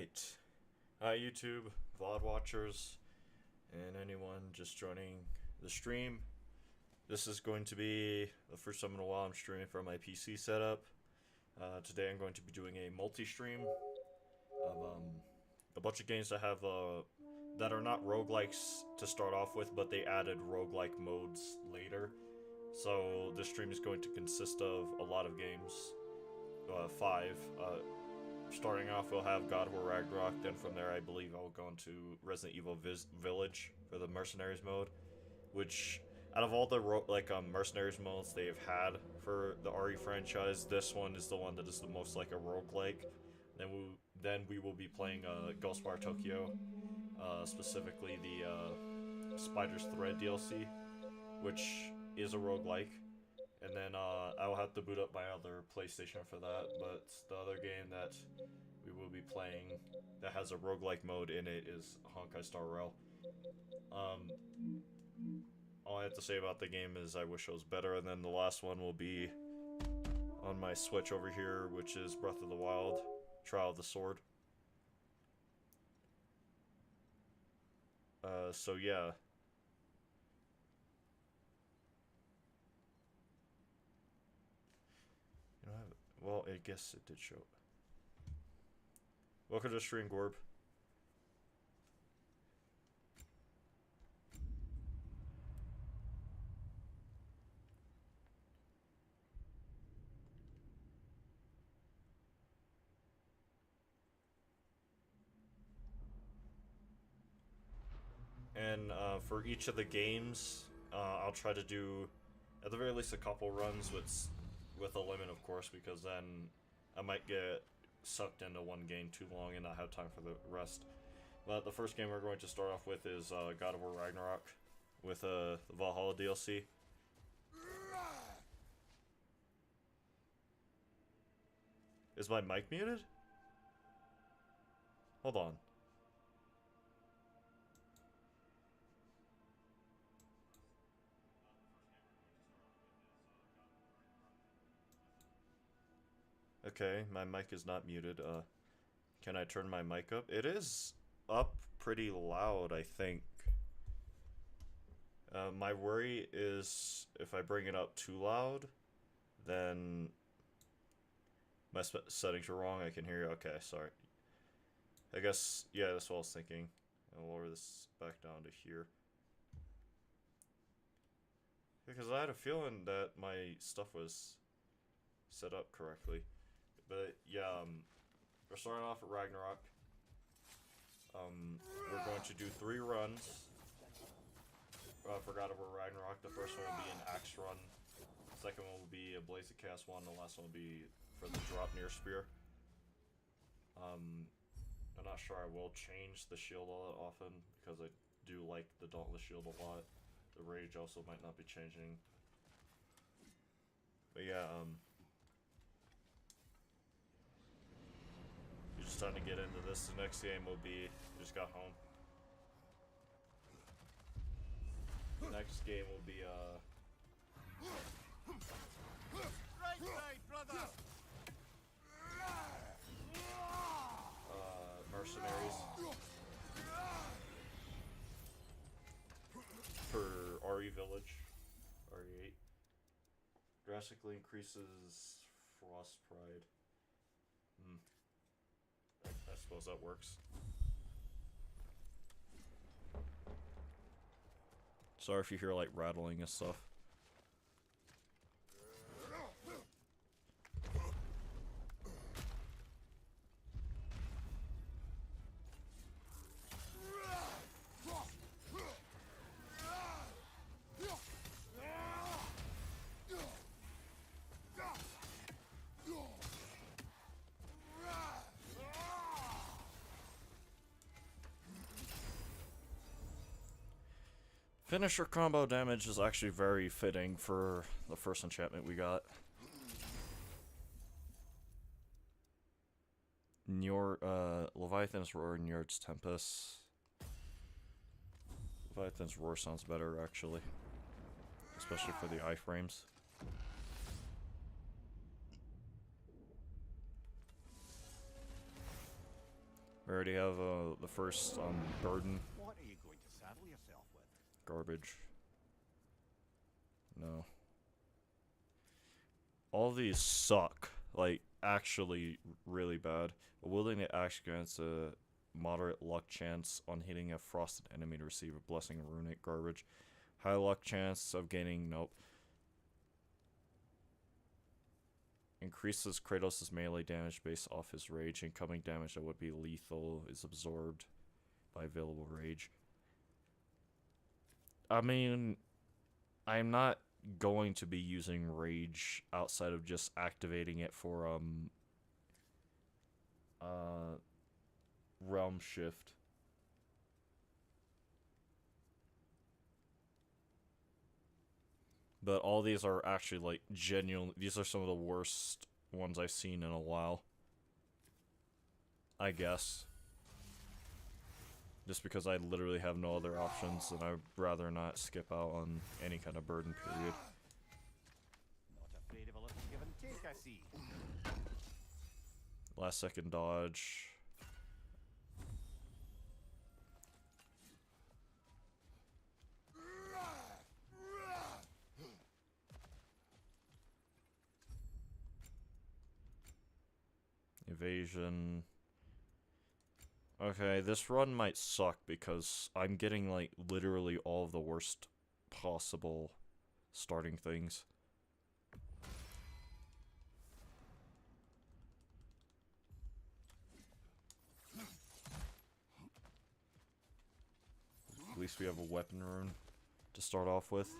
Alright. Hi YouTube, VOD watchers, and anyone just joining the stream. This is going to be the first time in a while I'm streaming from my PC setup. Today I'm going to be doing a multi-stream of a bunch of games that have that are not roguelikes to start off with, but they added roguelike modes later. So this stream is going to consist of a lot of games. Five. Starting off, we'll have God of War Ragnarok. Then from there, I believe I'll go into Resident Evil Village for the mercenaries mode, which out of all the mercenaries modes they've had for the RE franchise, this one is the one that is the most like a roguelike. Then we will be playing Ghostwire Tokyo, specifically the Spider's Thread DLC, which is a roguelike. And then I'll have to boot up my other PlayStation for that, but the other game that we will be playing that has a roguelike mode in it is Honkai Star Rail. All I have to say about the game is I wish it was better, and then the last one will be on my Switch over here, which is Breath of the Wild, Trial of the Sword. So yeah. You know, well, I guess it did show. Welcome to the stream, Gorb. And for each of the games, I'll try to do, at the very least, a couple runs with a limit, of course, because then I might get sucked into one game too long and not have time for the rest. But the first game we're going to start off with is God of War Ragnarok with the Valhalla DLC. Is my mic muted? Hold on. Okay, my mic is not muted. Can I turn my mic up? It is up pretty loud, I think. My worry is if I bring it up too loud, then my settings are wrong. I can hear you. Okay, sorry. I guess, yeah, that's what I was thinking. I'll lower this back down to here. Because I had a feeling that my stuff was set up correctly. But yeah, we're starting off at Ragnarok. We're going to do 3 runs for God of War Ragnarok. The first one will be an axe run. The second one will be a Blaze of Cast one. The last one will be for the drop near spear. I'm not sure I will change the shield all that often because I do like the Dauntless shield a lot. The rage also might not be changing. But yeah, you're just starting to get into this. The next game will be, just got home. The next game will be, Right, brother. Mercenaries. For RE Village. RE8. Drastically increases Frost Pride. I suppose that works. Sorry if you hear like rattling and stuff. Finisher combo damage is actually very fitting for the first enchantment we got. Leviathan's Roar and Njord's Tempest. Leviathan's Roar sounds better, actually. Especially for the iframes. We already have the first burden. What are you going to saddle yourself with? Garbage. No. All these suck. Like, actually really bad. A wielding axe grants a moderate luck chance on hitting a frosted enemy to receive a blessing of runic. Garbage. High luck chance of gaining... Nope. Increases Kratos' melee damage based off his rage. Incoming damage that would be lethal is absorbed by available rage. I mean, I'm not going to be using rage outside of just activating it for realm shift. But all these are actually, like, genuine. These are some of the worst ones I've seen in a while. I guess. Just because I literally have no other options, and I'd rather not skip out on any kind of burden period. Not afraid of a little give and take, I see. Last second dodge. Evasion. Okay, this run might suck because I'm getting, like, literally all of the worst possible starting things. At least we have a weapon rune to start off with.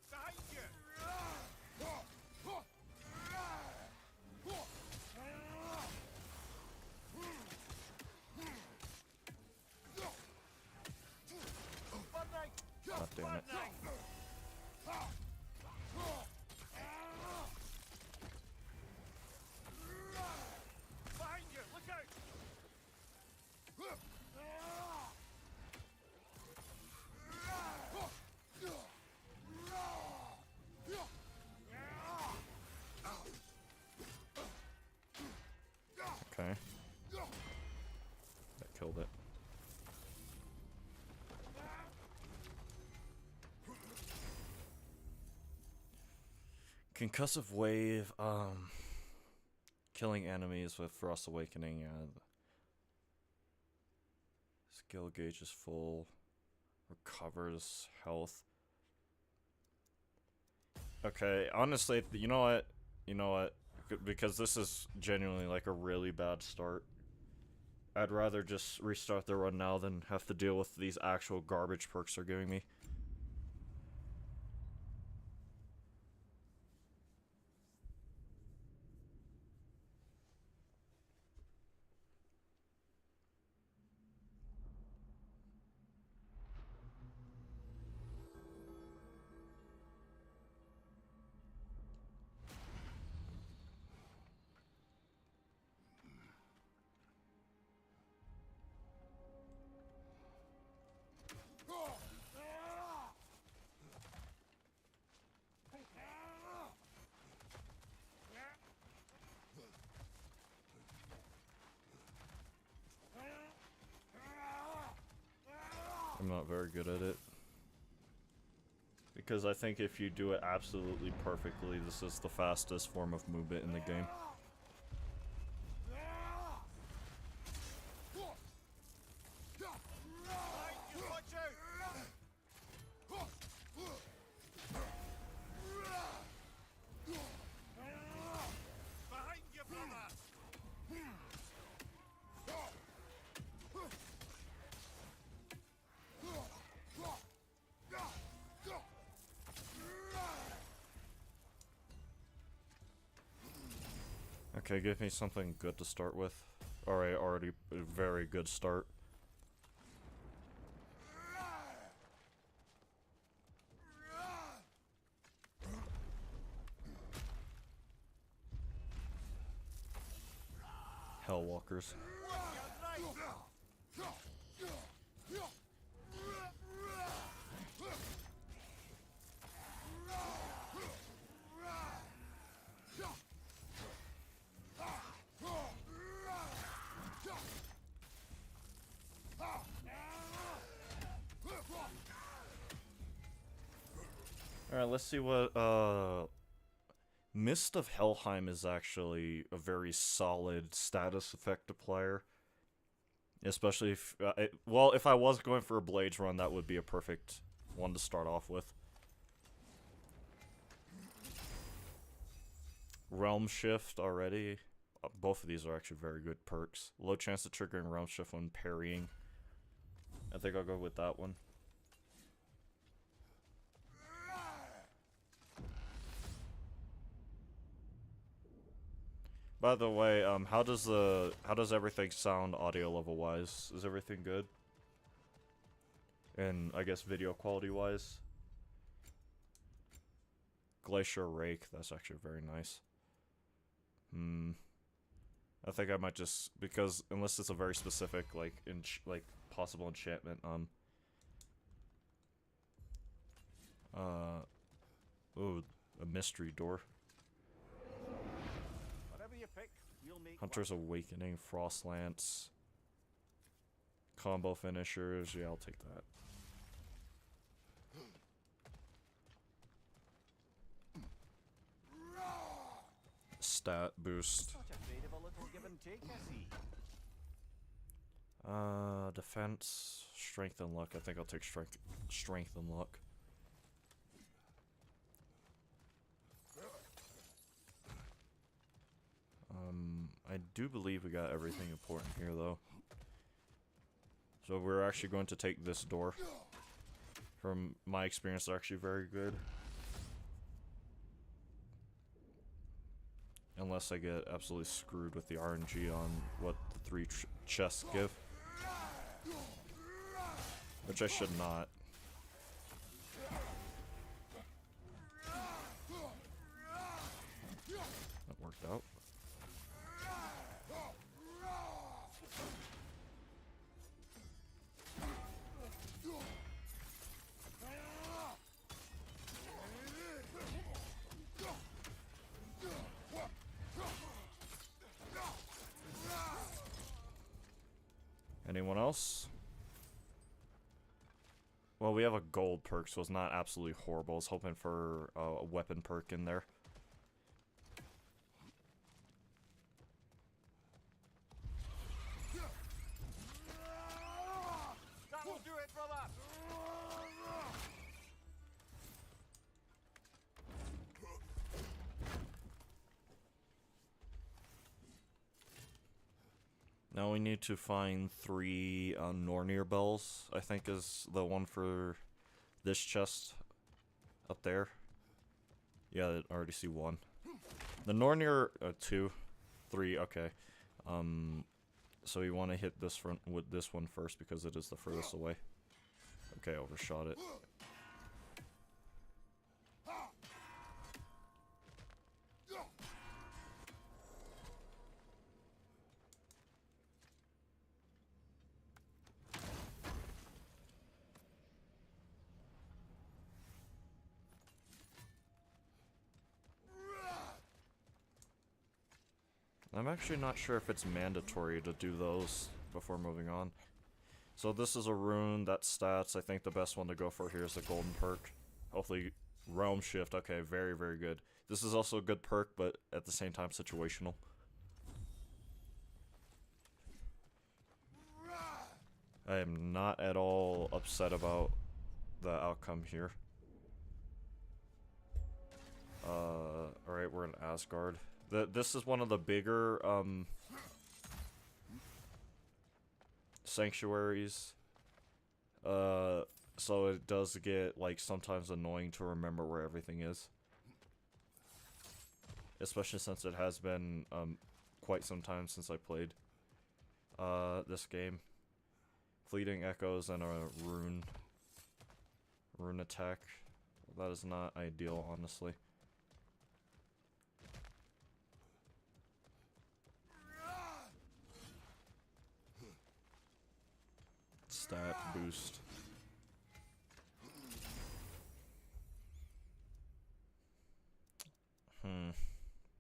Behind you! One right! God damn it. Behind you! Look out! Okay. That killed it. Concussive wave, killing enemies with Frost Awakening, skill gauge is full, recovers health. Okay, honestly, you know what? Because this is genuinely like a really bad start. I'd rather just restart the run now than have to deal with these actual garbage perks they're giving me. I'm not very good at it. Because I think if you do it absolutely perfectly, this is the fastest form of movement in the game. Behind you! Watch out! Behind you, brother! Okay, give me something good to start with. Alright, already a very good start. Hellwalkers. let's see what, Mist of Helheim is actually a very solid status effect applier. Especially if, well, if I was going for a Blades run, that would be a perfect one to start off with. Realm Shift already. Both of these are actually very good perks. Low chance of triggering Realm Shift when parrying. I think I'll go with that one. By the way, how does everything sound audio level wise? Is everything good? And I guess video quality wise? Glacier Rake, that's actually very nice. I think I might just, because unless it's a very specific like possible enchantment, ooh, a mystery door. Whatever you pick, we'll make Hunter's Awakening, Frost Lance, combo finishers. Yeah, I'll take that. Stat boost. Not afraid of a little give and take, I see. Defense, strength and luck. I think I'll take strength and luck. I do believe we got everything important here, though. So we're actually going to take this door. From my experience, they're actually very good. Unless I get absolutely screwed with the RNG on what the 3 chests give. Which I should not. That worked out. Anyone else? Well, we have a gold perk, so it's not absolutely horrible. I was hoping for a weapon perk in there. That will do it, brother! Now we need to find 3 Nornir bells, I think is the one for this chest up there. Yeah, I already see 1. The Nornir, 2, 3, okay. So you want to hit this front with this one first because it is the furthest away. Okay, overshot it. I'm actually not sure if it's mandatory to do those before moving on. So this is a rune that stats. I think the best one to go for here is the golden perk. Hopefully Realm Shift. Okay, very, very good. This is also a good perk, but at the same time situational. I am not at all upset about the outcome here. Alright, we're in Asgard. This is one of the bigger, sanctuaries. So it does get, like, sometimes annoying to remember where everything is. Especially since it has been, quite some time since I played, this game. Fleeting Echoes and a rune attack. That is not ideal, honestly. Stat boost.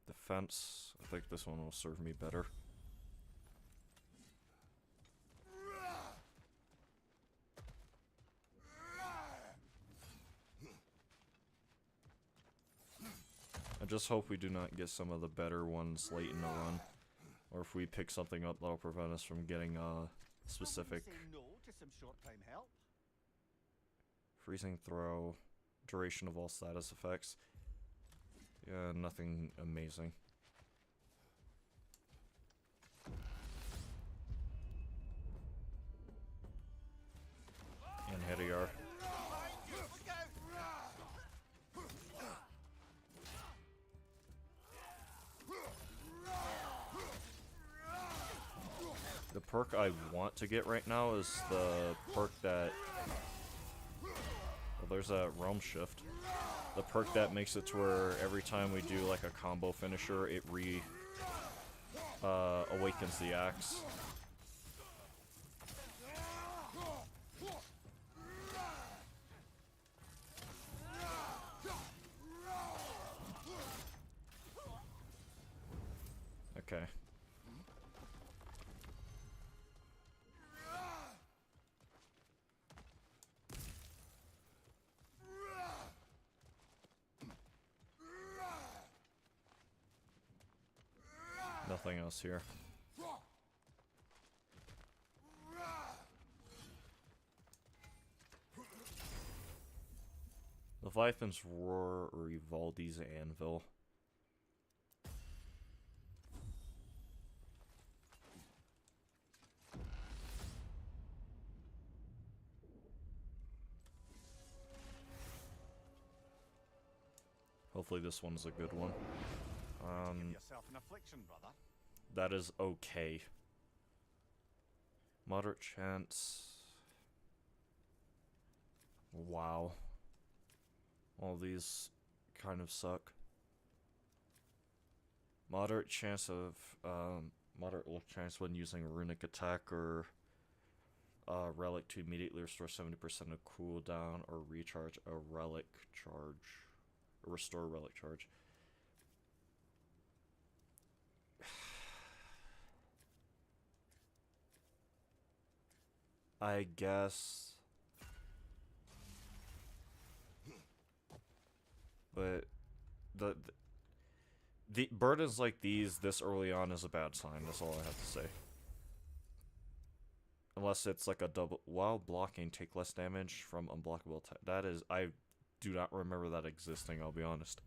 Defense. I think this one will serve me better. just hope we do not get some of the better ones late in the run. Or if we pick something up that'll prevent us from getting specific Say no to some short-time help. freezing throw, duration of all status effects. Yeah, nothing amazing. And here we are. The perk I want to get right now is the perk that... Well, there's a realm shift. The perk that makes it to where every time we do like a combo finisher, it awakens the axe. Okay. Nothing else here. Leviathan's Roar or Ivaldi's Anvil. Hopefully this one's a good one. Give yourself an affliction, brother. That is okay. Moderate chance. Wow. All these kind of suck. Moderate chance of, moderate luck chance when using a runic attack or relic to immediately restore 70% of cooldown or recharge a relic charge. Or restore a relic charge. I guess. But the burdens like these this early on is a bad sign. That's all I have to say. Unless it's like a double while blocking, take less damage from unblockable attack. That is, I do not remember that existing. I'll be honest.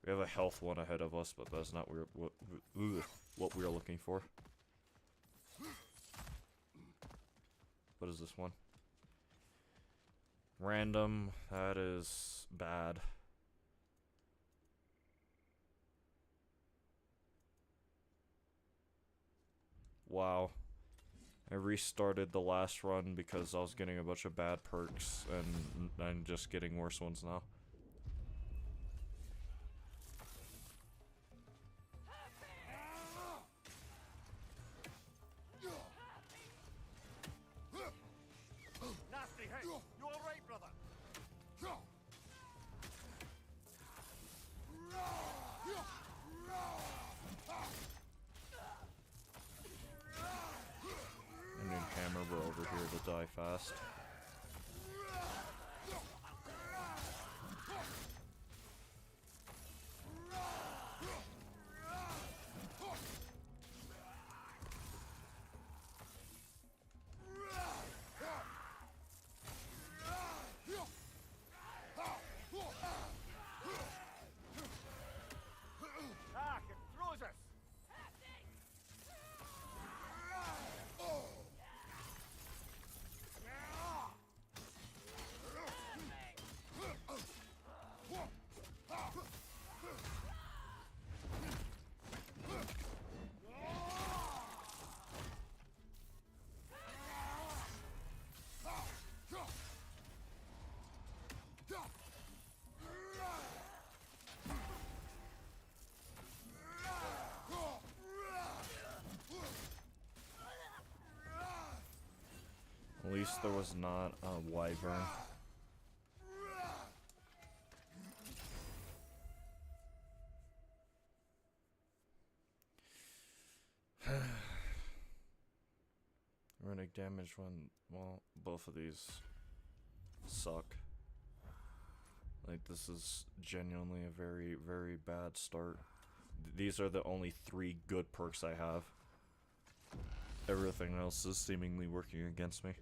We have a health one ahead of us, but that's not what we are looking for. What is this one? Random. That is bad. Wow. I restarted the last run because I was getting a bunch of bad perks and I'm just getting worse ones now. Nasty hit. You all right, brother? I need hammer bro over here to die fast. Ah, it throws us. At least there was not a wyvern. Runic damage when, well, both of these suck. Like, this is genuinely a very, very bad start. These are the only 3 good perks I have. Everything else is seemingly working against me.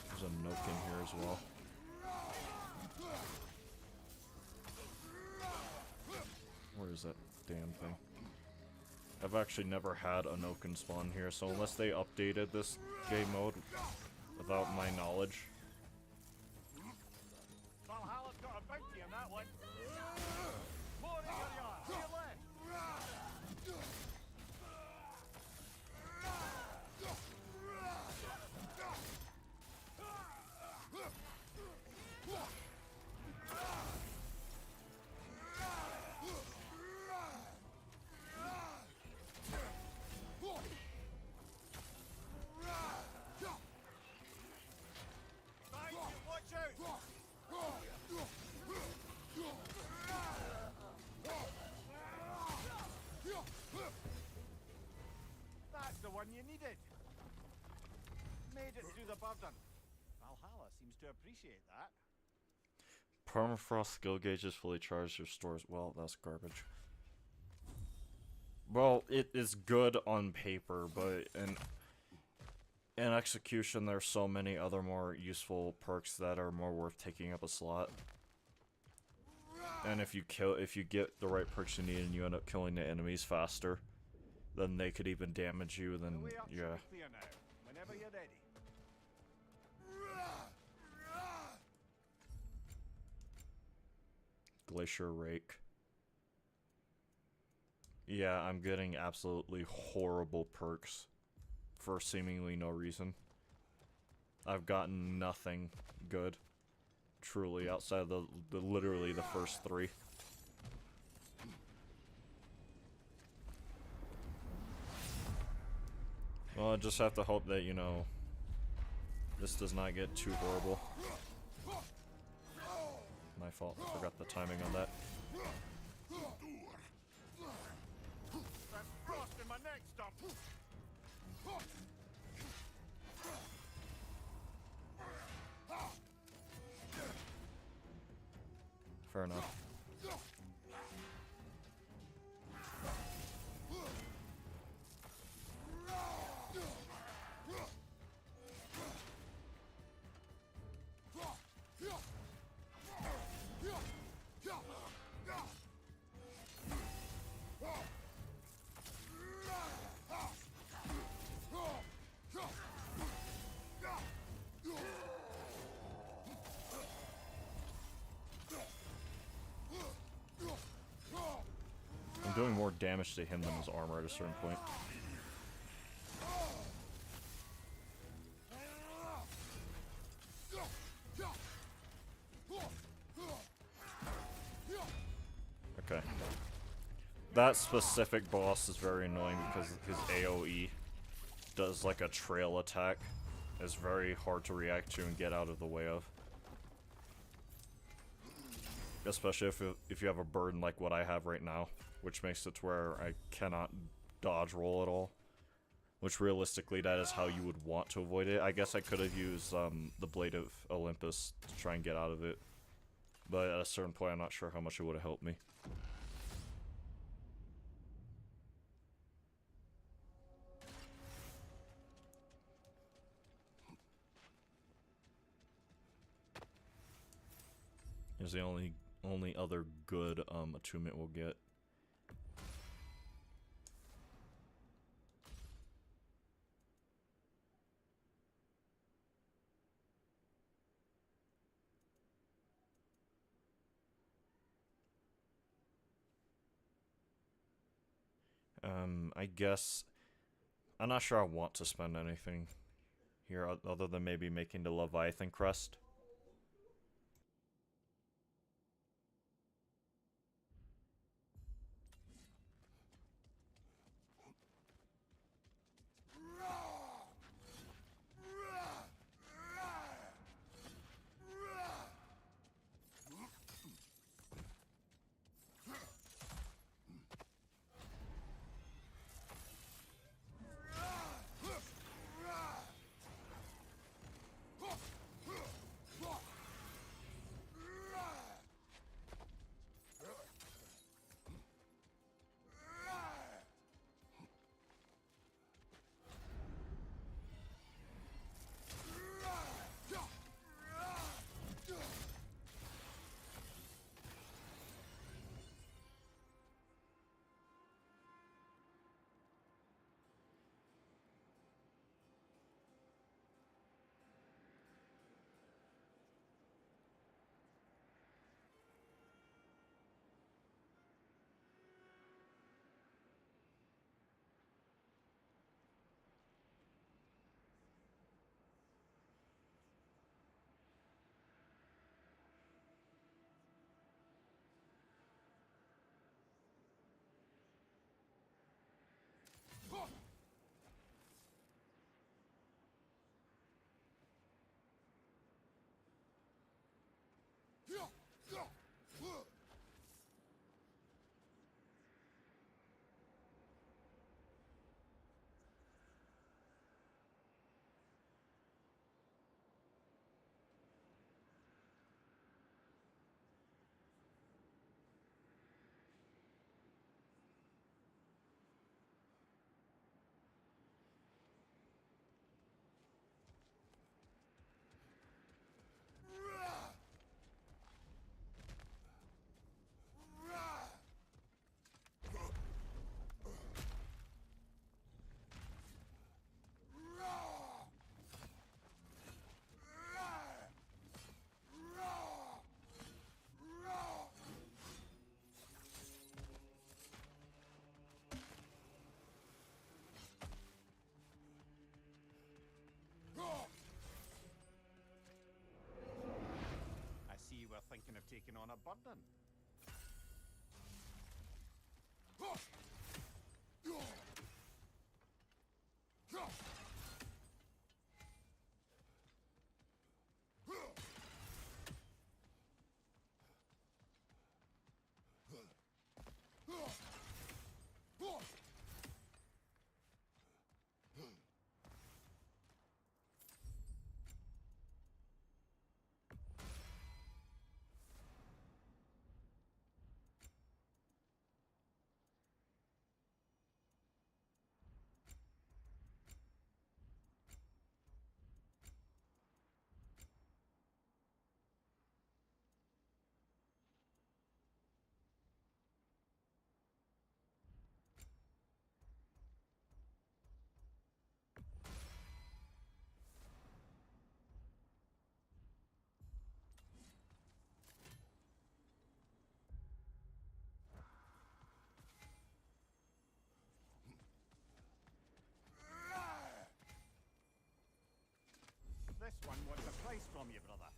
There's a Nook in here as well. Where is that damn thing? I've actually never had a Noken spawn here, so unless they updated this game mode without my knowledge. Valhalla's got a bounty on that one. More in your yard. To your left. Nice, watch out. That's the one you needed. Made it through the burden. Valhalla seems to appreciate that. Permafrost skill gauge is fully charged, restores. Well, that's garbage. Well, it is good on paper, but in execution, there's so many other more useful perks that are more worth taking up a slot. And if you get the right perks you need and you end up killing the enemies faster, then they could even damage you. Then The way up should yeah. be clear now. Whenever you're ready. Glacier Rake. Yeah, I'm getting absolutely horrible perks for seemingly no reason. I've gotten nothing good, truly, outside of the literally the first 3. Well, I just have to hope that, you know, this does not get too horrible. My fault, I forgot the timing on that. That's frost in my neck stump. Fair enough. I'm doing more damage to him than his armor at a certain point. Okay. That specific boss is very annoying because his AoE does like a trail attack. It's very hard to react to and get out of the way of. Especially if you have a burden like what I have right now, which makes it to where I cannot dodge roll at all. Which realistically, that is how you would want to avoid it. I guess I could have used the Blade of Olympus to try and get out of it. But at a certain point, I'm not sure how much it would have helped me. Is the only other good attunement we'll get. I guess I'm not sure I want to spend anything here other than maybe making the Leviathan crest. taken on a burden. This one wants a price from you, brother.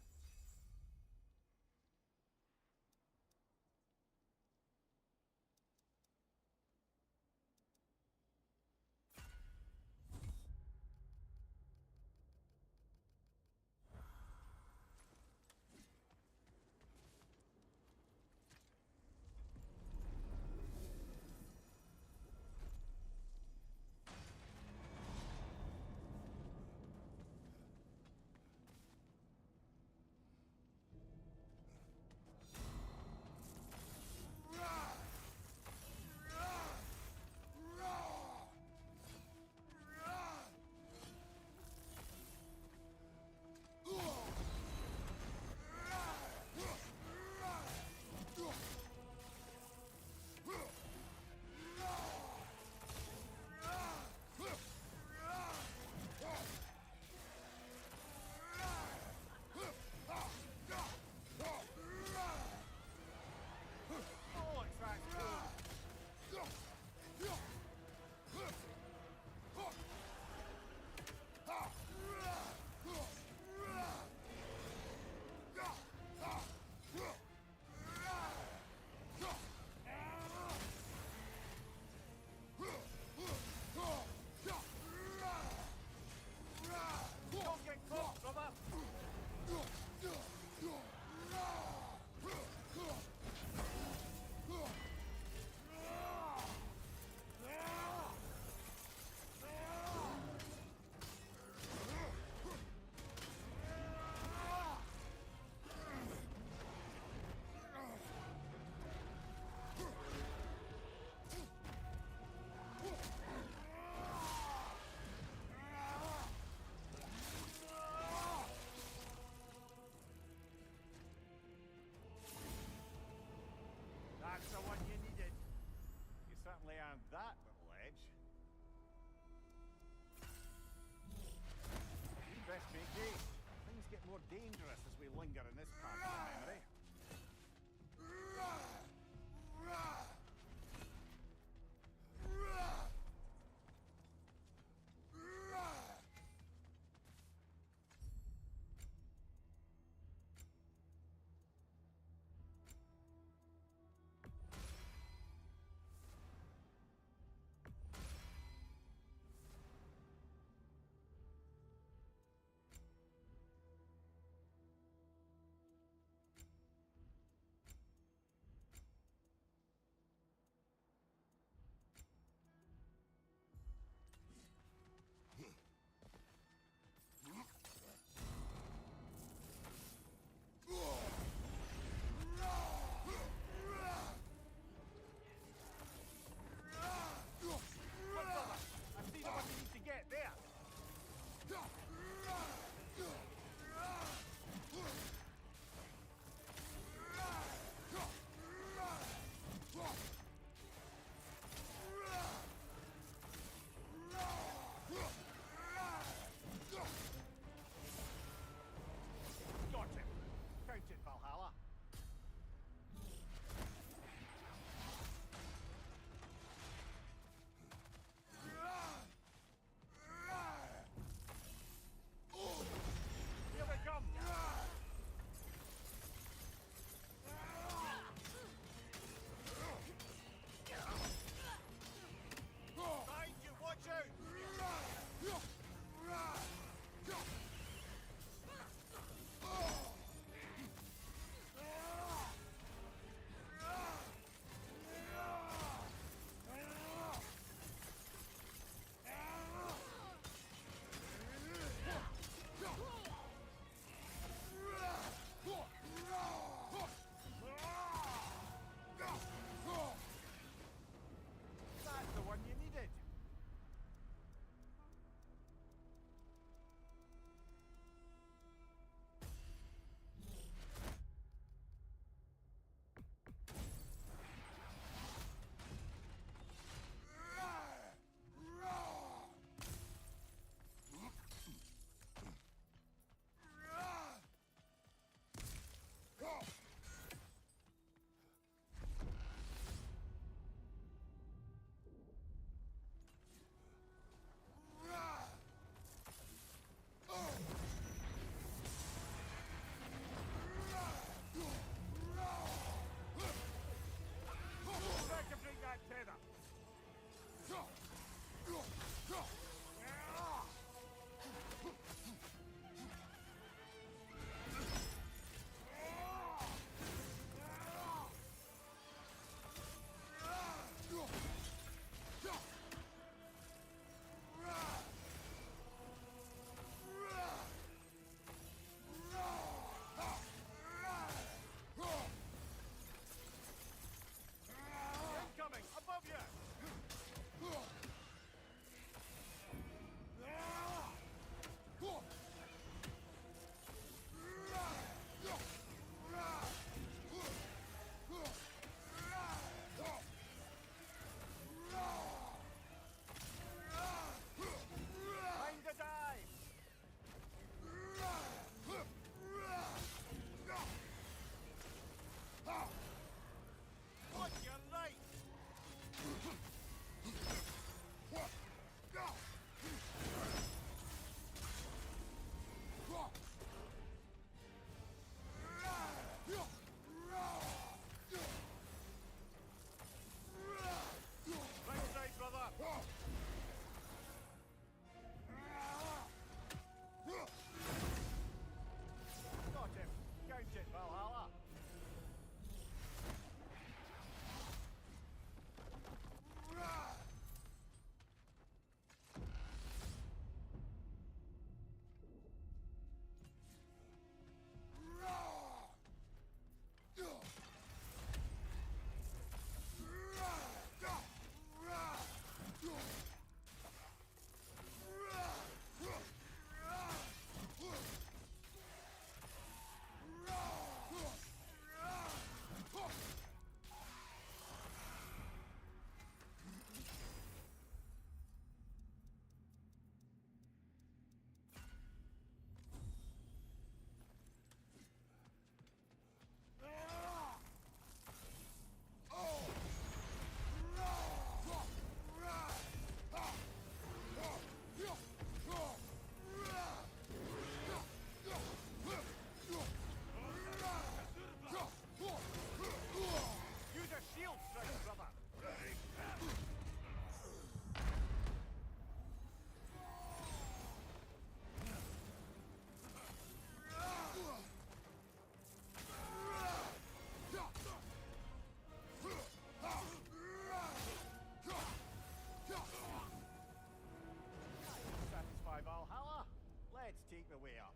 take the way up.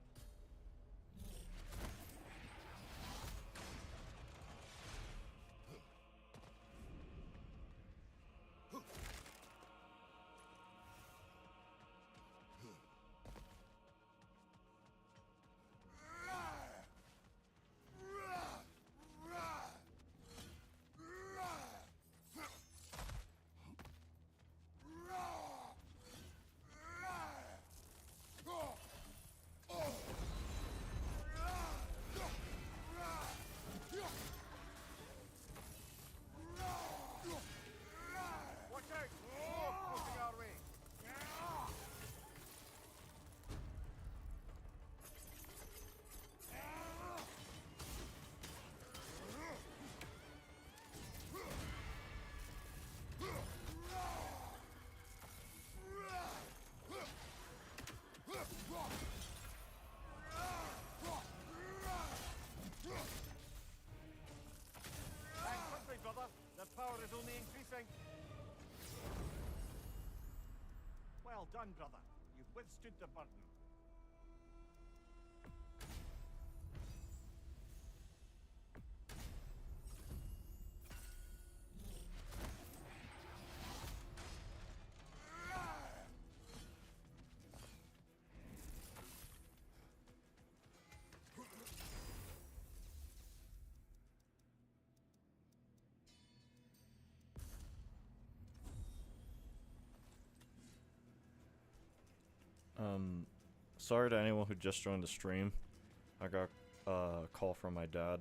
The power is only increasing. Well done, brother. You've withstood the burden. Sorry to anyone who just joined the stream. I got a call from my dad.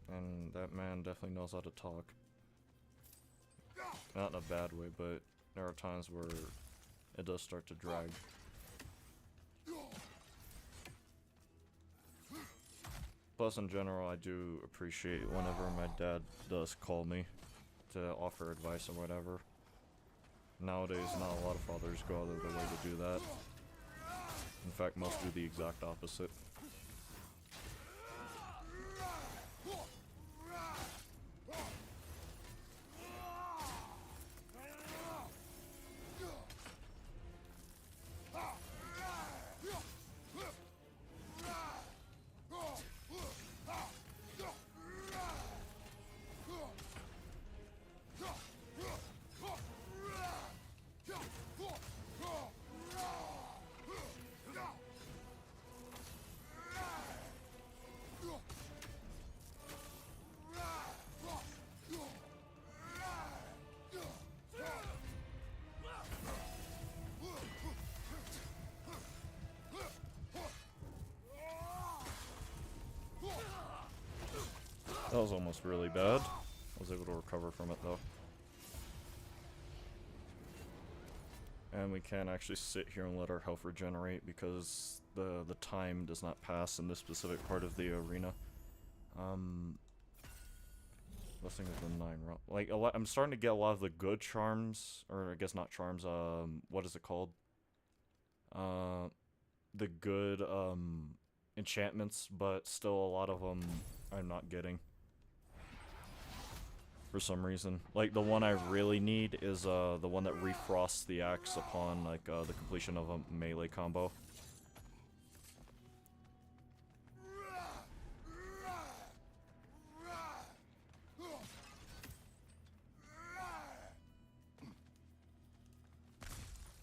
And that man definitely knows how to talk. Not in a bad way, but there are times where it does start to drag. Plus, in general, I do appreciate whenever my dad does call me to offer advice or whatever. Nowadays, not a lot of fathers go out of their way to do that. In fact, most do the exact opposite. That was almost really bad. I was able to recover from it though. And we can actually sit here and let our health regenerate because the time does not pass in this specific part of the arena. Blessing of the 9 round. Like, I'm starting to get a lot of the good charms, or I guess not charms, what is it called? The good, enchantments, but still a lot of them I'm not getting. For some reason. Like, the one I really need is, the one that refrosts the axe upon, like, the completion of a melee combo.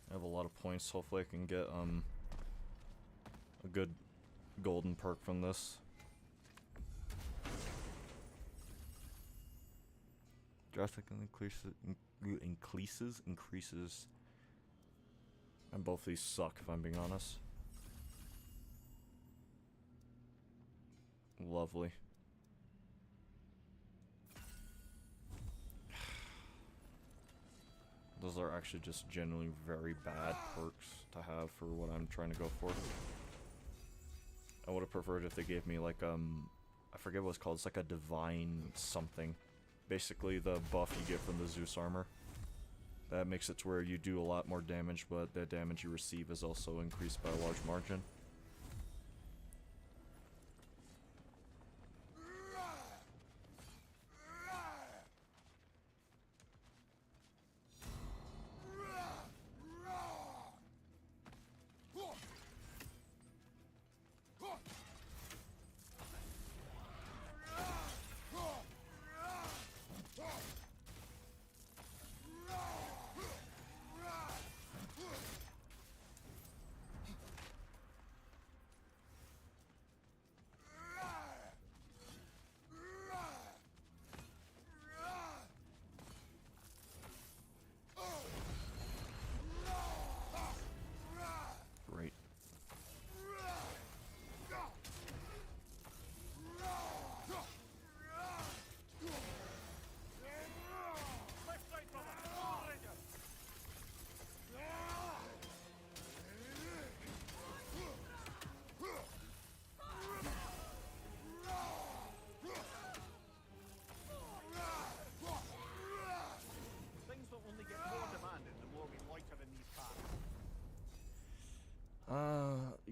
I have a lot of points, hopefully I can get, a good golden perk from this. Drastically increases. And both these suck, if I'm being honest. Lovely. Those are actually just generally very bad perks to have for what I'm trying to go for. I would have preferred if they gave me like, I forget what it's called, it's like a divine something. Basically the buff you get from the Zeus armor. That makes it to where you do a lot more damage, but the damage you receive is also increased by a large margin.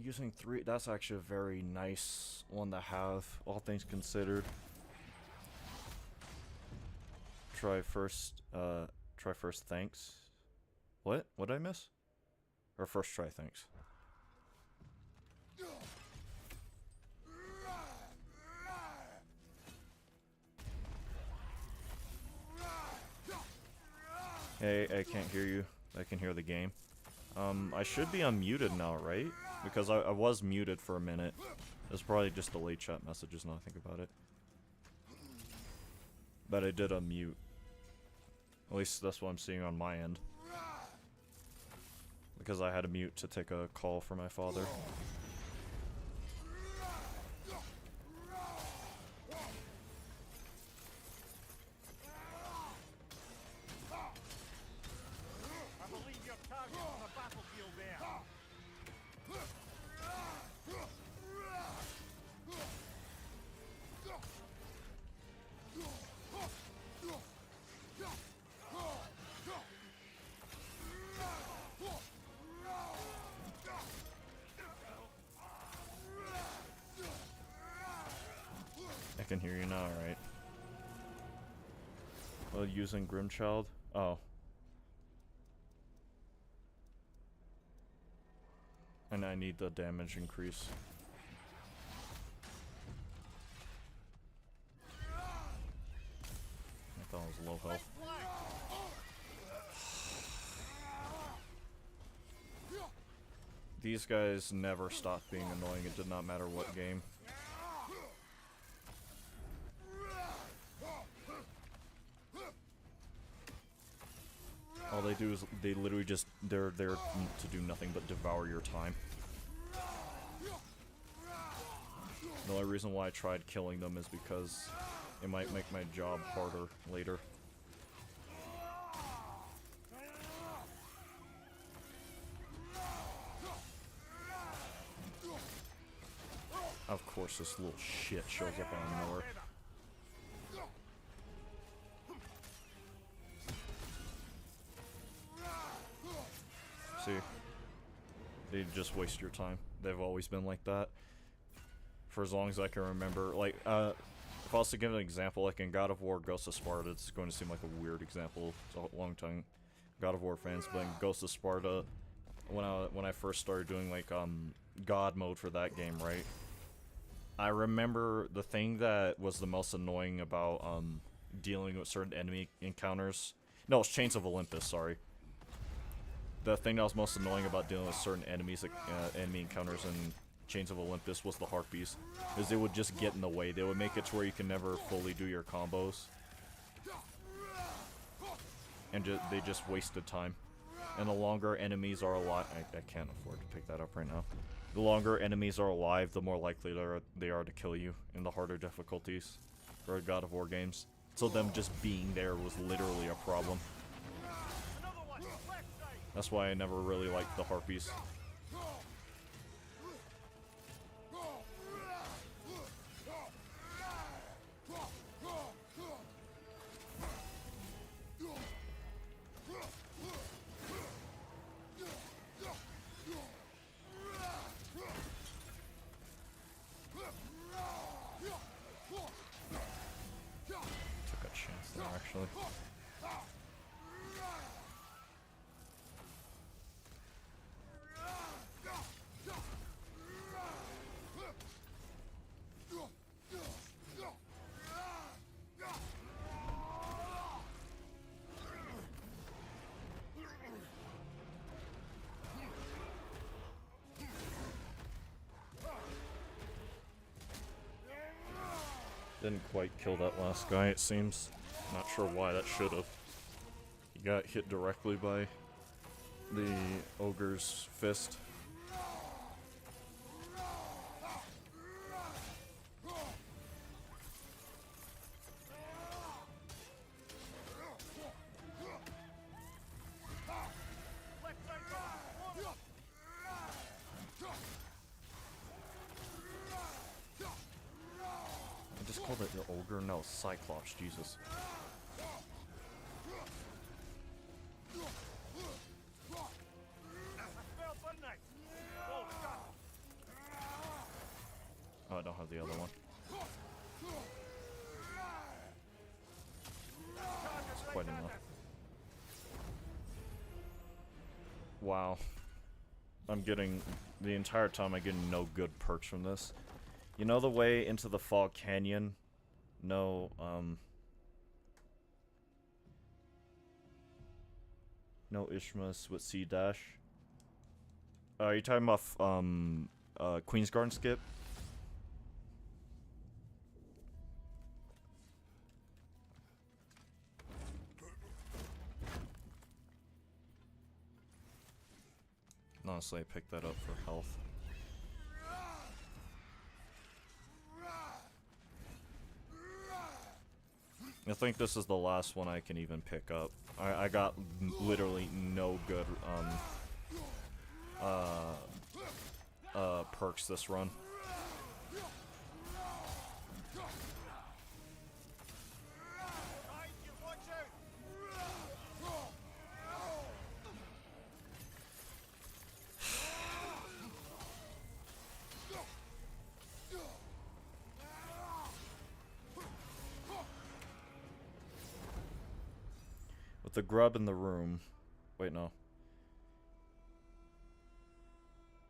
using 3, that's actually a very nice one to have, all things considered. Try first, thanks. What? What did I miss? Or first try, thanks. Hey, I can't hear you. I can hear the game. I should be unmuted now, right? Because I was muted for a minute. It's probably just delayed chat messages now I think about it. But I did unmute. At least that's what I'm seeing on my end. Because I had to mute to take a call for my father. I believe your target on the battlefield there. I can hear you now, right? Well, using Grimchild? Oh. And I need the damage increase. I thought it was low health. These guys never stopped being annoying, it did not matter what game. All they do is, they literally just, they're there to do nothing but devour your time. The only reason why I tried killing them is because it might make my job harder later. Of course this little shit shows up out of nowhere. See? They just waste your time. They've always been like that. For as long as I can remember. Like, if I was to give an example, like in God of War Ghost of Sparta, it's going to seem like a weird example to a long time God of War fans, but in Ghost of Sparta, when I first started doing like God mode for that game, right? I remember the thing that was the most annoying about dealing with certain enemy encounters. No, it's Chains of Olympus, sorry. The thing that was most annoying about dealing with certain enemies, enemy encounters in Chains of Olympus was the Harpies. Because they would just get in the way. They would make it to where you can never fully do your combos. And they just wasted time. And the longer enemies are alive... I can't afford to pick that up right now. The longer enemies are alive, the more likely they are to kill you in the harder difficulties for God of War games. So them just being there was literally a problem. That's why I never really liked the Harpies. Took a chance there, actually. Didn't quite kill that last guy, it seems. Not sure why that should have. He got hit directly by the ogre's fist. I just called it the ogre? No, Cyclops, Jesus. Oh, I don't have the other one. It's quite enough. Wow. I'm getting... The entire time I'm getting no good perks from this. You know the way into the Fog Canyon? No, no Ishmas with C dash. Are you talking about, Queen's Garden skip? Honestly, I picked that up for health. I think this is the last one I can even pick up. I got literally no good, perks this run. With the grub in the room. Wait, no.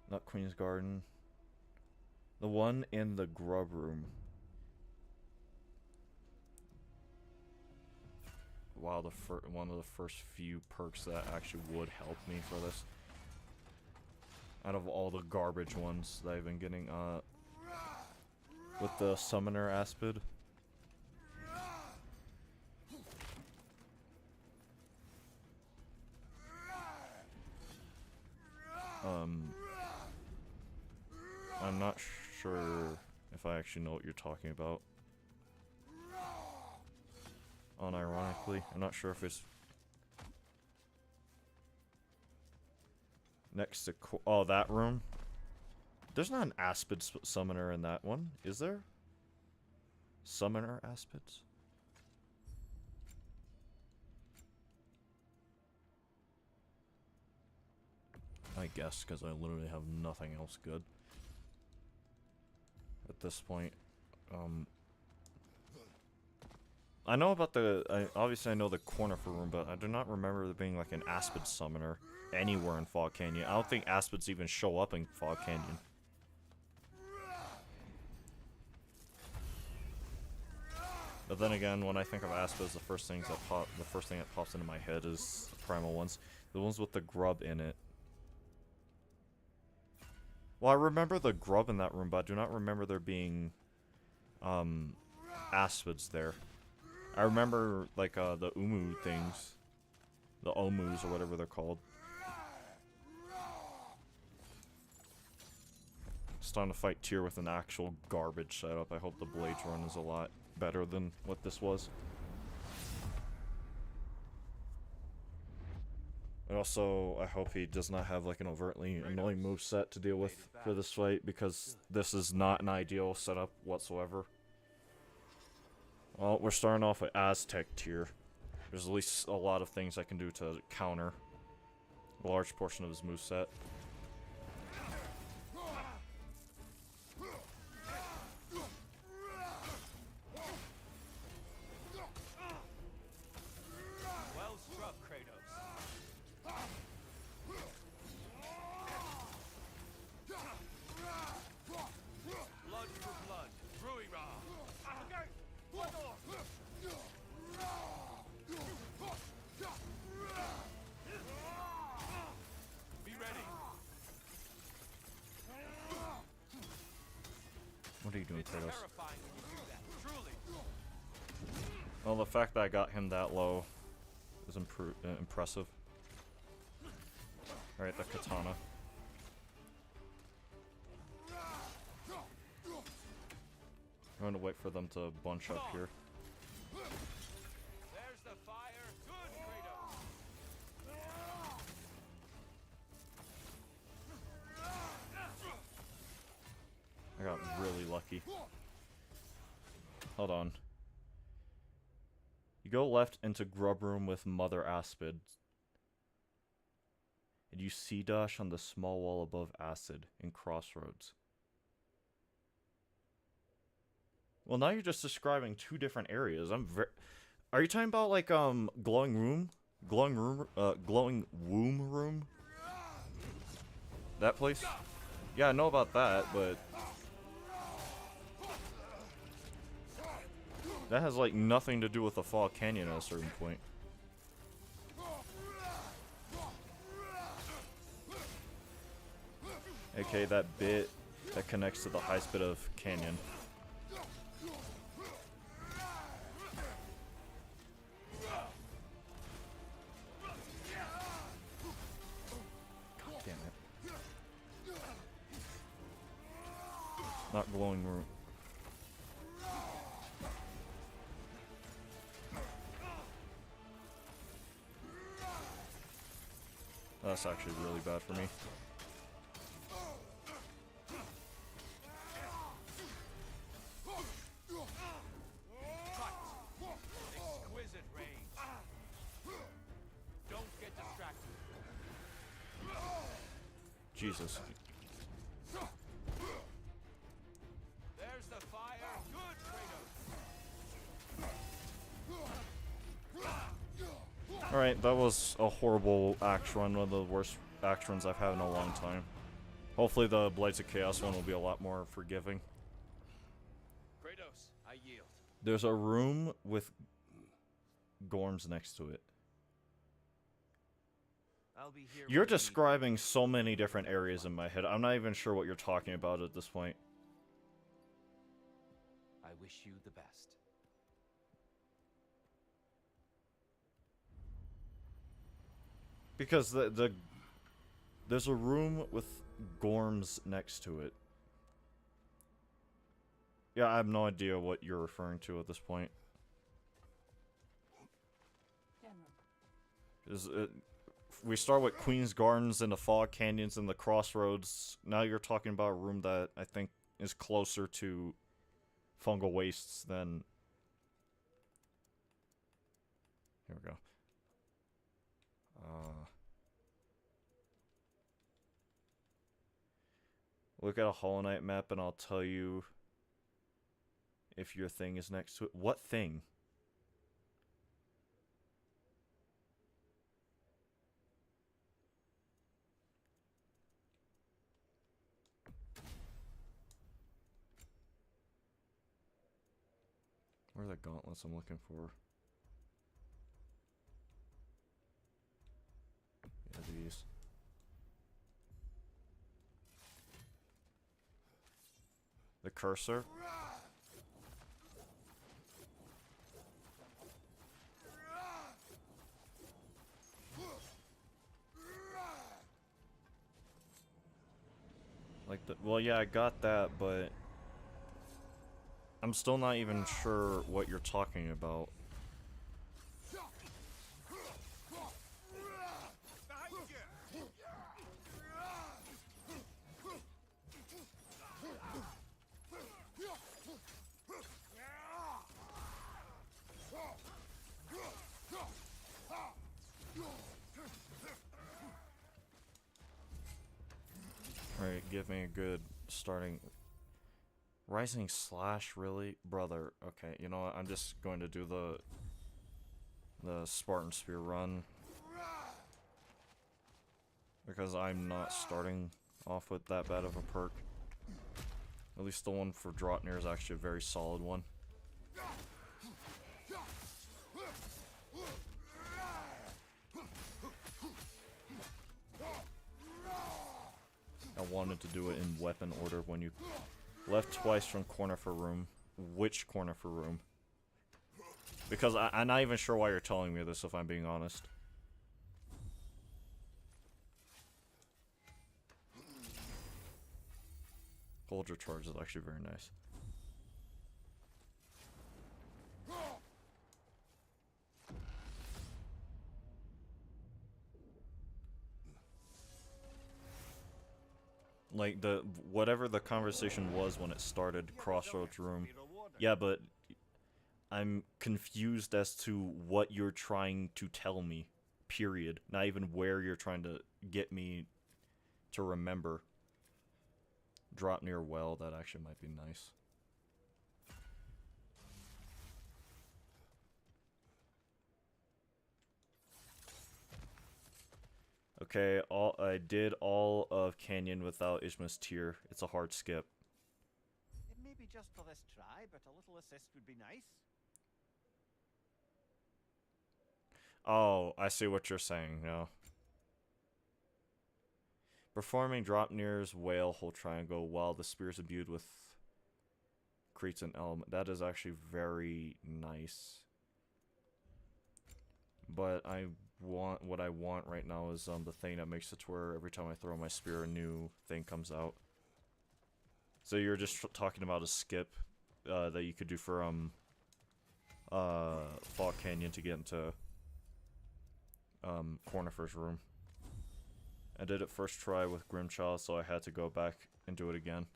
Not Queen's Garden. The one in the grub room. Wow, one of the first few perks that actually would help me for this. Out of all the garbage ones that I've been getting, with the Summoner Aspid. I'm not sure if I actually know what you're talking about. Unironically, I'm not sure if it's next to oh, that room. There's not an Aspid summoner in that one, is there? Summoner Aspids? I guess, because I literally have nothing else good at this point. I know about obviously I know the Cornifer room, but I do not remember there being like an Aspid summoner anywhere in Fog Canyon. I don't think Aspids even show up in Fog Canyon. But then again, when I think of Aspids, the first thing that pops into my head is the primal ones, the ones with the grub in it. Well, I remember the grub in that room, but I do not remember there being Aspids there. I remember like the Umu things, the Omus or whatever they're called. Starting to fight Tyr with an actual garbage setup. I hope the Blades run is a lot better than what this was. And also, I hope he does not have like an overtly annoying moveset to deal with for this fight, because this is not an ideal setup whatsoever. Well, we're starting off with Aztec Tyr. There's at least a lot of things I can do to counter a large portion of his moveset. What are you doing, Kratos? Well, the fact that I got him that low is impressive. Alright, the katana. I'm going to wait for them to bunch up here. There's the fire. Good, Kratos. I got really lucky. Hold on. You go left into Grub Room with Mother Aspid. And you C-dash on the small wall above Acid in Crossroads. Well, now you're just describing two different areas. Are you talking about like glowing room, glowing womb room? That place? Yeah, I know about that, but that has like nothing to do with the Fall Canyon at a certain point. Okay, that bit that connects to the highest bit of canyon. God damn it. Not glowing room. That's actually really bad for me. Exquisite range. Don't get distracted. Jesus. There's the fire. Good, Kratos. Alright, that was a horrible axe run, one of the worst axe runs I've had in a long time. Hopefully the Blades of Chaos one will be a lot more forgiving. Kratos, I yield. There's a room with Gorms next to it. I'll be here. You're describing so many different areas in my head. I'm not even sure what you're talking about at this point. I wish you the best. Because there's a room with Gorms next to it. Yeah, I have no idea what you're referring to at this point. We start with Queen's Gardens and the Fog Canyons and the Crossroads. Now you're talking about a room that I think is closer to Fungal Wastes than... Here we go. Look at a Hollow Knight map and I'll tell you if your thing is next to it. What thing? Where are the gauntlets I'm looking for? Yeah, these. The cursor? Like the, well, yeah, I got that, but I'm still not even sure what you're talking about. Alright, give me a good starting. Rising Slash, really? Brother, okay, you know what, I'm just going to do the Spartan Spear run. Because I'm not starting off with that bad of a perk. At least the one for Draupnir is actually a very solid one. I wanted to do it in weapon order when you left twice from corner for room. Which corner for room? Because I'm not even sure why you're telling me this, if I'm being honest. Hold your charge is actually very nice. Like, whatever the conversation was when it started, Crossroads room. Yeah, but I'm confused as to what you're trying to tell me, period. Not even where you're trying to get me to remember. Draupnir well, that actually might be nice. Okay, I did all of Canyon without Ishma's Tear. It's a hard skip. It may be just for this try, but a little assist would be nice. Oh, I see what you're saying now. Performing Dropnir's Whale Hole Triangle while the spear is imbued with creates an element. That is actually very nice. But what I want right now is the thing that makes it to where every time I throw my spear, a new thing comes out. So you're just talking about a skip that you could do for Fall Canyon to get into Cornifer's room. I did it first try with Grimchild, so I had to go back and do it again.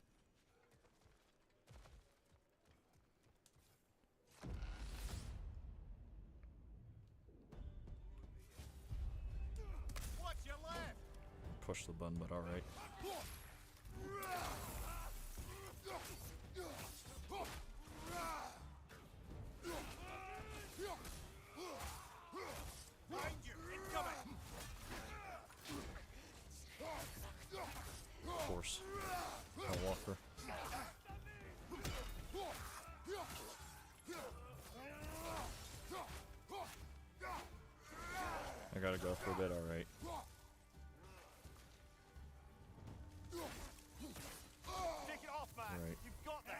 Watch your left. Push the button, but alright. Behind you, incoming. Of course. Hellwalker. I gotta go for a bit, alright. Take it off, man. Right. You've got that.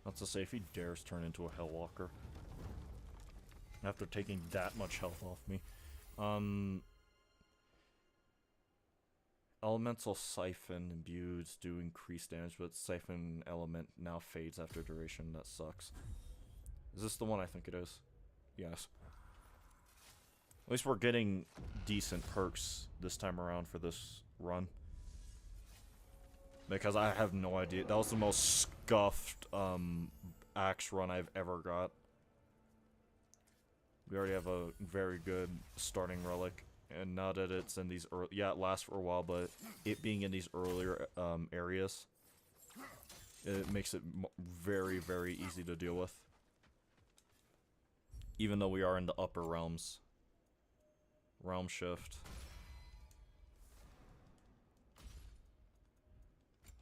Not to say if he dares turn into a Hellwalker. After taking that much health off me. Elemental Siphon imbued do increase damage, but Siphon element now fades after duration. That sucks. Is this the one I think it is? Yes. At least we're getting decent perks this time around for this run. Because I have no idea. That was the most scuffed axe run I've ever got. We already have a very good starting relic. And now that it's in these early... Yeah, it lasts for a while, but it being in these earlier areas, it makes it very, very easy to deal with. Even though we are in the upper realms. Realm shift.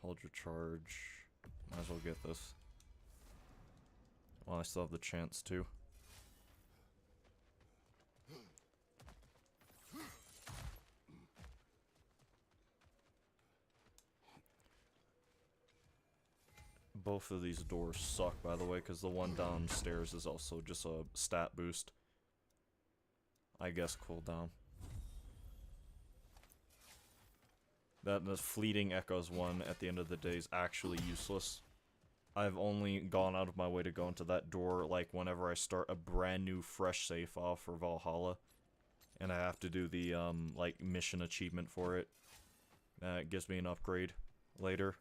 Hold your charge. Might as well get this. Well, I still have the chance to. Both of these doors suck, by the way, because the one downstairs is also just a stat boost. I guess cooldown. That the fleeting echoes one at the end of the day is actually useless. I've only gone out of my way to go into that door like whenever I start a brand new fresh save file for Valhalla. And I have to do the like mission achievement for it. It gives me an upgrade later.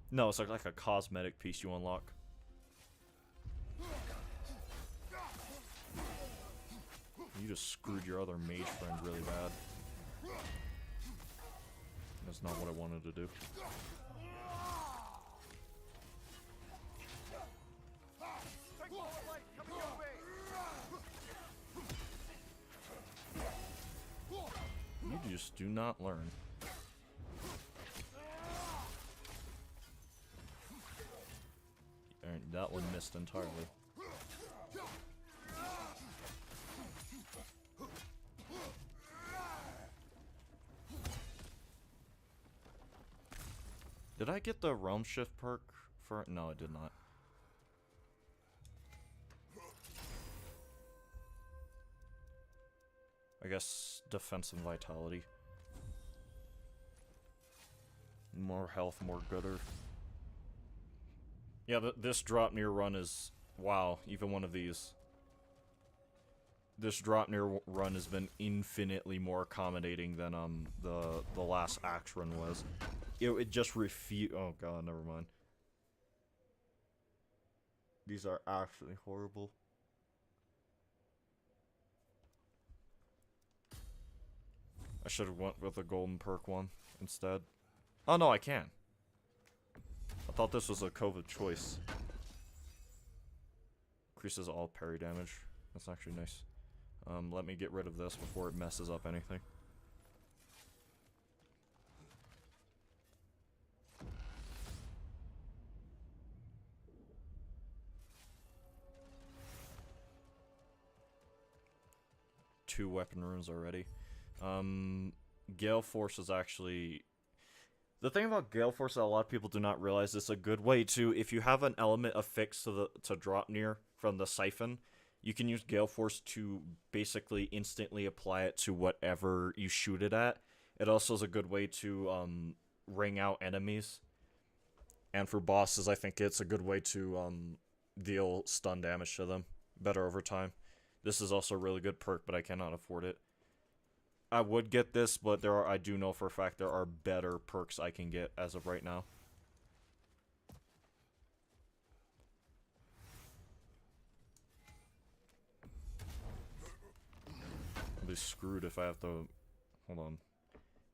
No, it's like a cosmetic piece you unlock. You just screwed your other mage friend really bad. That's not what I wanted to do. Take more light coming your way. You just do not learn. And that one missed entirely. Did I get the Realm Shift perk for it? No, I did not. I guess defense and vitality. More health, more gooder. Yeah, this drop near run is... Wow, even one of these. This drop near run has been infinitely more accommodating than the last axe run was. It just refute... Oh god, never mind. These are actually horrible. I should have went with the golden perk one instead. Oh no, I can. I thought this was a COVID choice. Increases all parry damage. That's actually nice. Let me get rid of this before it messes up anything. Two weapon runes already. Gale Force is actually... The thing about Gale Force that a lot of people do not realize is a good way to, if you have an element affixed to drop near from the siphon, you can use Gale Force to basically instantly apply it to whatever you shoot it at. It also is a good way to ring out enemies. And for bosses, I think it's a good way to deal stun damage to them better over time. This is also a really good perk, but I cannot afford it. I would get this, but I do know for a fact there are better perks I can get as of right now. I'll be screwed if I have to... Hold on.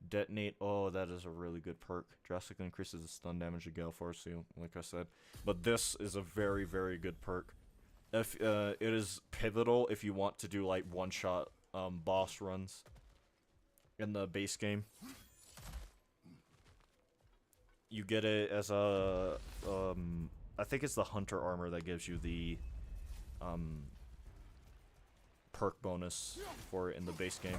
Detonate. Oh, that is a really good perk. Drastically increases the stun damage of Gale Force, like I said. But this is a very, very good perk. If it is pivotal if you want to do like one-shot boss runs in the base game. You get it as a I think it's the hunter armor that gives you the perk bonus for it in the base game.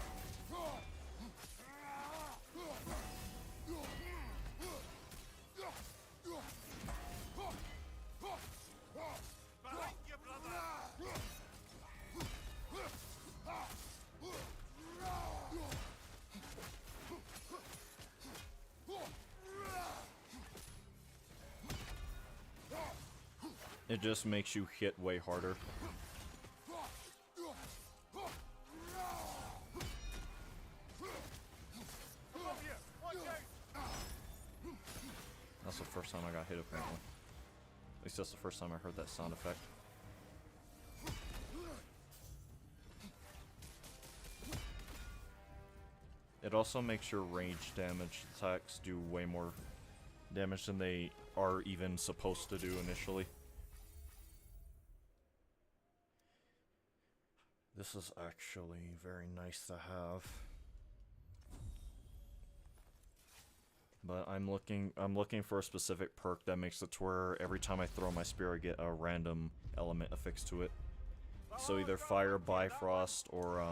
It just makes you hit way harder. That's the first time I got hit, apparently. At least that's the first time I heard that sound effect. It also makes your range damage attacks do way more damage than they are even supposed to do initially. This is actually very nice to have. But I'm looking for a specific perk that makes it to where every time I throw my spear I get a random element affixed to it. So either fire, bifrost, or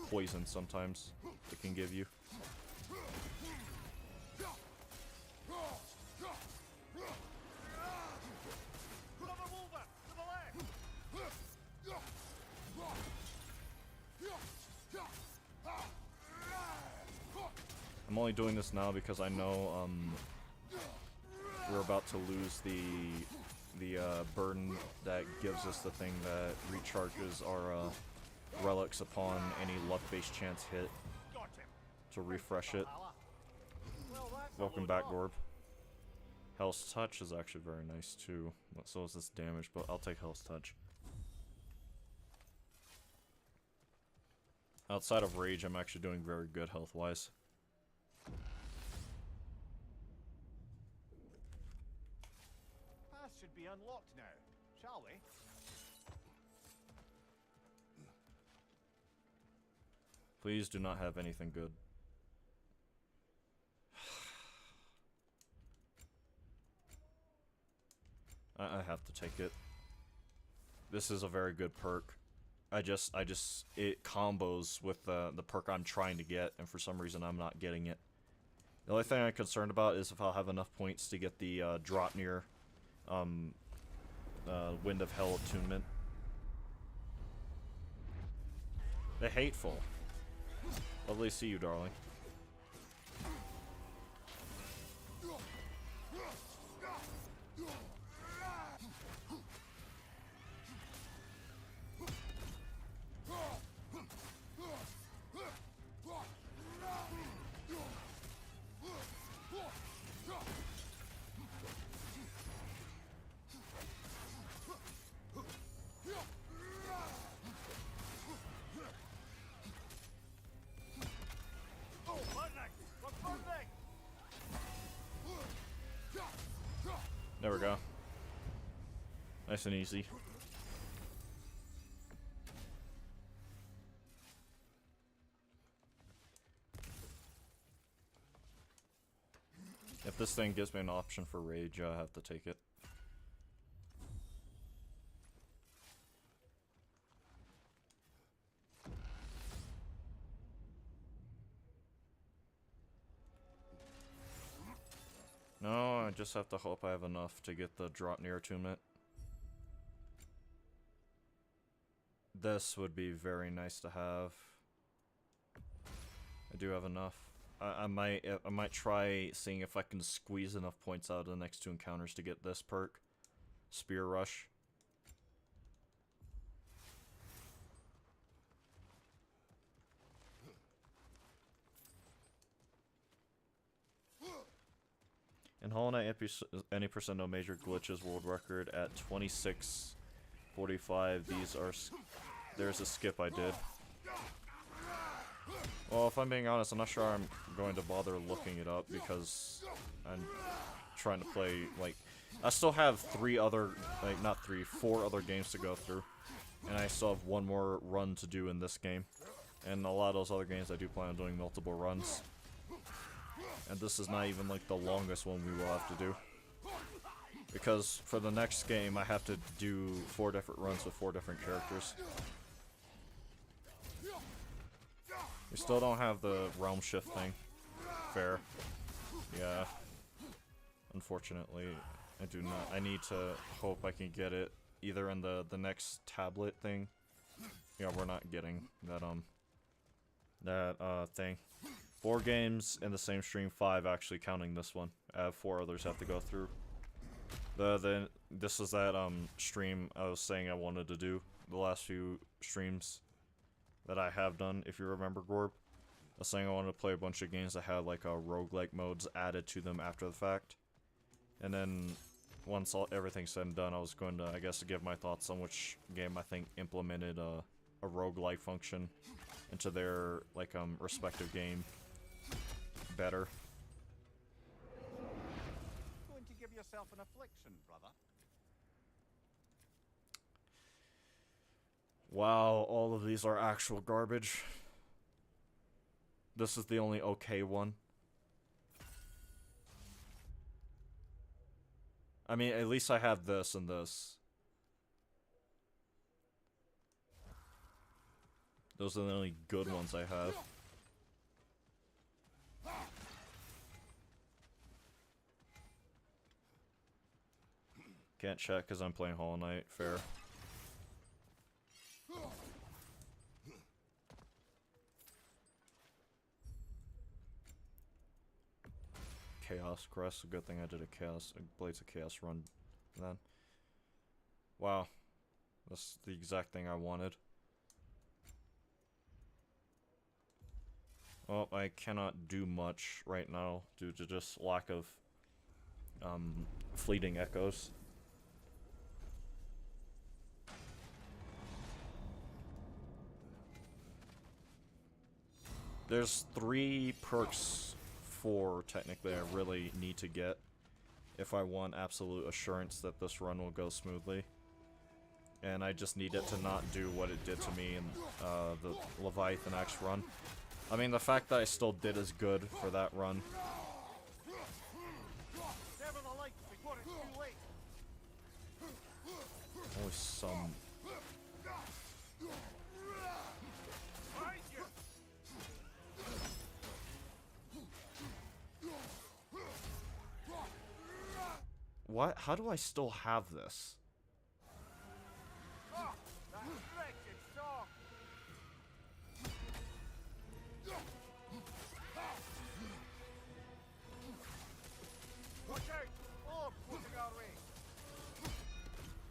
poison sometimes it can give you. I'm only doing this now because I know we're about to lose the burden that gives us the thing that recharges our relics upon any luck-based chance hit to refresh it. Welcome back, Gorb. Hell's Touch is actually very nice too. So is this damage, but I'll take Hell's Touch. Outside of Rage, I'm actually doing very good health-wise. Path should be unlocked now, shall we? Please do not have anything good. I have to take it. This is a very good perk. It combos with the perk I'm trying to get, and for some reason I'm not getting it. The only thing I'm concerned about is if I'll have enough points to get the drop near Wind of Hell attunement. The Hateful. Lovely to see you, darling. Nice and easy. If this thing gives me an option for rage, I have to take it. No, I just have to hope I have enough to get the drop near attunement. This would be very nice to have. I do have enough. I might try seeing if I can squeeze enough points out of the next two encounters to get this perk. Spear Rush. In Hollow Knight, any percent no major glitches world record at 26:45. These are... There's a skip I did. Well, if I'm being honest, I'm not sure I'm going to bother looking it up because I'm trying to play, like... I still have four other games to go through. And I still have one more run to do in this game. And a lot of those other games I do plan on doing multiple runs. And this is not even like the longest one we will have to do. Because for the next game I have to do 4 different runs with 4 different characters. We still don't have the realm shift thing. Fair. Yeah. Unfortunately, I do not. I need to hope I can get it either in the next tablet thing. Yeah, we're not getting that thing. 4 games in the same stream, 5 actually counting this one. I have 4 others I have to go through. This is that stream I was saying I wanted to do. The last few streams that I have done, if you remember, Gorb. I was saying I wanted to play a bunch of games that had like roguelike modes added to them after the fact. And then once everything's said and done, I was going to, I guess, give my thoughts on which game I think implemented a roguelike function into their like respective game better. Going to give yourself an affliction, brother. Wow, all of these are actual garbage. This is the only okay one. I mean, at least I have this and this. Those are the only good ones I have. Can't check because I'm playing Hollow Knight. Fair. Chaos Crest. A good thing I did a Blades of Chaos run then. Wow. That's the exact thing I wanted. Well, I cannot do much right now due to just lack of fleeting echoes. There's 3 perks, 4 technically I really need to get if I want absolute assurance that this run will go smoothly. And I just need it to not do what it did to me in the Leviathan X run. I mean, the fact that I still did as good for that run. Only some. What? How do I still have this?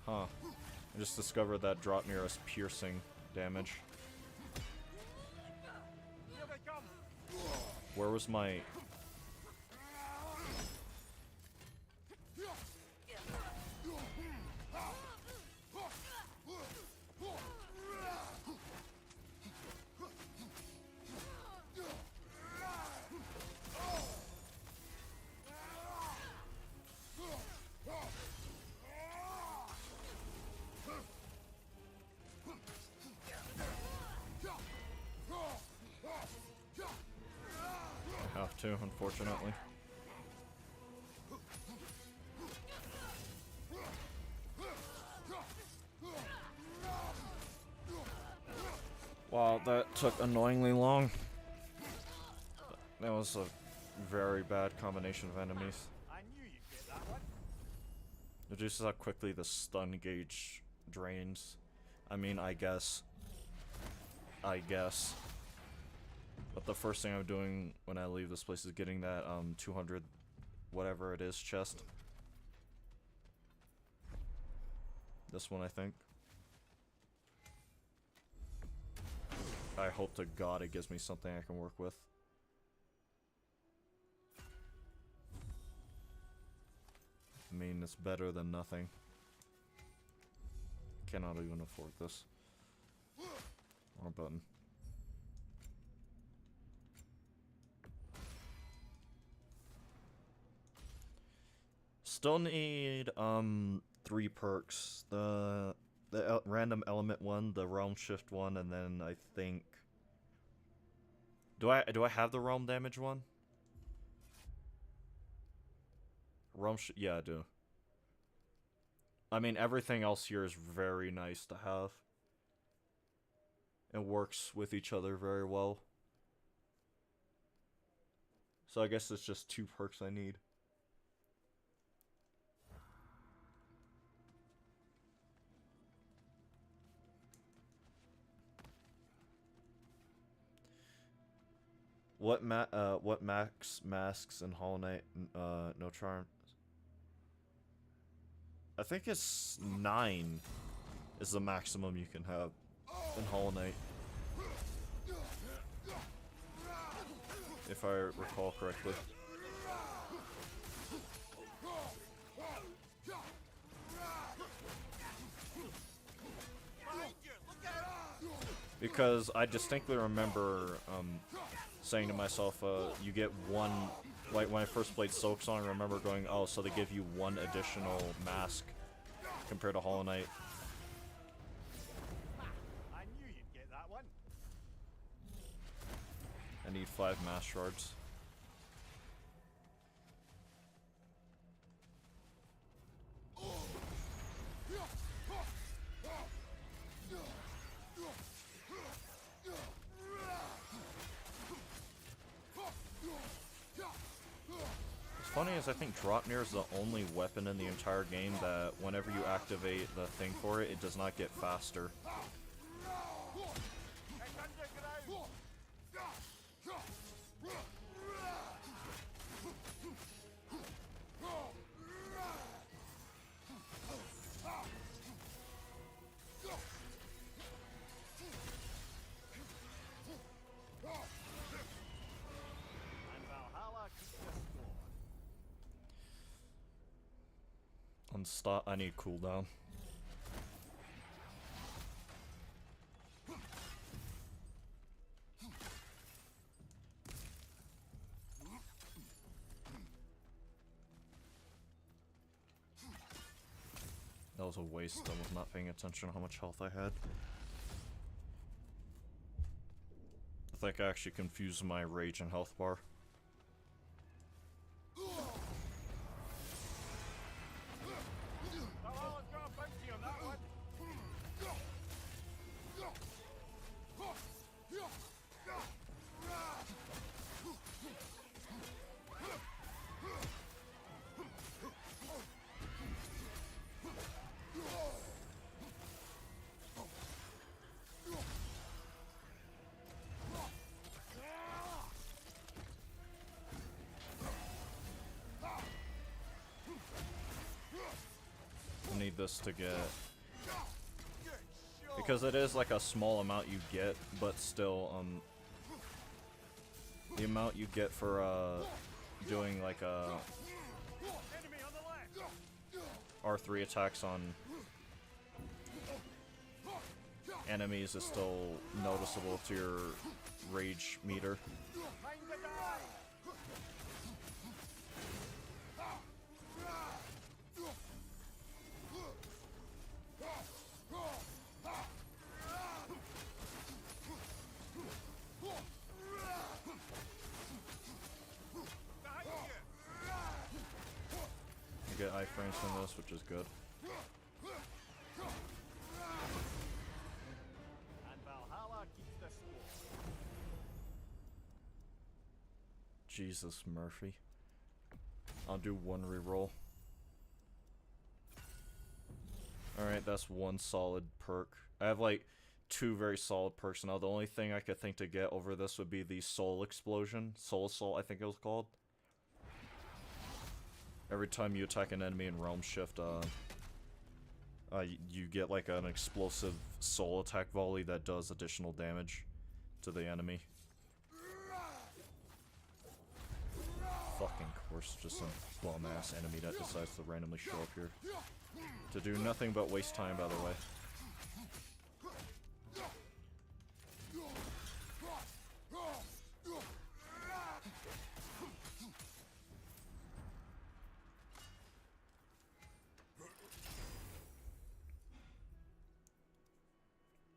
Huh. I just discovered that drop near us piercing damage. Where was my... have to, unfortunately. Wow, that took annoyingly long. That was a very bad combination of enemies. I knew you'd get that one. Reduces how quickly the stun gauge drains. I mean, I guess. But the first thing I'm doing when I leave this place is getting that 200 whatever it is chest. This one, I think. I hope to God it gives me something I can work with. I mean, it's better than nothing. Cannot even afford this. Wrong button. Still need 3 perks. The random element one, the realm shift one, and then I think do I have the realm damage one? Yeah, I do. I mean, everything else here is very nice to have. It works with each other very well. So I guess it's just 2 perks I need. What masks and Hollow Knight no charm? I think it's 9 is the maximum you can have in Hollow Knight. If I recall correctly. Because I distinctly remember saying to myself, you get one, like when I first played Silk Song, I remember going, oh, so they give you 1 additional mask compared to Hollow Knight. I knew you'd get that one. I need 5 mask shards. Funny is I think Dropnir is the only weapon in the entire game that whenever you activate the thing for it, it does not get faster. And Valhalla keeps the score. Unstop. I need cooldown. That was a waste. I was not paying attention to how much health I had. I think I actually confused my rage and health bar. Valhalla's got a bounty on that one. I need this to get... Because it is like a small amount you get, but still, the amount you get for, doing like, Enemy on the left. R3 attacks on enemies is still noticeable to your rage meter. Time to die. iframes from this, which is good. And Valhalla keeps the score. Jesus, Murphy. I'll do one reroll. Alright, that's one solid perk. I have like 2 very solid perks now. The only thing I could think to get over this would be the Soul Explosion. Soul Assault, I think it was called. Every time you attack an enemy in Realm Shift, you get like an explosive soul attack volley that does additional damage to the enemy. Fucking course, just some bum-ass enemy that decides to randomly show up here. To do nothing but waste time, by the way.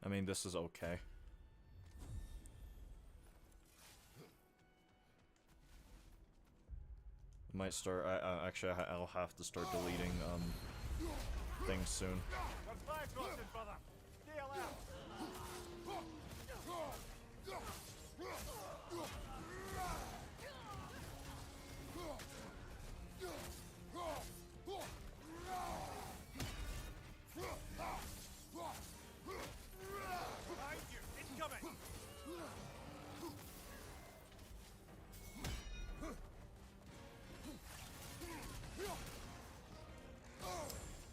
I mean, this is okay. Might start. Actually, I'll have to start deleting things soon. Your flag roasted, brother. Stay alert. Behind you. Incoming.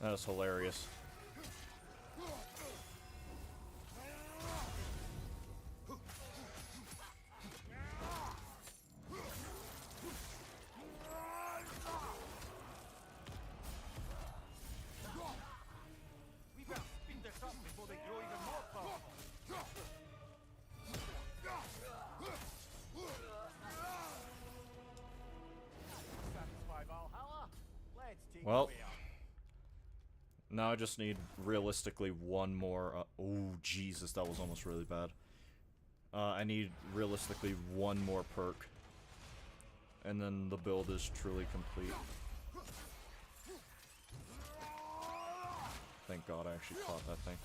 That is hilarious. We better speed this up before they grow even more powerful. Satisfy Valhalla. Let's take Well. away. Now I just need, realistically, one more, oh, Jesus, that was almost really bad. I need, realistically, one more perk. And then the build is truly complete. Thank God I actually caught that thing.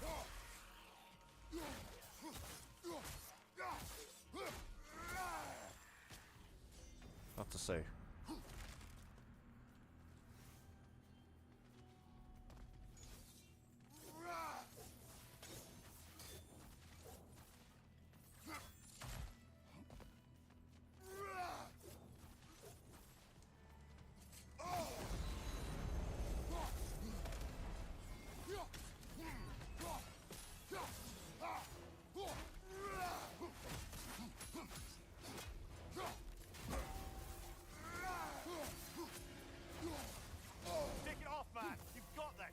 Not to say. Take it off, man. You've got this.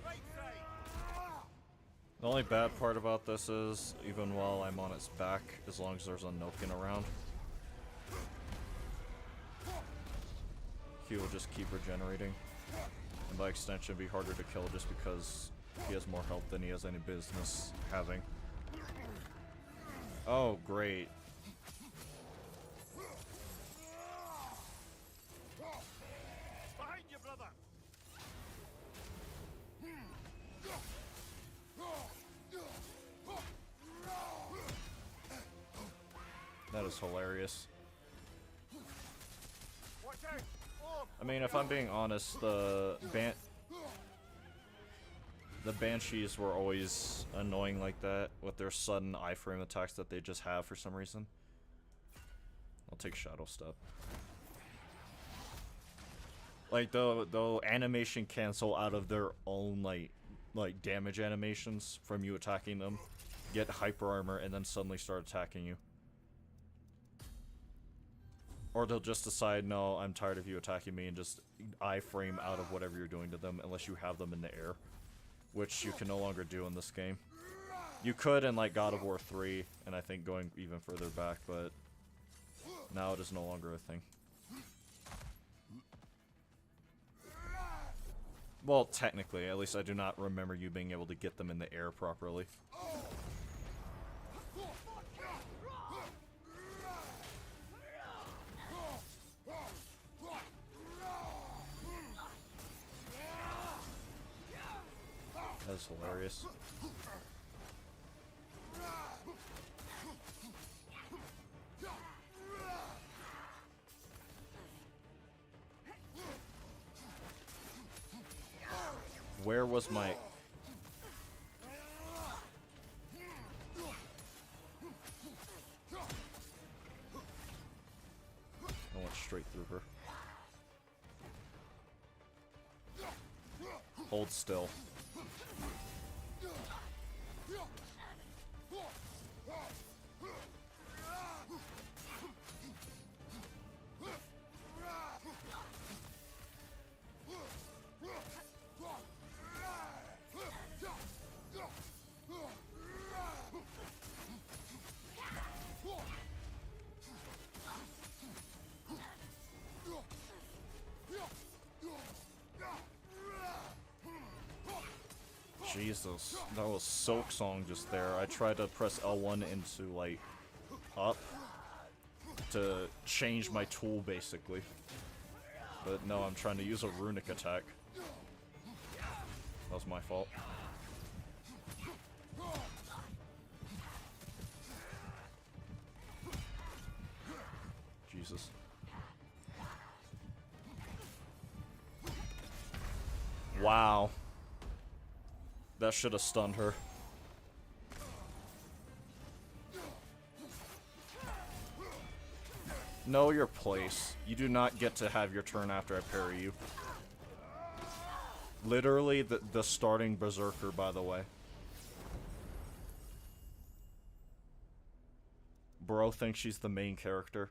Right side. The only bad part about this is, even while I'm on its back, as long as there's a Nokin around, he will just keep regenerating. And by extension, be harder to kill just because he has more health than he has any business having. Oh, great. Behind you, brother. That is hilarious. Watch out. Oh, I mean, if I'm being honest, the Banshees were always annoying like that, with their sudden iframe attacks that they just have for some reason. I'll take Shadow Step. Like, the animation cancel out of their own, like damage animations from you attacking them, get hyper armor, and then suddenly start attacking you. Or they'll just decide, no, I'm tired of you attacking me, and just iframe out of whatever you're doing to them, unless you have them in the air. Which you can no longer do in this game. You could in, like, God of War 3, and I think going even further back, but now it is no longer a thing. Well, technically, at least I do not remember you being able to get them in the air properly. That's hilarious. Where was my... I went straight through her. Hold still. Jesus, that was Silk Song just there. I tried to press L1 into, like, up to change my tool, basically. But no, I'm trying to use a runic attack. That was my fault. Jesus. Wow. That should have stunned her. Know your place. You do not get to have your turn after I parry you. Literally the starting berserker, by the way. Bro thinks she's the main character.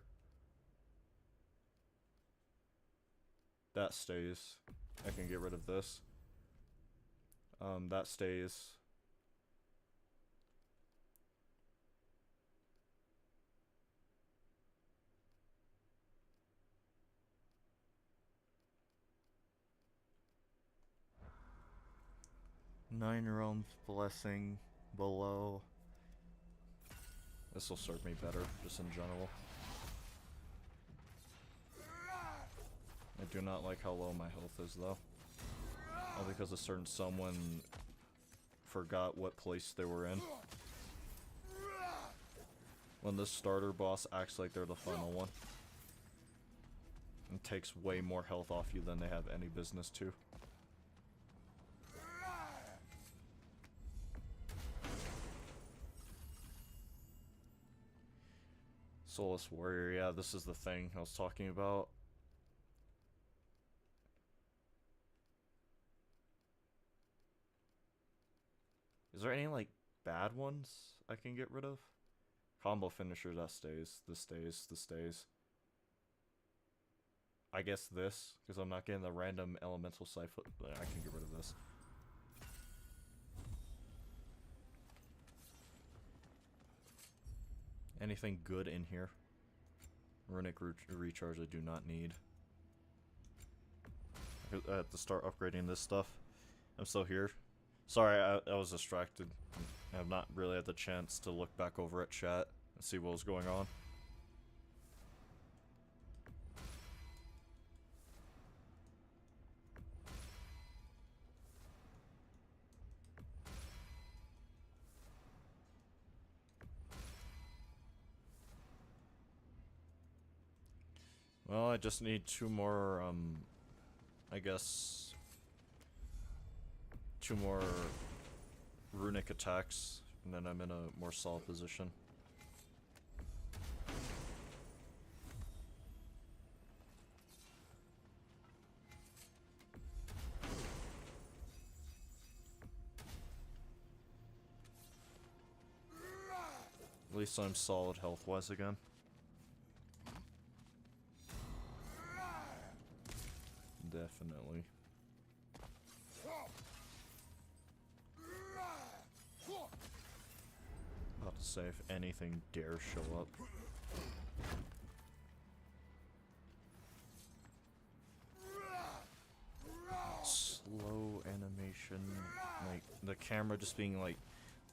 That stays. I can get rid of this. That stays. Nine realms blessing below. This will serve me better, just in general. I do not like how low my health is, though. All because a certain someone forgot what place they were in. When the starter boss acts like they're the final one. And takes way more health off you than they have any business to. Soulless Warrior, yeah, this is the thing I was talking about. Is there any, like, bad ones I can get rid of? Combo finisher, that stays. This stays. This stays. I guess this, because I'm not getting the random elemental siphon. I can get rid of this. Anything good in here? Runic recharge I do not need. I have to start upgrading this stuff. I'm still here. Sorry, I was distracted. I have not really had the chance to look back over at chat and see what was going on. Well, I just need two more, I guess, two more runic attacks, and then I'm in a more solid position. At least I'm solid health-wise again. Definitely. About to say, if anything dare show up. Slow animation, like the camera just being like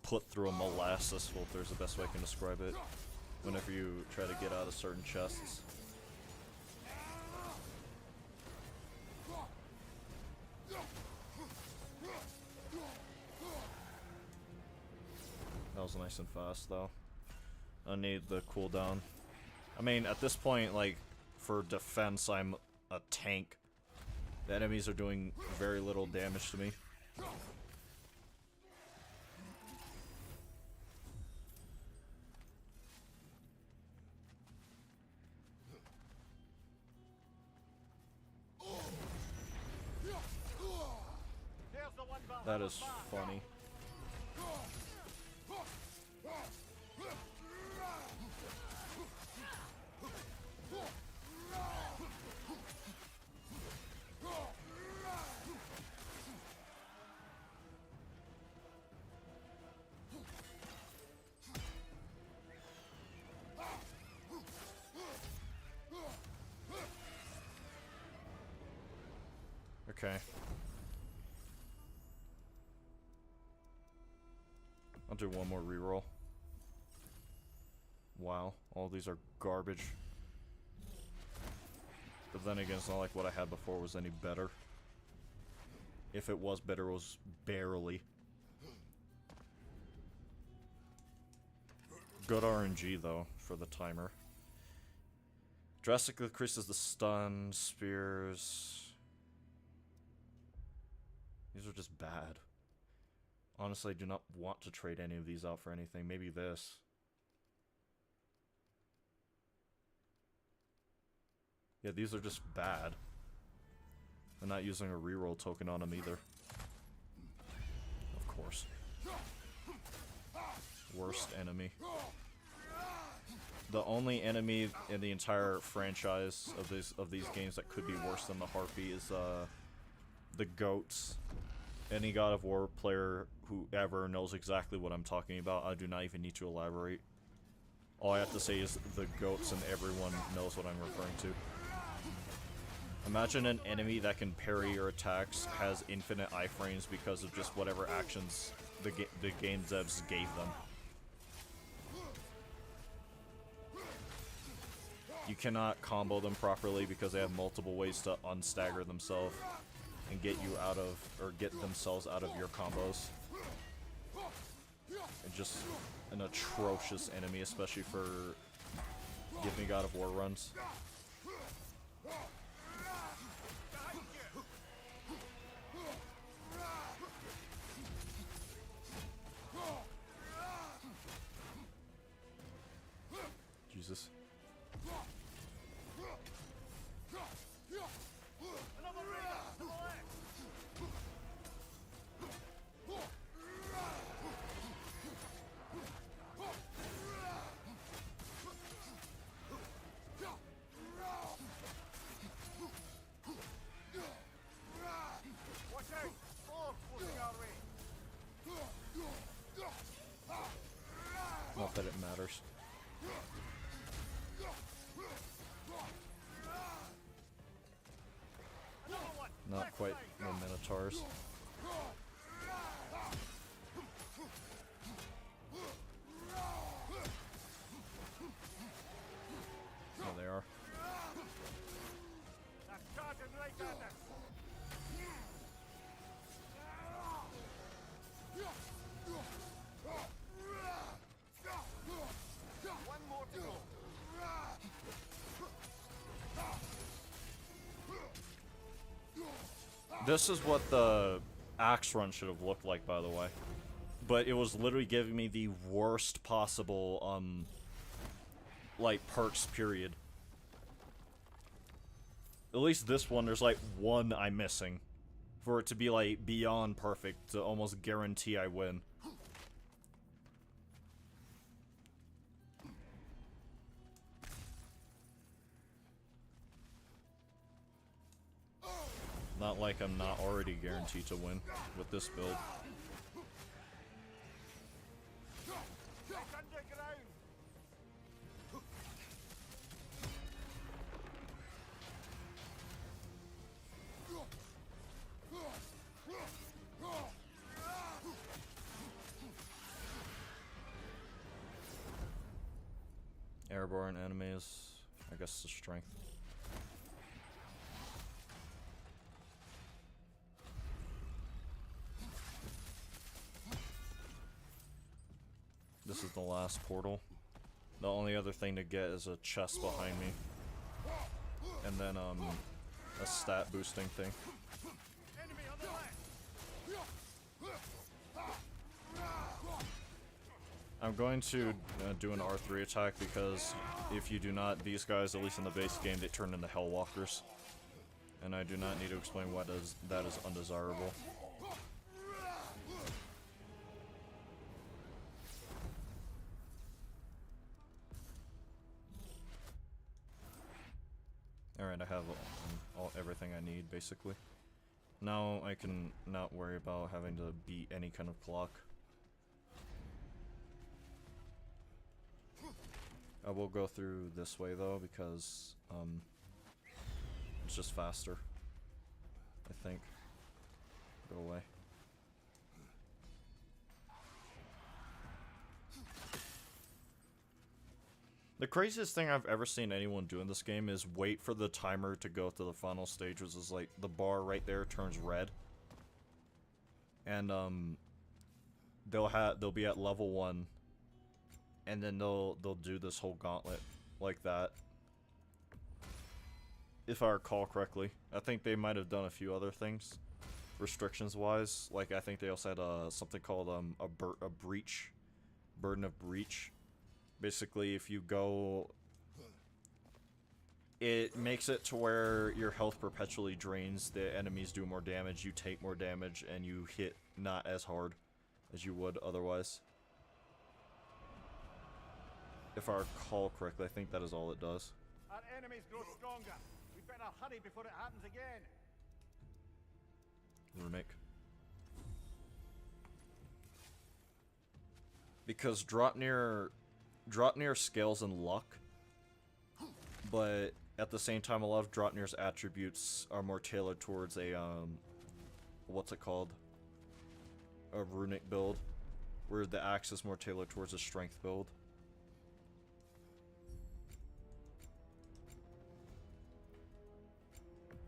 put through a molasses filter is the best way I can describe it. Whenever you try to get out of certain chests. was nice and fast, though. I need the cooldown. I mean, at this point, like, for defense, I'm a tank. The enemies are doing very little damage to me. That is funny. Okay. I'll do one more reroll. Wow, all these are garbage. But then again, it's not like what I had before was any better. If it was better, it was barely. Good RNG, though, for the timer. Drastically increases the stun, spears. These are just bad. Honestly, I do not want to trade any of these out for anything. Maybe this. Yeah, these are just bad. I'm not using a reroll token on them either. Of course. Worst enemy. The only enemy in the entire franchise of these games that could be worse than the Harpy is the goats. Any God of War player who ever knows exactly what I'm talking about. I do not even need to elaborate. All I have to say is the goats, and everyone knows what I'm referring to. Imagine an enemy that can parry your attacks, has infinite iframes because of just whatever actions the game devs gave them. You cannot combo them properly because they have multiple ways to unstagger themselves and get you out of, or get themselves out of your combos. And just an atrocious enemy, especially for Give Me God of War runs. Jesus. Not that it matters. Not quite no Minotaurs. There they are. This is what the axe run should have looked like, by the way. But it was literally giving me the worst possible, like, perks, period. At least this one, there's, like, one I'm missing. For it to be, like, beyond perfect, to almost guarantee I win. Not like I'm not already guaranteed to win with this build. Airborne enemies, I guess the strength. this is the last portal. The only other thing to get is a chest behind me. And then, a stat boosting thing. Enemy on the left. I'm going to do an R3 attack because if you do not, these guys, at least in the base game, they turn into Hellwalkers. And I do not need to explain why that is undesirable. Alright, I have everything I need, basically. Now I can not worry about having to beat any kind of clock. I will go through this way though, because it's just faster, I think. Go away. The craziest thing I've ever seen anyone do in this game is wait for the timer to go to the final stage, which is like the bar right there turns red. And they'll be at level 1. And then they'll do this whole gauntlet like that. If I recall correctly. I think they might have done a few other things restrictions wise. Like I think they also had something called a breach. Burden of breach. Basically, if you go, it makes it to where your health perpetually drains, the enemies do more damage, you take more damage, and you hit not as hard as you would otherwise. If I recall correctly, I think that is all it does. Our enemies grow stronger. We better hurry before it happens again. Remake. Because drop near scales and luck, but at the same time a lot of Dropnir's attributes are more tailored towards a what's it called, a runic build, where the axe is more tailored towards a strength build.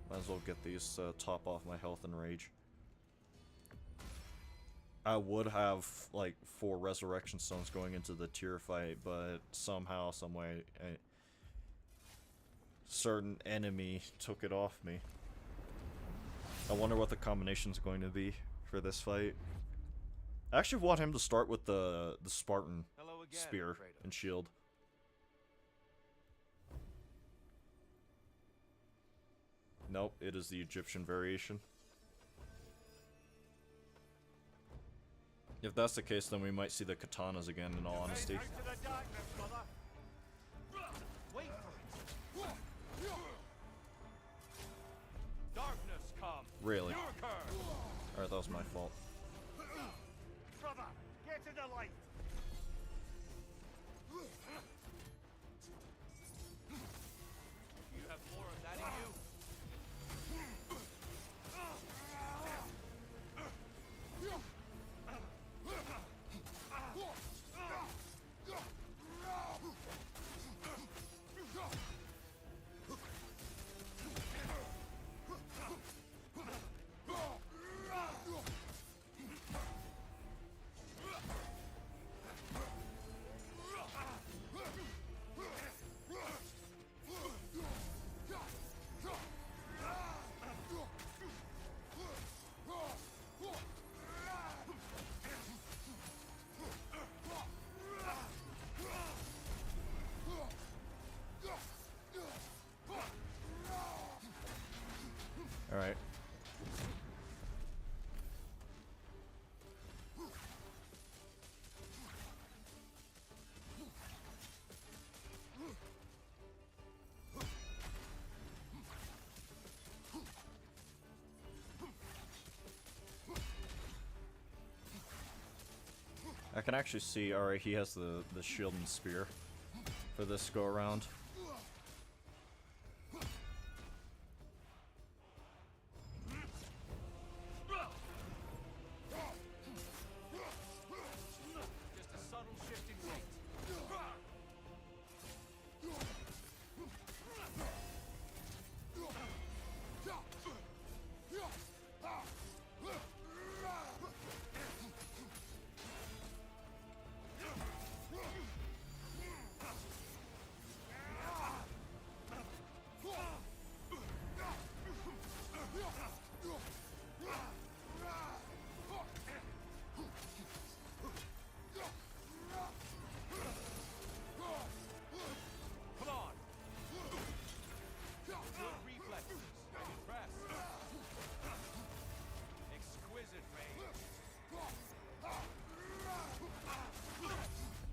Might as well get these top off my health and rage. I would have like 4 resurrection stones going into the tier fight, but somehow, someway, a certain enemy took it off me. I wonder what the combination's going to be for this fight. I actually want him to start with the Spartan spear and shield. Nope, it is the Egyptian variation. If that's the case, then we might see the katanas again, in all honesty. Out to the darkness, mother. Wait for it. Darkness come. Really? Your curse. Alright, that was my fault. Brother, get to the light. You have more of that in you. Alright. I can actually see, alright, he has the shield and spear for this go around. Just a subtle shift in weight.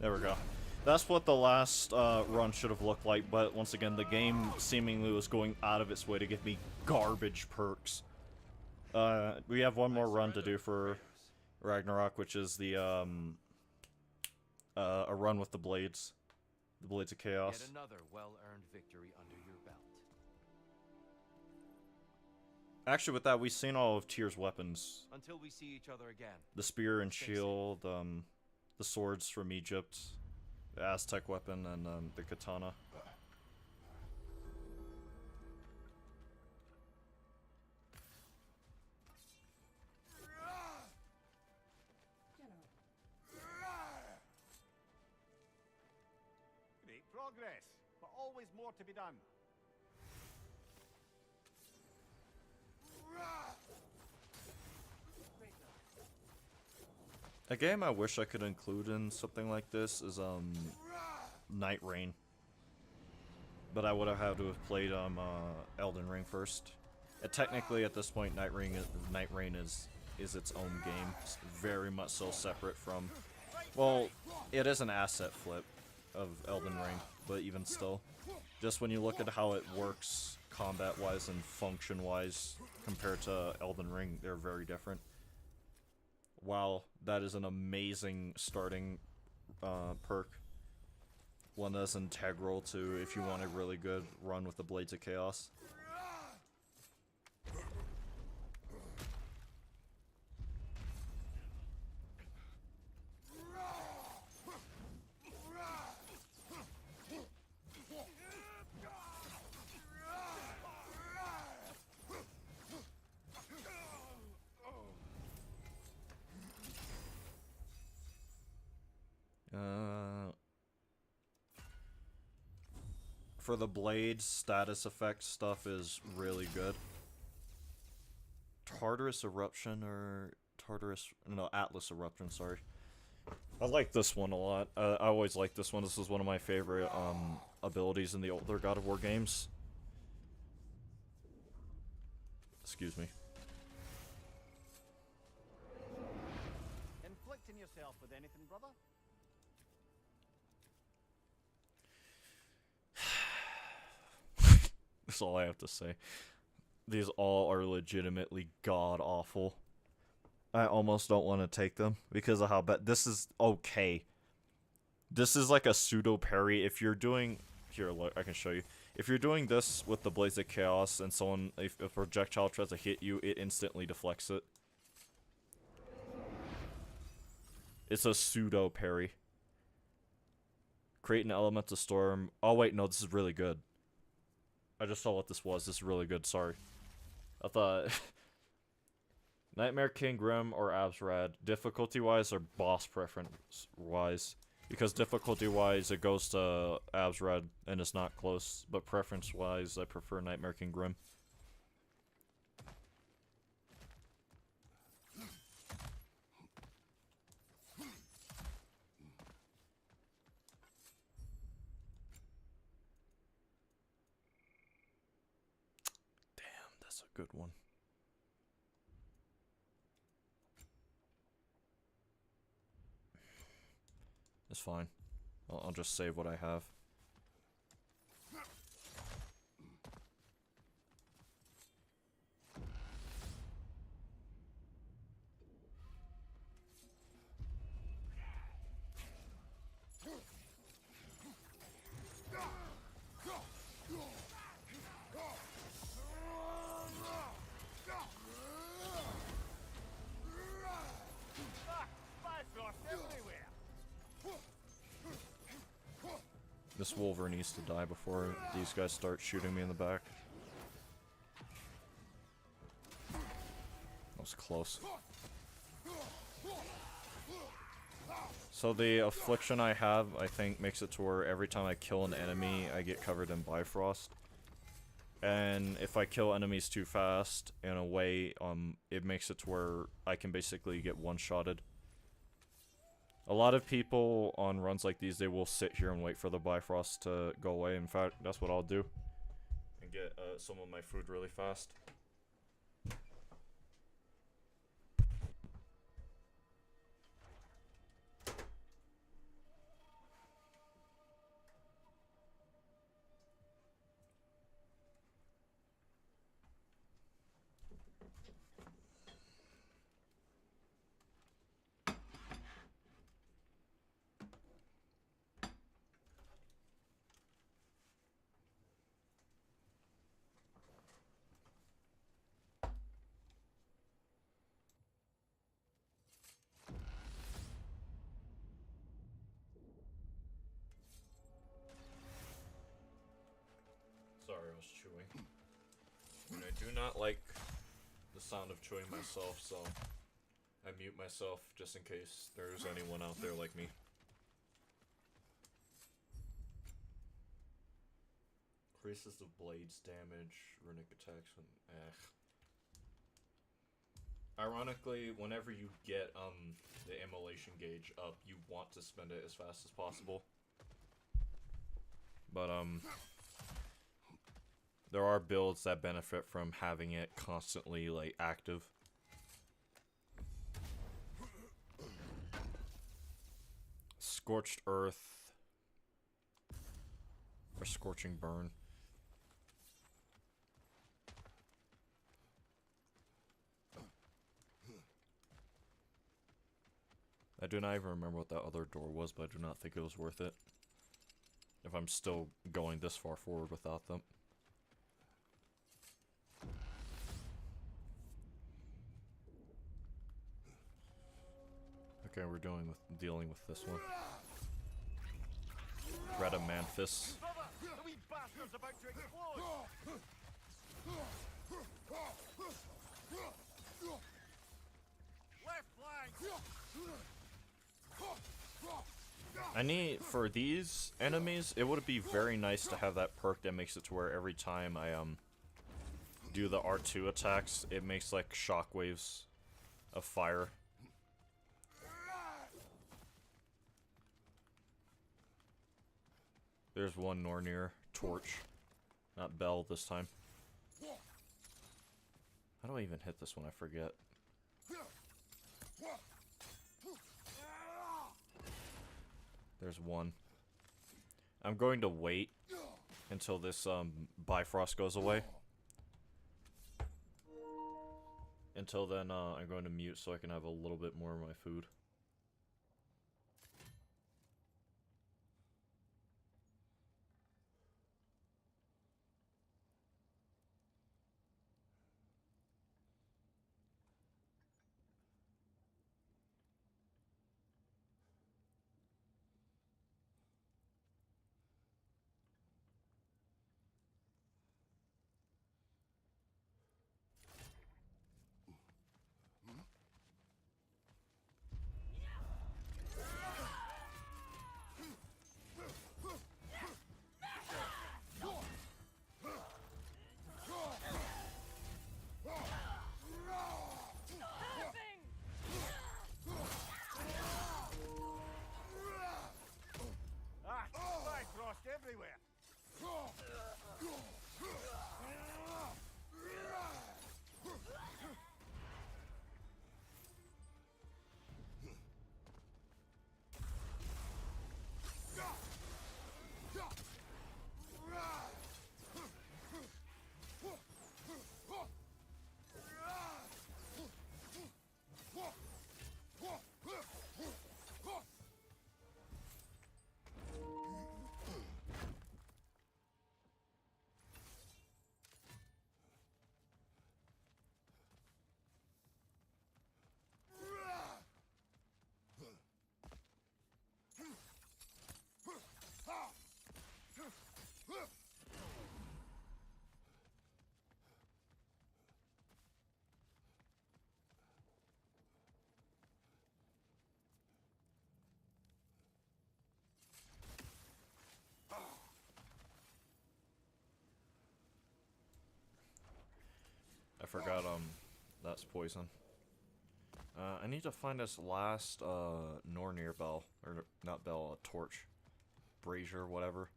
There we go. That's what the last run should have looked like, but once again, the game seemingly was going out of its way to give me garbage perks. We have one more run to do for Ragnarok, which is the a run with the Blades of Chaos. Yet another well-earned victory under your belt. Actually, with that, we've seen all of Tyr's weapons. Until we see each other again. The spear and shield, the swords from Egypt, the Aztec weapon, and the katana. Great progress, but always more to be done. A game I wish I could include in something like this is Night Rain. But I would have had to have played Elden Ring first. And technically at this point Night Rain is its own game. It's very much so separate from, well, it is an asset flip of Elden Ring, but even still. Just when you look at how it works combat wise and function wise compared to Elden Ring, they're very different. Wow, that is an amazing starting perk. One that's integral to if you want a really good run with the Blades of Chaos. For the blades, status effect stuff is really good. Tartarus Eruption or Atlas Eruption, sorry. I like this one a lot. I always like this one. This is one of my favorite abilities in the older God of War games. Excuse me. Inflicting yourself with anything, brother? That's all I have to say. These all are legitimately god-awful. I almost don't want to take them because of how bad... This is okay. This is like a pseudo-parry. If you're doing... Here, look, I can show you. If you're doing this with the Blades of Chaos and someone... If a projectile tries to hit you, it instantly deflects it. It's a pseudo-parry. Create an elemental storm. Oh, wait, no, this is really good. I just saw what this was. This is really good. Sorry. I thought... Nightmare King Grim or Absrad. Difficulty-wise or boss preference-wise. Because difficulty-wise, it goes to Absrad and it's not close. But preference-wise, I prefer Nightmare King Grim. That's a good one. It's fine. I'll just save what I have. This Wolver needs to die before these guys start shooting me in the back. That was close. So the affliction I have, I think, makes it to where every time I kill an enemy, I get covered in Bifrost. And if I kill enemies too fast, in a way, it makes it to where I can basically get one-shotted. A lot of people on runs like these, they will sit here and wait for the Bifrost to go away. In fact, that's what I'll do. And get some of my food really fast. Sorry, I was chewing. And I do not like the sound of chewing myself, so I mute myself just in case there's anyone out there like me. Increases the blade's damage, runic attacks when Ironically, whenever you get the immolation gauge up, you want to spend it as fast as possible. But there are builds that benefit from having it constantly like active. Scorched Earth or Scorching Burn. I do not even remember what that other door was, but I do not think it was worth it. If I'm still going this far forward without them. Okay, we're dealing with this one. Greta Manfis. The wee bastard's about to explode! Left flank! I need, for these enemies, it would be very nice to have that perk that makes it to where every time I do the R2 attacks, it makes like shockwaves of fire. There's one Nornir torch, not Bell this time. How do I even hit this one? I forget. There's one. I'm going to wait until this Bifrost goes away. Until then, I'm going to mute so I can have a little bit more of my food. Everywhere! I forgot, that's poison. I need to find this last, Nornir bell. Or, not bell, torch. Brazier, whatever.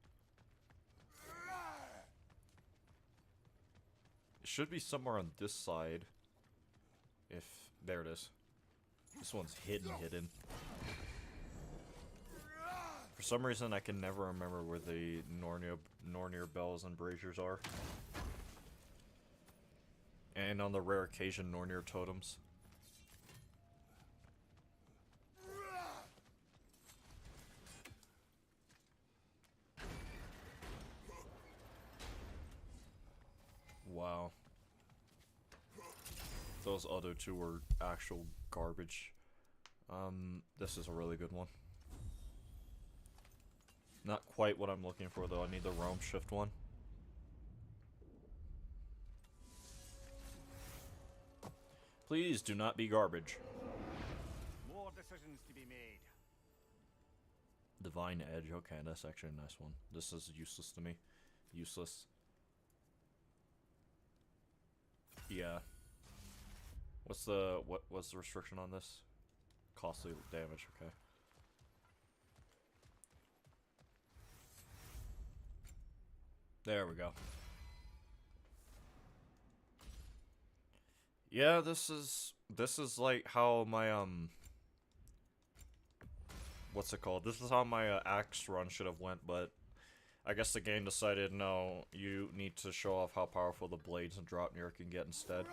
It should be somewhere on this side. If... there it is. This one's hidden. For some reason, I can never remember where the Nornir bells and braziers are. And on the rare occasion, Nornir totems. Wow. Those other two were actual garbage. This is a really good one. Not quite what I'm looking for though, I need the Realm Shift one. Please do not be garbage. More decisions to be made. Divine Edge. Okay, that's actually a nice one. This is useless to me. Useless. Yeah. What's the restriction on this? Costly damage. Okay. There we go. Yeah, this is like how my what's it called? This is how my axe run should have went, but I guess the game decided no, you need to show off how powerful the blades and Dropnir can get instead.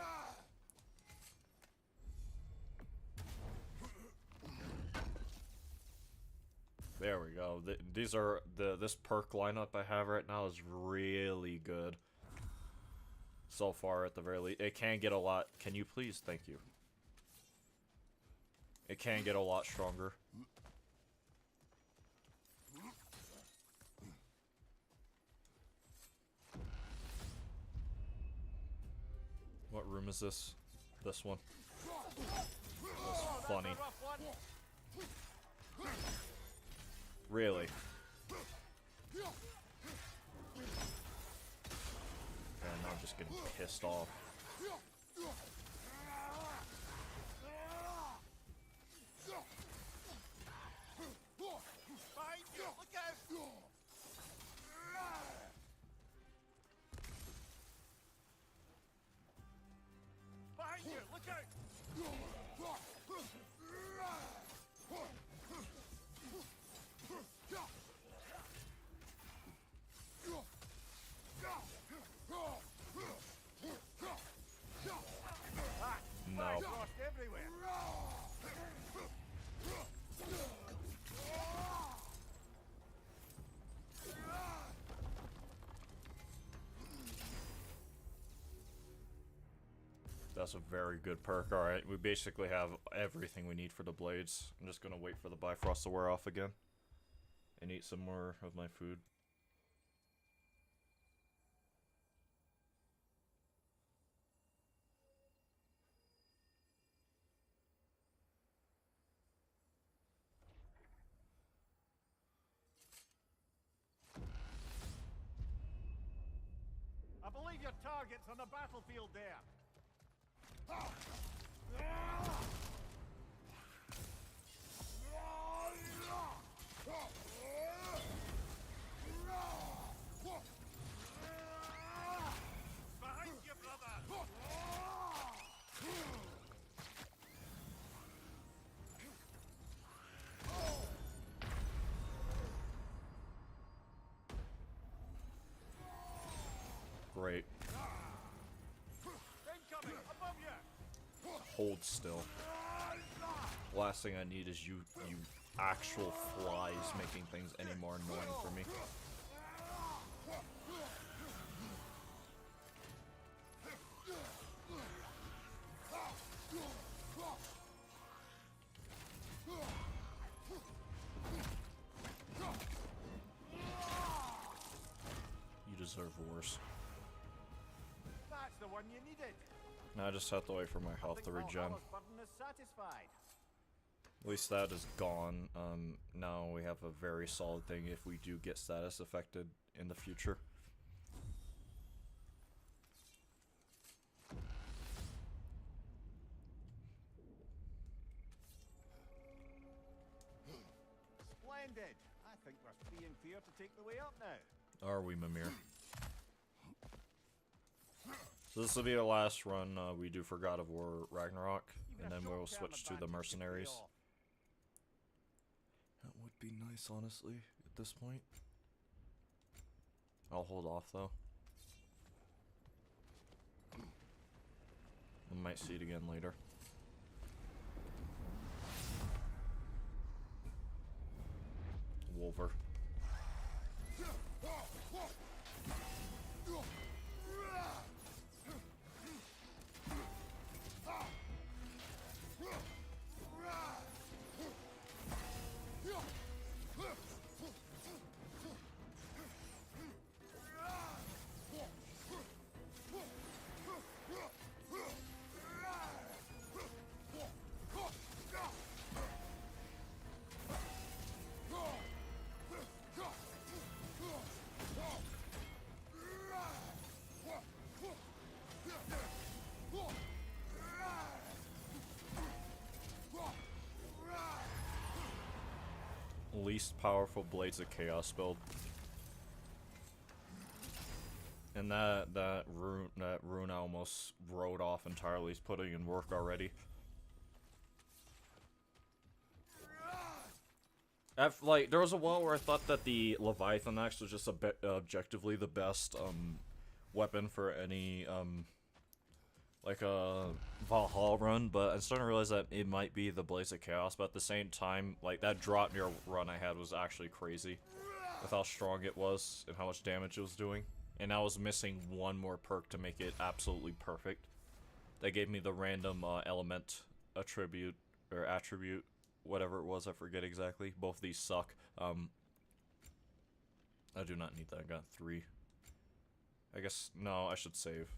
There we go. These are this perk lineup I have right now is really good. So far, at the very least, it can get a lot. Can you please? Thank you. It can get a lot stronger. What room is this? This one. That's funny. Really? And I'm just getting pissed off. Behind you, look out! No. Lost everywhere. That's a very good perk. Alright, we basically have everything we need for the blades. I'm just gonna wait for the Bifrost to wear off again. And eat some more of my food. I believe your target's on the battlefield there. Behind you, brother! Great. Incoming, above you! Hold still. Last thing I need is you actual flies making things any more annoying for me. You deserve worse. That's the one you needed. Now I just have to wait for my health to regen. Valhalla's burden is satisfied. At least that is gone. Now we have a very solid thing if we do get status affected in the future. Splendid. I think we're free and fair to take the way up now. Are we, Mimir? So this will be our last run. We do for God of War Ragnarok, and then we'll switch to the mercenaries. That would be nice, honestly, at this point. I'll hold off, though. We might see it again later. Wolver. least powerful Blades of Chaos build. And that rune I almost wrote off entirely. He's putting in work already. Like, there was a while where I thought that the Leviathan Axe was just objectively the best weapon for any like a Valhalla run, but I'm starting to realize that it might be the Blaze of Chaos. But at the same time, like, that drop near run I had was actually crazy with how strong it was and how much damage it was doing. And I was missing one more perk to make it absolutely perfect. They gave me the random element attribute, whatever it was, I forget exactly. Both of these suck. I do not need that. I got 3. I guess, no, I should save.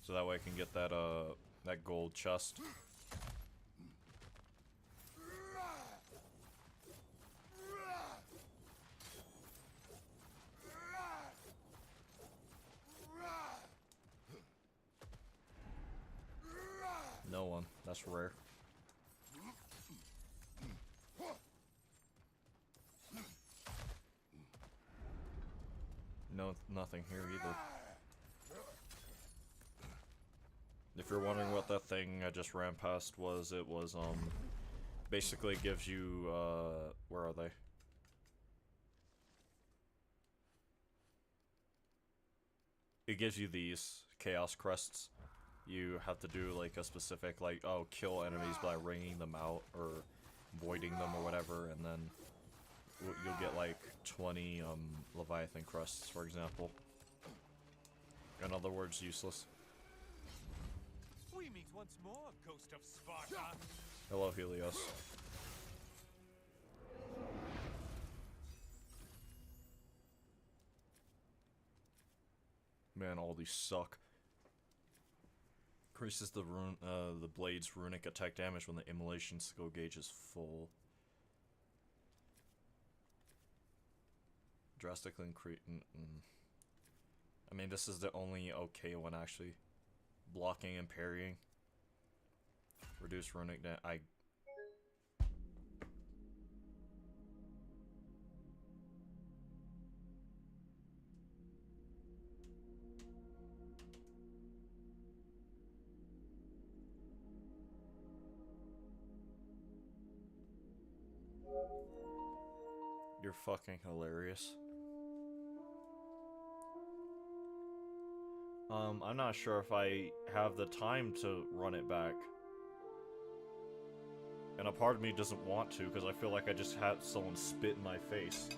So that way I can get that, that gold chest. No one. That's rare. No, nothing here either. If you're wondering what that thing I just ran past was, it was, basically gives you, where are they? It gives you these Chaos Crests. You have to do, like, a specific, like, oh, kill enemies by ringing them out, or voiding them, or whatever, and then you'll get, like, 20, Leviathan Crests, for example. In other words, useless. We meet once more, Ghost of Sparta. Hello, Helios. Man, all these suck. Increases the blade's runic attack damage when the immolation skill gauge is full. Drastically increase. I mean, this is the only okay one actually. Blocking and parrying. Reduce runic damage. You're fucking hilarious. I'm not sure if I have the time to run it back. And a part of me doesn't want to, because I feel like I just had someone spit in my face.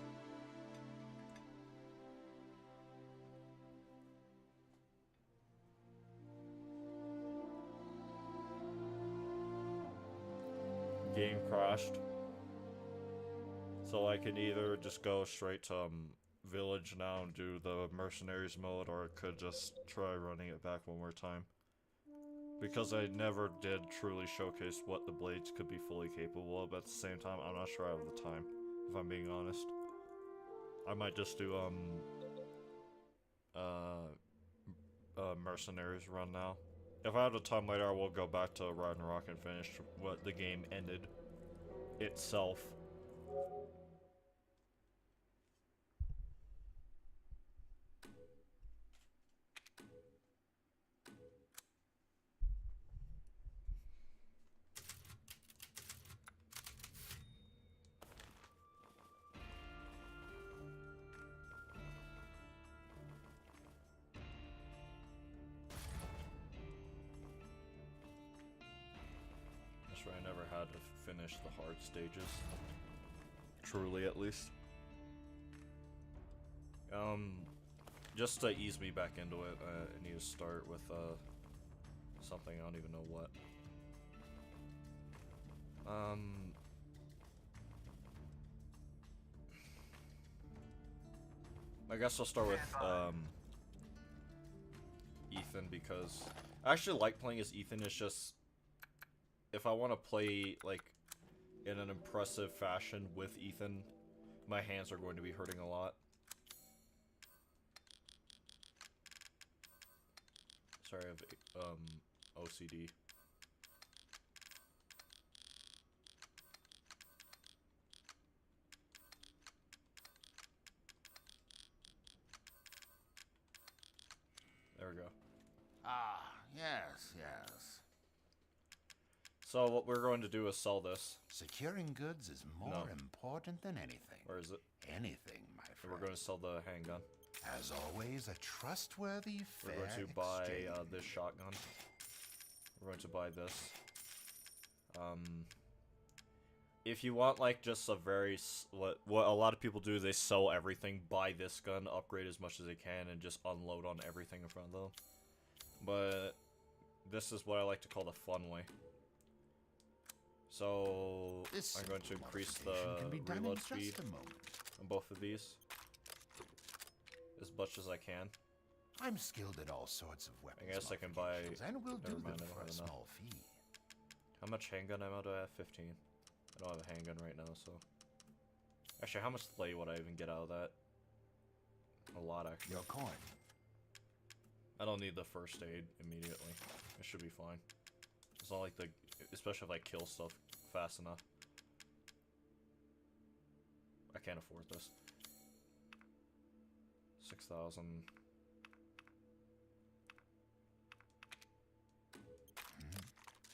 Game crashed. So I can either just go straight to, village now and do the mercenaries mode, or I could just try running it back one more time. Because I never did truly showcase what the blades could be fully capable of, but at the same time, I'm not sure I have the time, if I'm being honest. I might just do, mercenaries run now. If I have the time later, I will go back to Ragnarok and finish what the game ended itself. I never had to finish the hard stages. Truly, at least. Just to ease me back into it, I need to start with, something, I don't even know what. I guess I'll start with, Ethan, because I actually like playing as Ethan. It's just, if I want to play, like, in an impressive fashion with Ethan, my hands are going to be hurting a lot. Sorry, I have, OCD. go. Ah, yes, yes. So what we're going to do is sell this. Securing goods is more important than anything. Where is it? Anything, my So friend. we're going to sell the handgun. As always, a trustworthy, fair We're going to buy exchange. this shotgun. We're going to buy this. If you want like just a very what a lot of people do is they sell everything, buy this gun, upgrade as much as they can, and just unload on everything in front of them. But this is what I like to call the fun way. So This I'm going to increase the modification can be done in reload just speed a moment. on both of these as much as I can. I'm skilled at all sorts of weapons. I guess I can buy. modifications, and will do never mind, them I for a don't know. small fee. How much handgun ammo do I have? 15. I don't have a handgun right now, so. Actually, how much slay would I even get out of that? A lot, actually. Your coin. I don't need the first aid immediately. It should be fine. It's not like the. Especially if I kill stuff fast enough. I can't afford this. 6,000.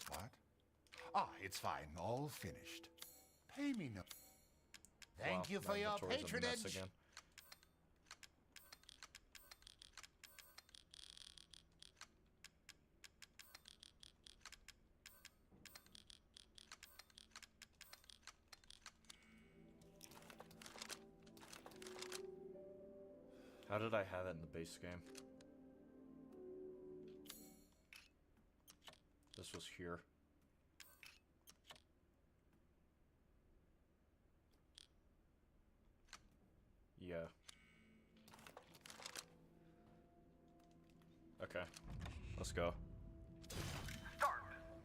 What? Ah, it's fine. All finished. Pay me no. Thank Wow, you for my your inventory's a mess patronage. again. How did I have it in the base game? This was here. Yeah. Okay. Let's go.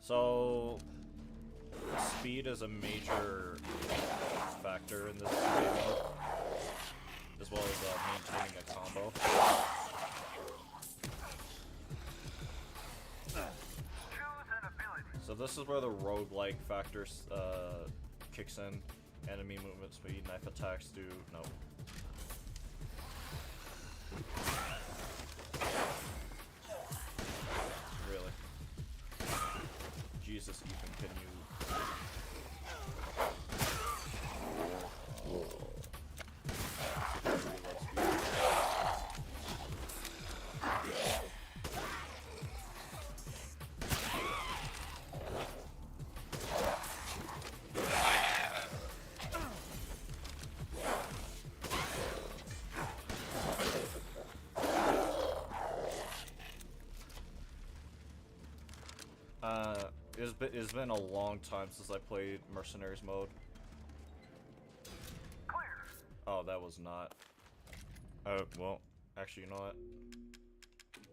So, speed is a major factor in this game, as well as maintaining a combo. So this is where the roguelike factor kicks in. Enemy movement speed, knife attacks do no. Really? Jesus, Ethan, can you? It's been a long time since I played mercenaries mode. Oh, that was not. Oh, well, actually, you know what?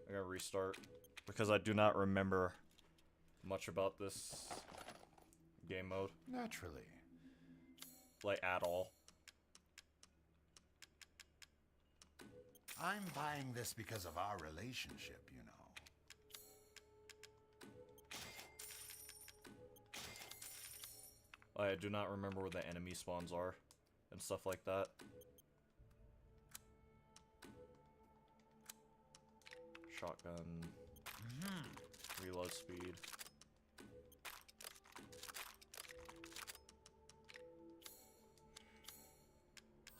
I'm gonna restart because I do not remember much about this game mode, Naturally. like at all. I'm buying this because of our relationship, you know. I do not remember where the enemy spawns are and stuff like that. Shotgun. Reload speed.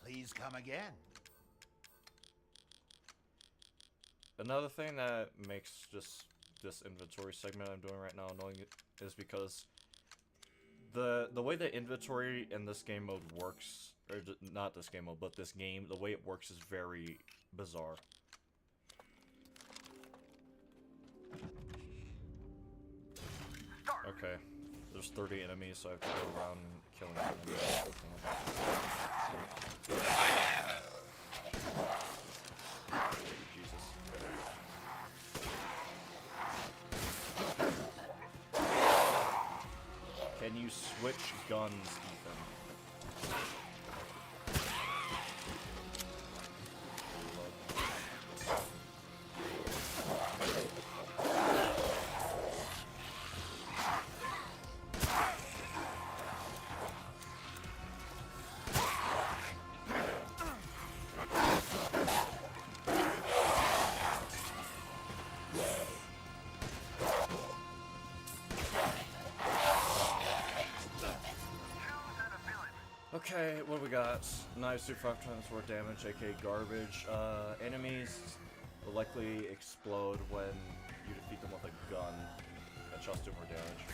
Please come again. Another thing that makes just this inventory segment I'm doing right now annoying is because the way the inventory in this game mode works, or not this game mode, but this game, the way it works is very bizarre. Okay, there's 30 enemies, so I have to go around killing enemies. Can you switch guns, Ethan? Okay, what we got? Knives do 5 times more damage, aka garbage. Enemies will likely explode when you defeat them with a gun. Headshots do more damage.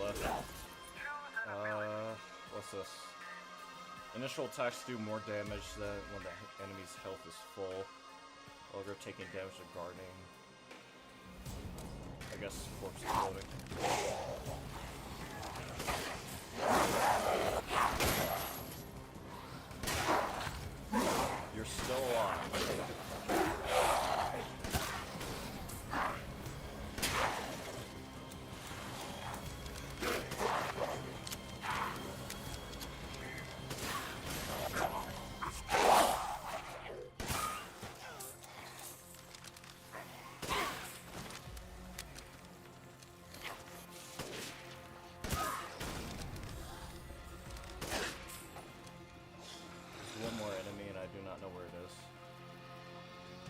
Left. What's this? Initial attacks do more damage than when the enemy's health is full. While they're taking damage to guarding. I guess corpse exploding. You're still alive.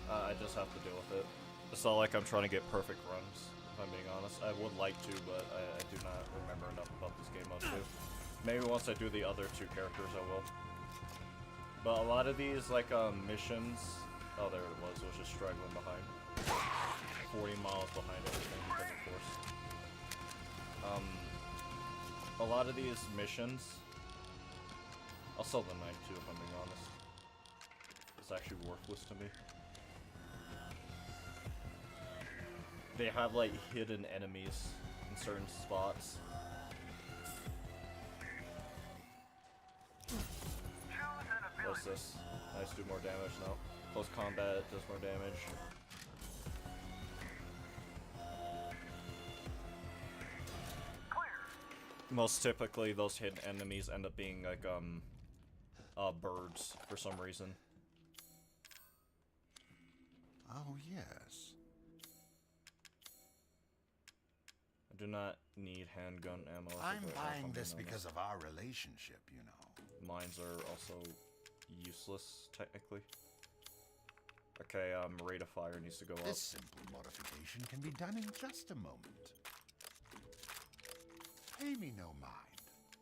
I just have to deal with it. It's not like I'm trying to get perfect runs, if I'm being honest. I would like to, but I do not remember enough about this game mode to. Maybe once I do the other 2 characters, I will. But a lot of these, like, missions... Oh, there it was just straggling behind. 40 miles behind everything, because of course. A lot of these missions... I'll sell the knife too, if I'm being honest. It's actually worthless to me. They have, like, hidden enemies in certain spots. What's this? Nice, do more damage now. Close combat does more damage. Most typically, those hidden enemies end up being, like, birds, for some reason. Oh, yes. I do not need handgun ammo. I'm buying this because of our relationship, you know. Mines are also useless, technically. Okay, rate of fire needs to go up. This simple modification can be done in just a moment. Pay me no mind.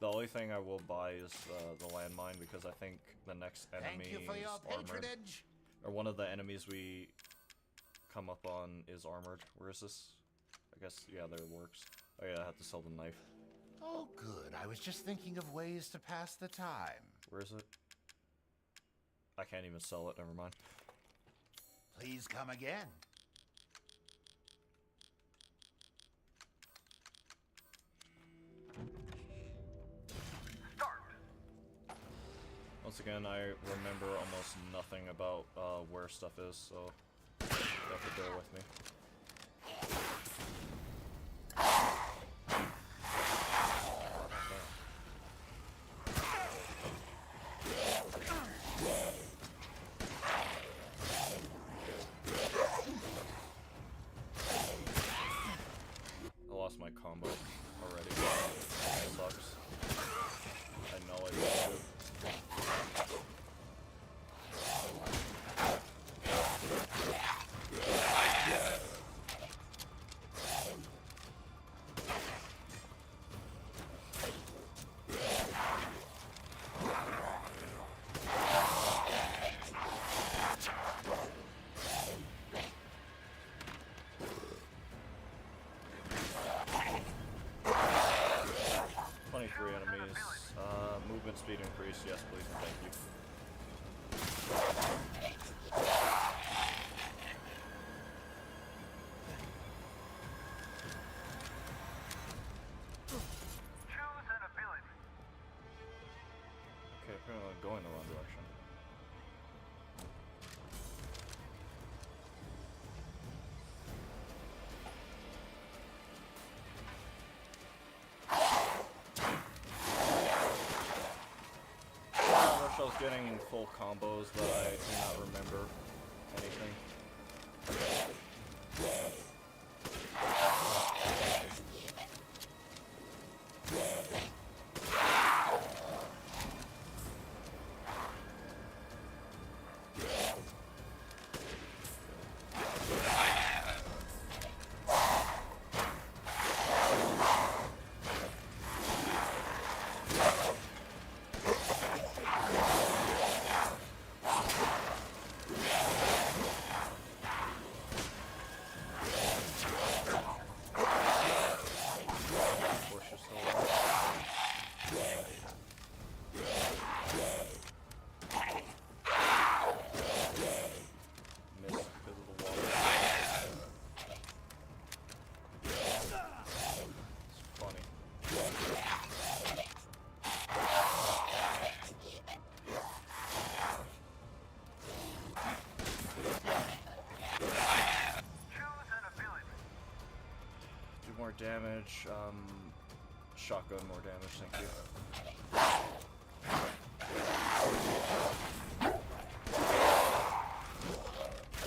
The only thing I will buy is the landmine, because I think the next enemy Thank you for your is armored. patronage. Or one of the enemies we come up on is armored. Where is this? I guess, yeah, there it works. Oh yeah, I have to sell the knife. Oh, good. I was just thinking of ways to pass the time. Where is it? I can't even sell it, never mind. Please come again. Once again, I remember almost nothing about where stuff is, so you have to bear with me. I lost my combo already. That sucks. I know I did. 23 enemies. Movement speed increase. Yes, please. Thank you. getting full combos, but I do not remember anything. More damage, shotgun more damage, thank you.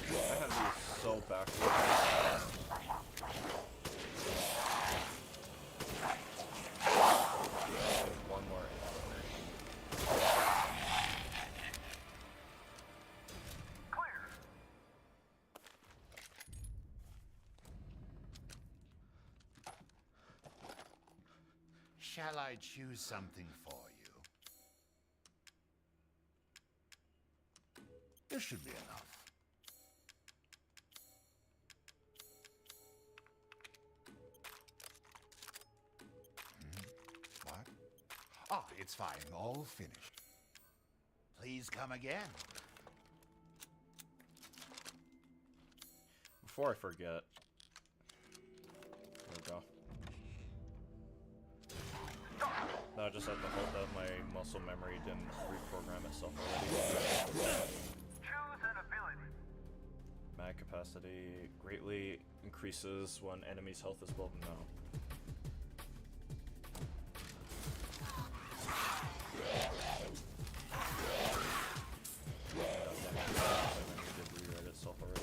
I have these so backwards. One more. Shall I choose something for you? This should be enough. What? Ah, it's fine. All finished. Please come again. Before I forget. There we go. No, I just have to hope that my muscle memory didn't reprogram itself already. Choose an ability. Mag capacity greatly increases when enemy's health is below. No. It did rewrite itself already.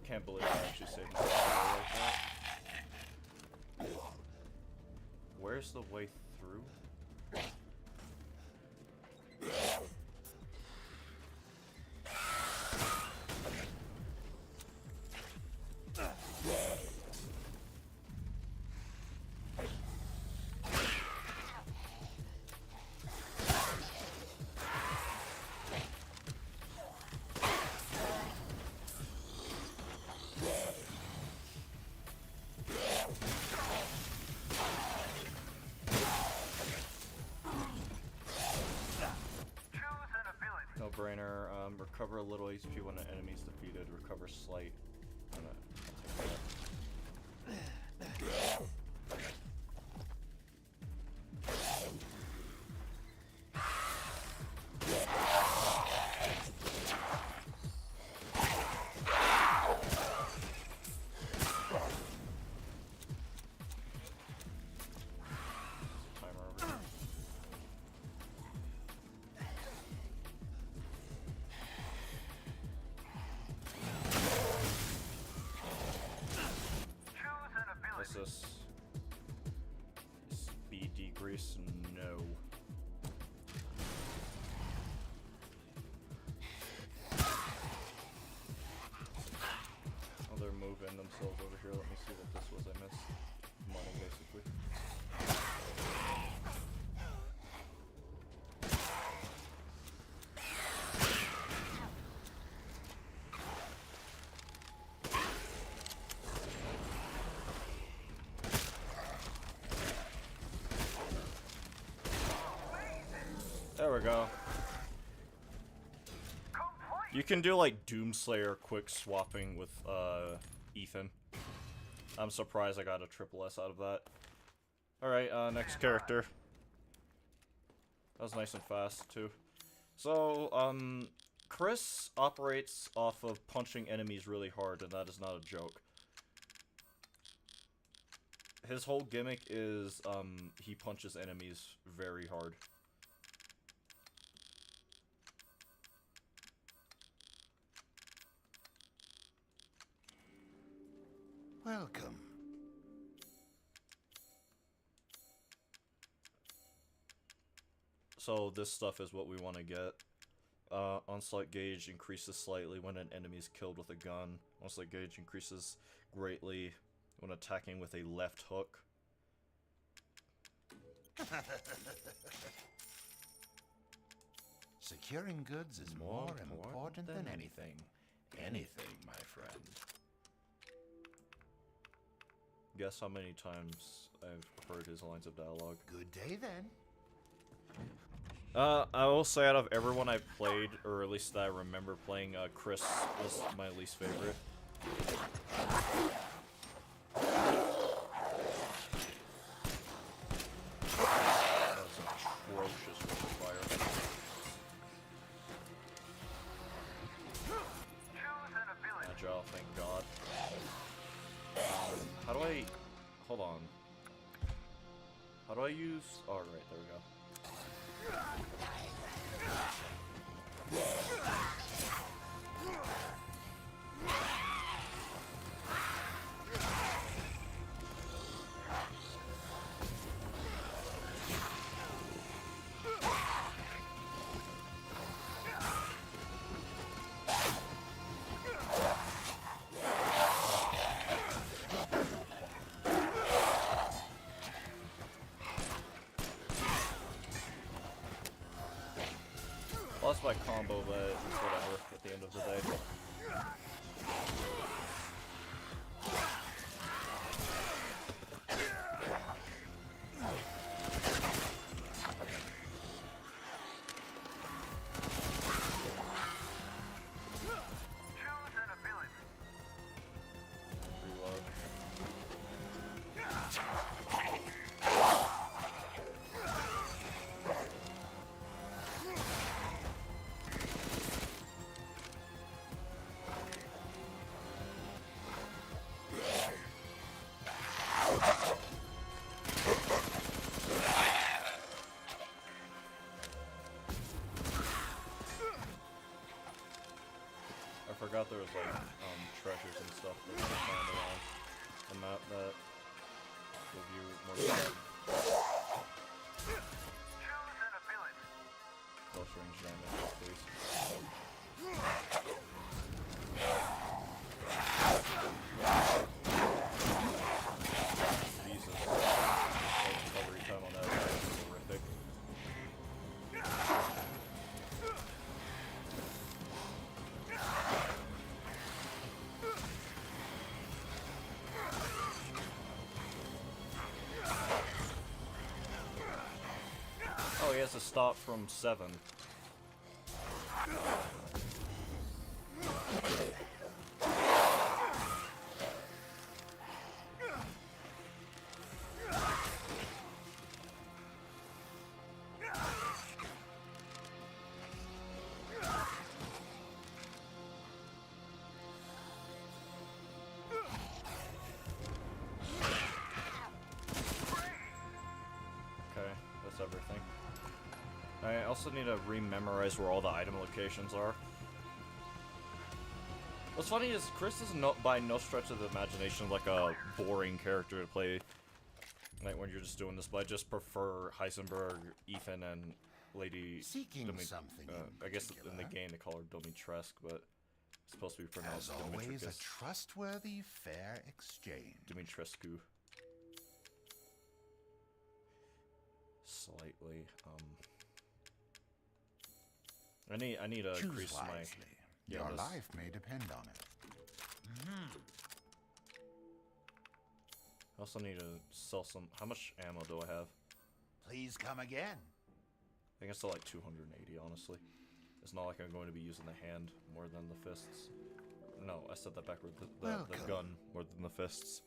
Can't believe I actually saved my life like that. Where's the way through? No brainer. Recover a little HP when an enemy is defeated. Recover slight. This speed decrease? No. Oh, they're moving themselves over here. Let me see what this was I missed. Money, basically. go. You can do like Doomslayer quick swapping with Ethan. I'm surprised I got a triple S out of that. Alright, next character. That was nice and fast too. So, Chris operates off of punching enemies really hard, and that is not a joke. His whole gimmick is, he punches enemies very hard. Welcome. So this stuff is what we want to get. Onslaught gauge increases slightly when an enemy is killed with a gun. Onslaught gauge increases greatly when attacking with a left hook. Securing goods is more important than anything. Anything, my friend. Guess how many times I've heard his lines of dialogue. Good day then. I will say out of everyone I've played, or at least that I remember playing, Chris was my least favorite. That was atrocious with the fire. Agile, thank God. How do I... Hold on. How do I use... Oh, right, there we go. Lost my combo, but it's whatever at the end of the day. Reload. I forgot there was like treasures and stuff that you can find around the map that give you more stuff. Close range damage, please. Jesus. Recovery time on that is horrific. Oh, he has to stop from 7. Okay, that's everything. I also need to rememorize where all the item locations are. What's funny is Chris is by no stretch of the imagination like a boring character to play, like when you're just doing this, but I just prefer Heisenberg, Ethan, and Lady Seeking something I guess in the particular. game they call her Domitrescu, but it's supposed to be pronounced As always, a Dimitrescu. trustworthy, fair exchange. Dimitrescu. Slightly, I need to Choose increase my... wisely. Yeah, Your this- life may depend on it. I also need to sell some... How much ammo do I have? Please come again. I think it's still like 280, honestly. It's not like I'm going to be using the hand more than the fists. No, I said that backward. The gun more than the fists.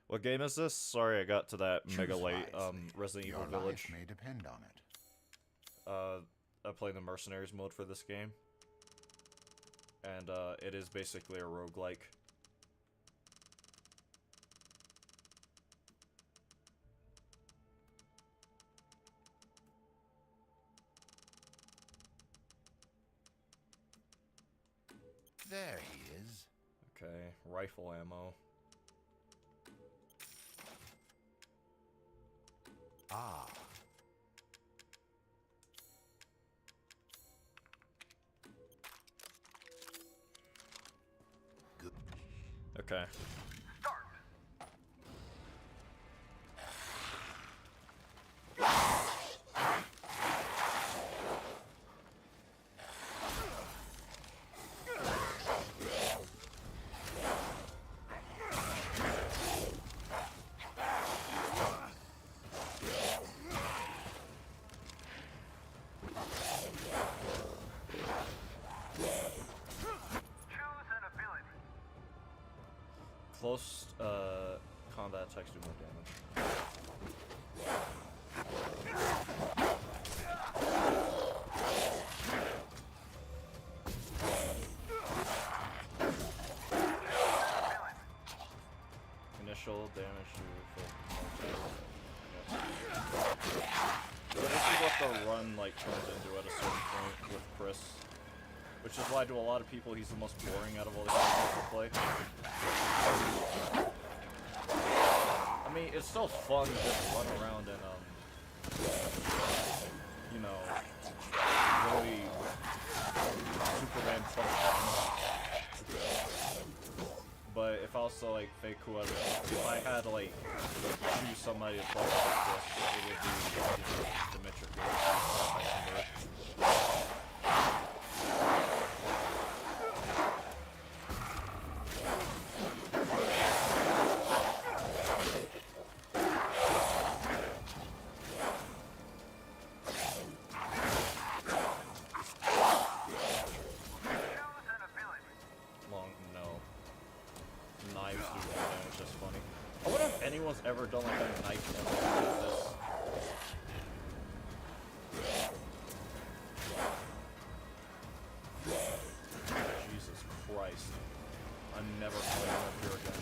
What game is this? Sorry, I got to that mega late. Resident Evil Village. Your life may depend on it. I play the mercenaries mode for this game. And it is basically a roguelike. There he is. Okay, rifle ammo. Ah. Good. Okay. Close combat attacks do more damage. Initial damage to full. Yep. So this is what the run like turns into at a certain point with Chris. Which is why to a lot of people he's the most boring out of all the characters to play. I mean, it's still fun to just run around and, you know, really Superman punch. But if I was to, like, fake whoever, if I had to, like, choose somebody to play like this, it would be, you know, Dimitri. Ever done like a knife like this? Jesus Christ. I'm never playing up here again.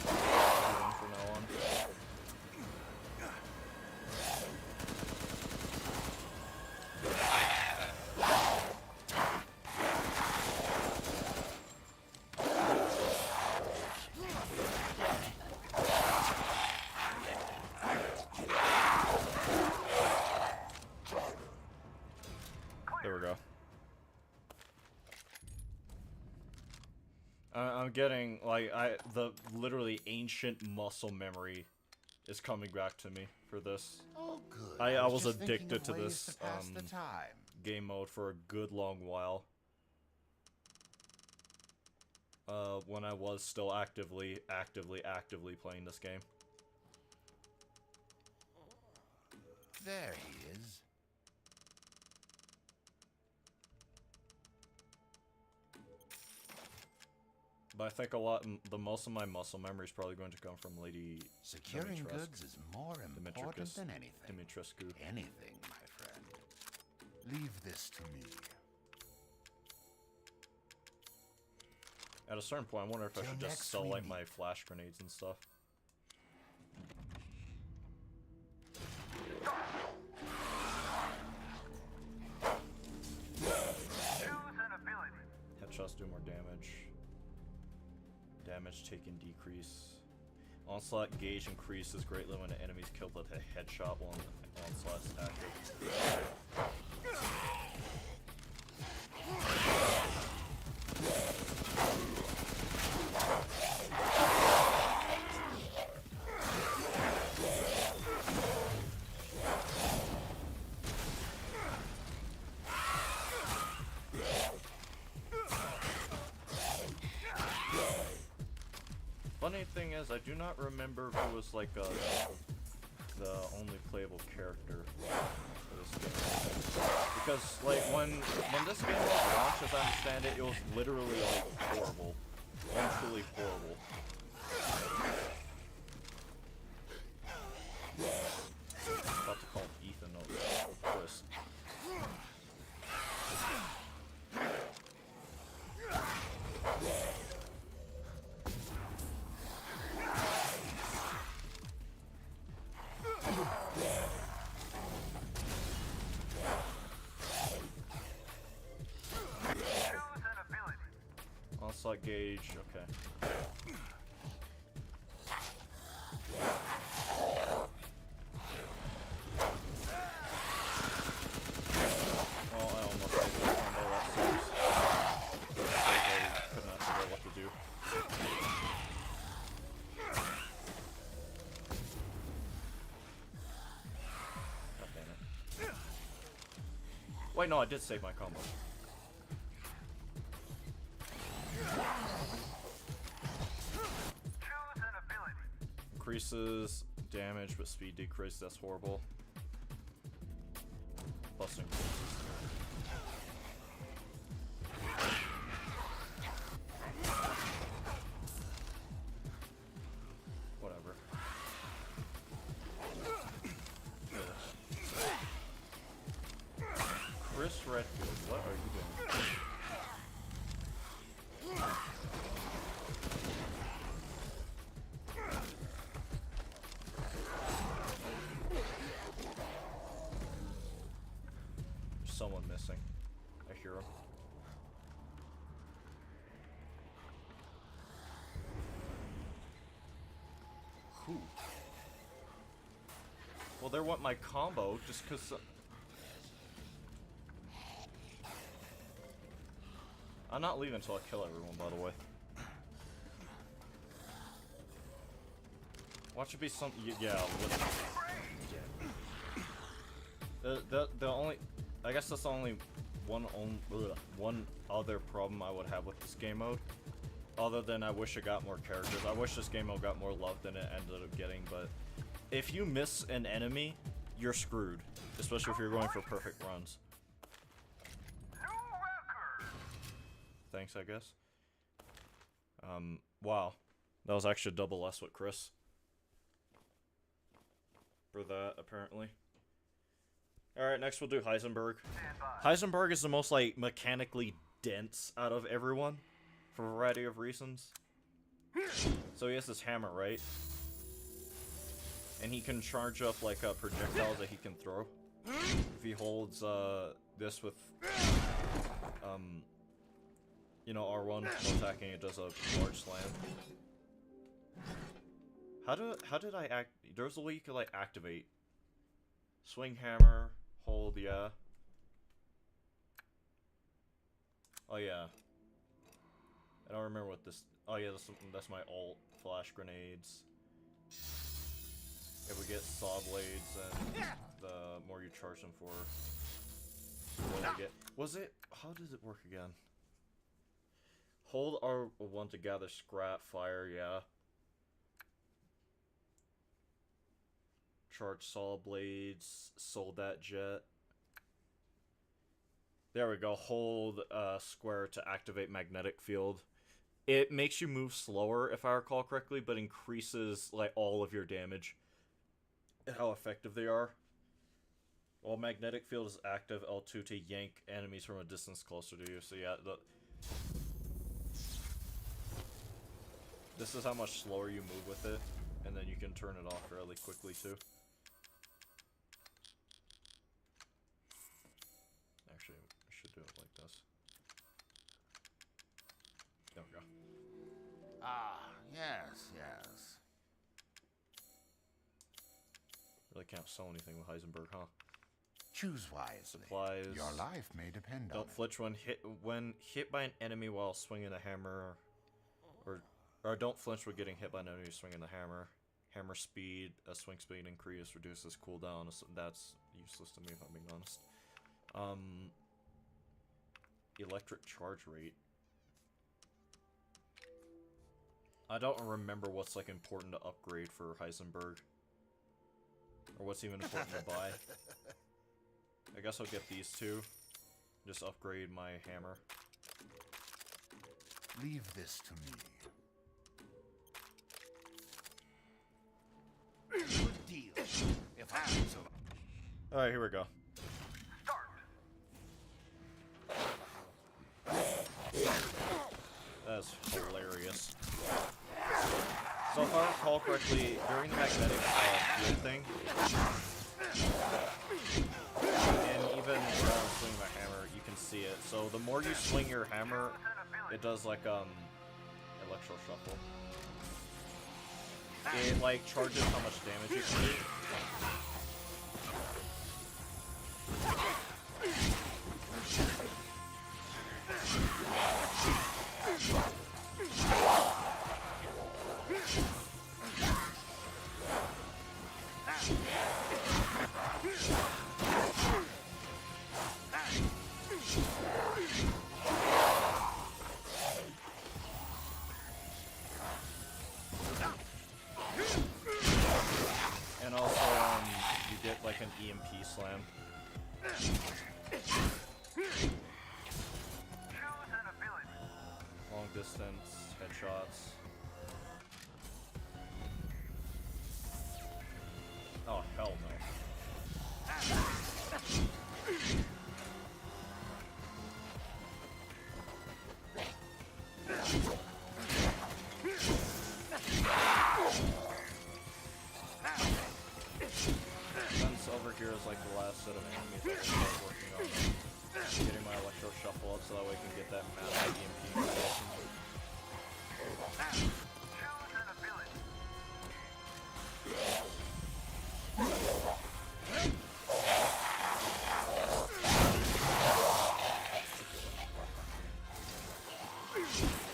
From now on. There we go. I'm getting, like, the literally ancient muscle memory is coming back to me for this. Oh, good. I was just thinking addicted of to ways this, to pass the time. game mode for a good long while. When I was still actively playing this game. There he is. But I think most of my muscle memory is probably going to come from Lady Securing Dimitrescu. goods is more important than anything. Dimitrescu. Anything, my friend. Leave this to me. At a certain point, I wonder if I Till should just next sell we like meet. my flash grenades and stuff. Headshots do more damage. Damage taken decrease. Onslaught gauge increases greatly when an enemy is killed with a headshot while onslaught is active. Funny thing is, I do not remember who was like the only playable character for this game. Because, like, when this game was launched, as I understand it, it was literally, like, horrible. Truly horrible. About to call Ethan, no, Chris. Onslaught gauge, okay. Well, I almost did that combo, that sucks. I could not figure out what to do. God damn it. Wait, no, I did save my combo. Increases damage, but speed decrease. That's horrible. Plus increases. Whatever. Chris Redfield, what are you doing? Someone missing. I hear him. Who? Well, they want my combo just because. I'm not leaving until I kill everyone, by the way. Watch it be some. Yeah. The only. I guess that's the only one other problem I would have with this game mode. Other than I wish it got more characters. I wish this game mode got more love than it ended up getting, but if you miss an enemy, you're screwed. Especially if you're going for perfect runs. Thanks, I guess. Wow. That was actually a double S with Chris. For that, apparently. Alright, next we'll do Heisenberg. Heisenberg is the most, like, mechanically dense out of everyone. For a variety of reasons. So he has this hammer, right? And he can charge up, like, projectiles that he can throw. If he holds, this with, you know, R1 while attacking, it does a large slam. How did I act? There's a way you could, like, activate. Swing hammer, hold, yeah. Oh, yeah. I don't remember what this... Oh, yeah, that's my ult. Flash grenades. If we get saw blades, and the more you charge them for, the more you get. Was it... How does it work again? Hold R1 to gather scrap, fire, yeah. Charge saw blades, sold that jet. There we go. Hold square to activate magnetic field. It makes you move slower, if I recall correctly, but increases like all of your damage. And how effective they are. While magnetic field is active, L2 to yank enemies from a distance closer to you. So yeah, this is how much slower you move with it, and then you can turn it off fairly quickly too. Actually, I should do it like this. There we go. Ah, yes, yes. Really can't sell anything with Heisenberg, huh? Choose wisely. Supplies. Your life may depend on Don't flinch when hit by an enemy while swinging a hammer, or don't flinch when getting hit by an enemy swinging the hammer. Hammer speed, swing speed increase, reduces cooldown. That's useless to me if I'm being honest. Electric charge rate. I don't remember what's like important to upgrade for Heisenberg, or what's even important to buy. I guess I'll get these two. Just upgrade my hammer. Leave this to me. Good deal. If I can so. Alright, here we go. That's hilarious. So if I recall correctly, during the magnetic field thing, and even while I'm swinging my hammer, you can see it. So the more you swing your hammer, it does like electro shuffle. It like charges how much damage it can do. And also, you get like an EMP slam. Long distance headshots. Oh, hell no. Since over here is like the last set of enemies, I can start working on getting my electro shuffle up so that way I can get that massive EMP installation.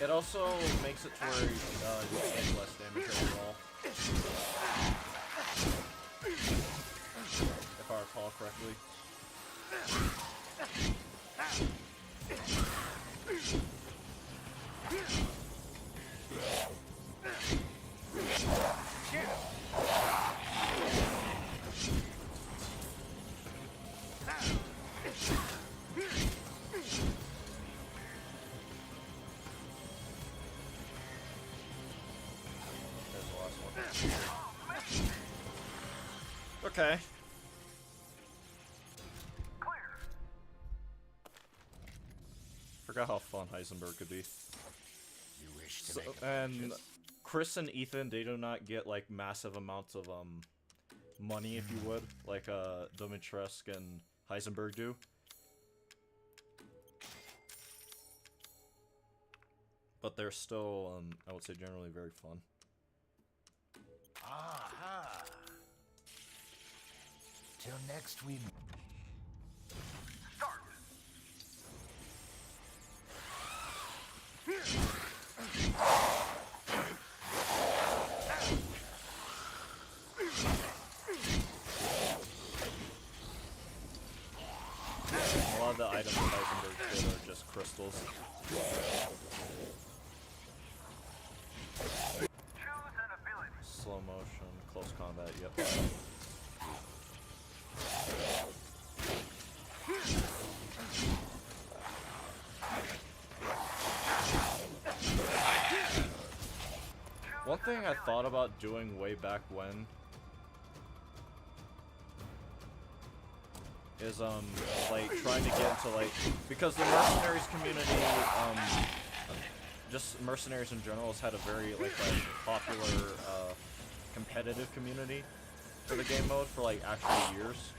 It also makes it to where you take less damage overall. If I recall correctly. Okay. Forgot how fun Heisenberg could be. You wish to So, make a and purchase? Chris and Ethan, they do not get like massive amounts of money, if you would, like Dimitrescu and Heisenberg do. But they're still, I would say, generally very fun. Aha! Till next we. A lot of the items in Heisenberg get are just crystals. Slow motion, close combat, yep. One thing I thought about doing way back when is like trying to get into like, because the mercenaries community, just mercenaries in general has had a very like popular competitive community for the game mode for like actual years.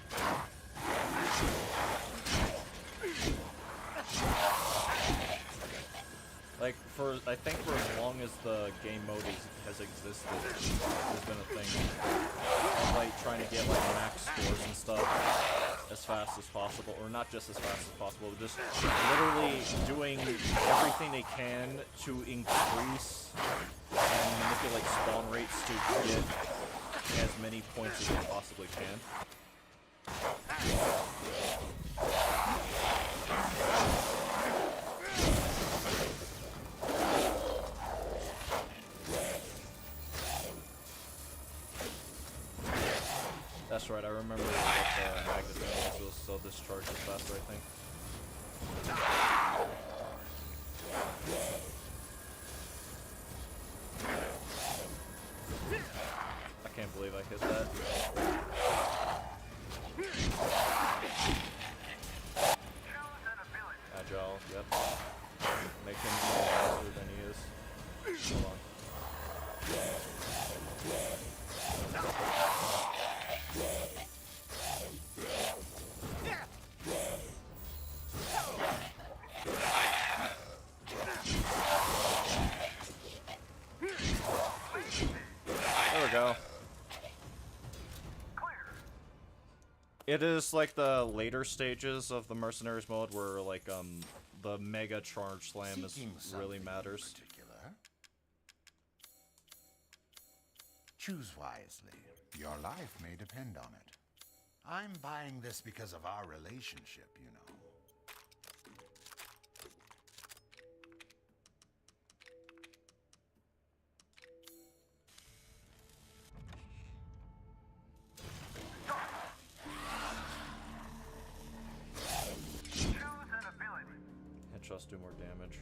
Like for, I think for as long as the game mode has existed, there's been a thing of like trying to get like max scores and stuff as fast as possible, or not just as fast as possible, but just literally doing everything they can to increase and manipulate spawn rates to get as many points as they possibly can. that's right. I remember what the magazine was so this charges faster, I think. I can't believe I hit that. Agile, yep. Make him more faster than he is. Hold on. There we go. It is like the later stages of the mercenaries mode where like the mega charge slam really matters. Particular. Choose wisely. Your life may depend on it. I'm buying this because of our relationship, you know. Headshots do more damage.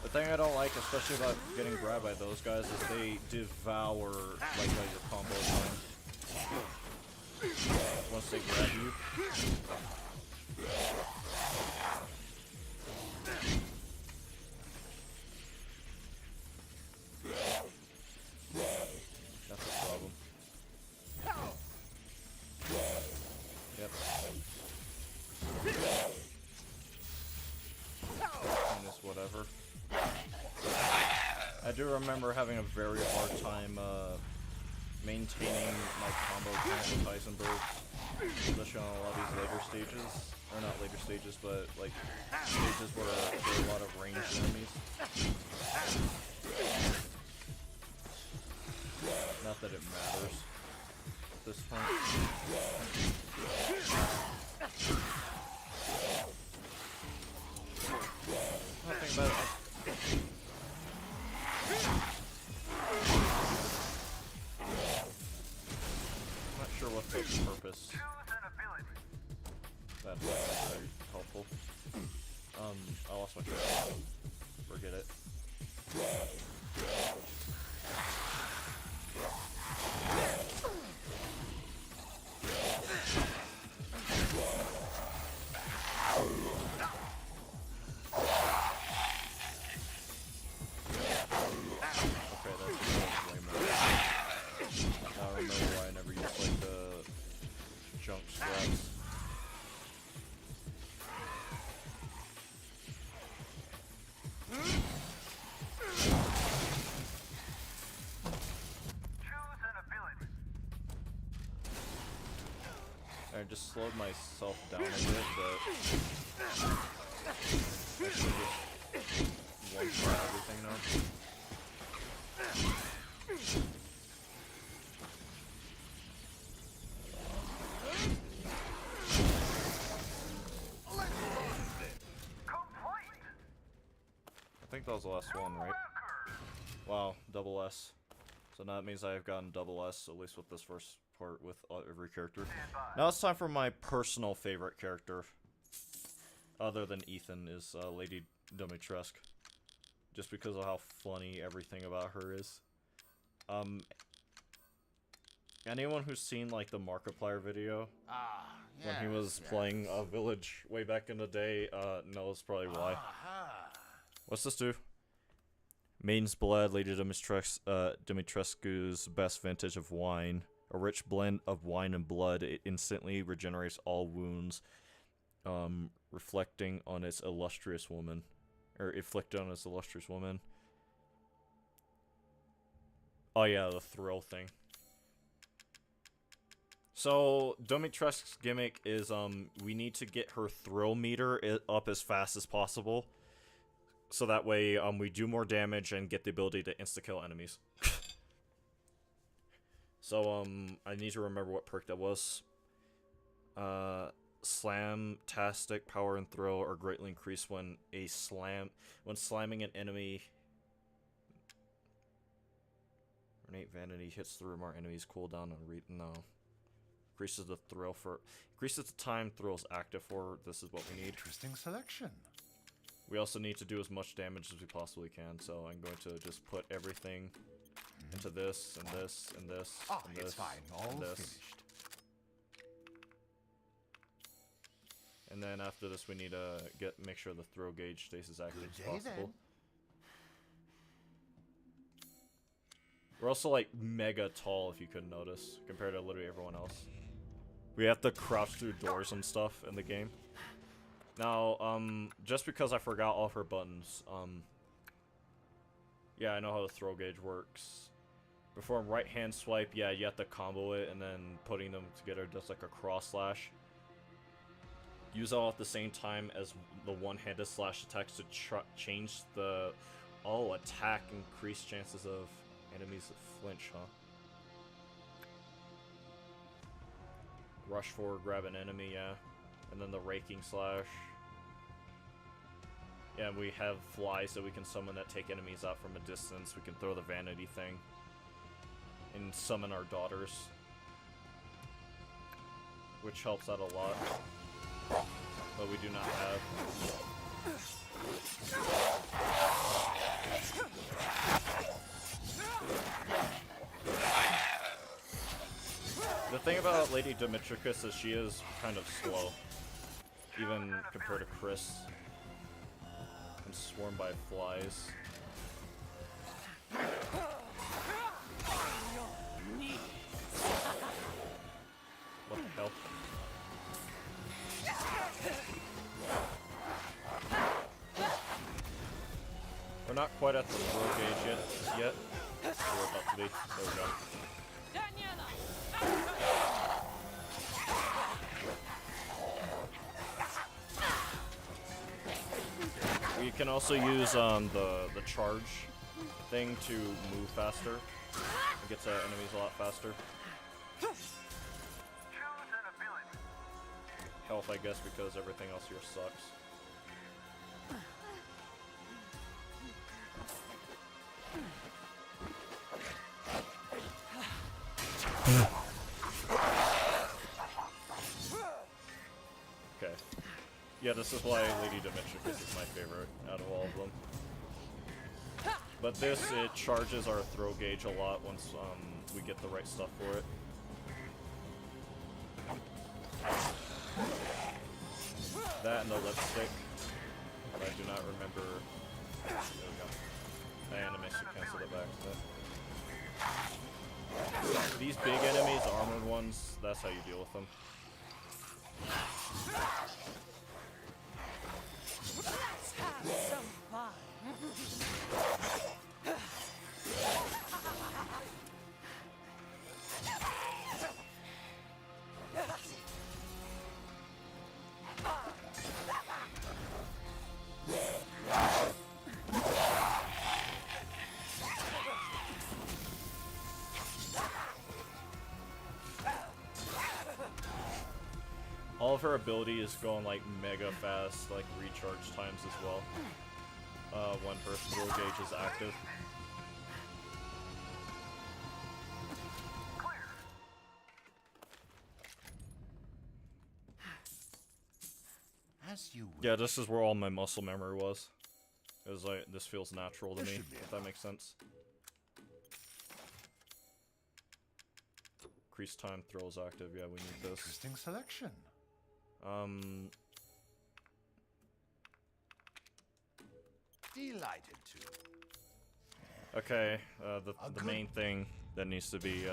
The thing I don't like, especially about getting grabbed by those guys, is they devour like your combo time. Once they grab you. That's the problem. Yep. And this whatever. I do remember having a very hard time maintaining my combo count with Heisenberg, especially on a lot of these later stages. Or not later stages, but like stages where there are a lot of ranged enemies. Not that it matters at this point. Nothing about it. Not sure what the purpose. That's very helpful. I lost my track. Forget it. I just slowed myself down a bit, but I should just one-shot everything now. I think that was the last one, right? Wow, double S. So now that means I've gotten double S, at least with this first part with every character. Now it's time for my personal favorite character, other than Ethan, is Lady Dimitrescu. Just because of how funny everything about her is. Anyone who's seen like the Markiplier video when he was playing a village way back in the day knows probably why. What's this do? Maiden's Blood, Lady Dimitrescu's best vintage of wine. A rich blend of wine and blood. It instantly regenerates all wounds, reflecting on its illustrious woman. Or inflicted on its illustrious woman. Oh yeah, the thrill thing. So Domitresk's gimmick is we need to get her thrill meter up as fast as possible, so that way we do more damage and get the ability to insta kill enemies. So I need to remember what perk that was. Slam-tastic power and thrill are greatly increased when slamming an enemy. Ornate vanity hits through more enemies. Cooldown on no. Increases the thrill for increases the time thrill is active for. This is what we need. Interesting selection. We also need to do as much damage as we possibly can. So I'm going to just put everything into this and this and this. Oh, and it's this, fine. All and this. finished. And then after this, we need to make sure the throw gauge stays as active as possible. Then. We're also like mega tall, if you couldn't notice, compared to literally everyone else. We have to crouch through doors and stuff in the game. Now, just because I forgot all of her buttons, yeah, I know how the throw gauge works. Before right hand swipe, yeah, you have to combo it, and then putting them together does like a cross slash. Use all at the same time as the one-handed slash attacks to change the attack, increase chances of enemies that flinch, huh? Rush forward, grab an enemy, yeah. And then the raking slash. Yeah, we have flies that we can summon that take enemies out from a distance. We can throw the vanity thing. And summon our daughters. Which helps out a lot. But we do not have. The thing about Lady Dimitrescu is she is kind of slow. Even compared to Chris. I'm swarmed by flies. What the hell? We're not quite at the throw gauge yet. We're about to be. There we go. We can also use the charge thing to move faster. It gets enemies a lot faster. Health, I guess, because everything else here sucks. Okay. Yeah, this is why Lady Dimitrescu is my favorite out of all of them. But this, it charges our throw gauge a lot once we get the right stuff for it. That and the lipstick. But I do not remember. There we go. I animated to cancel it back. But these big enemies, the armored ones, that's how you deal with them. Let's have some fun. All of her ability is going like mega fast, like recharge times as well. When her throw gauge is active. As you Yeah, this is where all my muscle memory was. It was like, this feels natural to me, if that makes sense. Increase time throws active, yeah, we need this. Interesting selection. Delighted to. Okay, the main thing that needs to be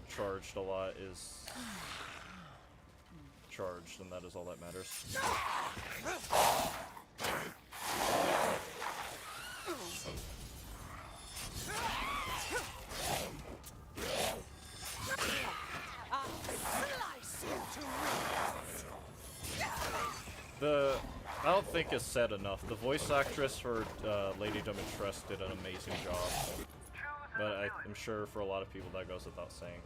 charged a lot is charged, and that is all that matters. think is said enough. The voice actress for Lady Dimitrescu did an amazing job. But I'm sure for a lot of people that goes without saying.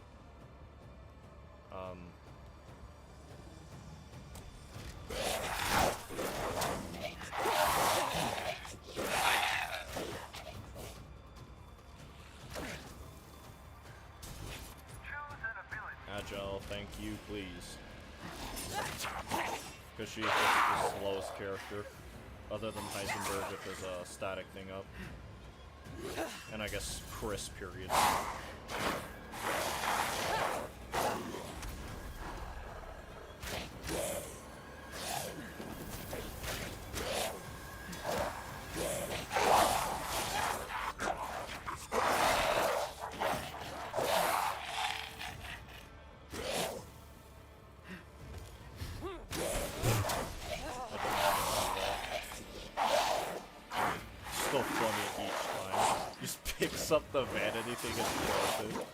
Agile, thank you, please. Because she's just the slowest character. Other than Heisenberg if there's a static thing up. And I guess Chris, period. Still funny each time. Just picks up the vanity thing and throws it.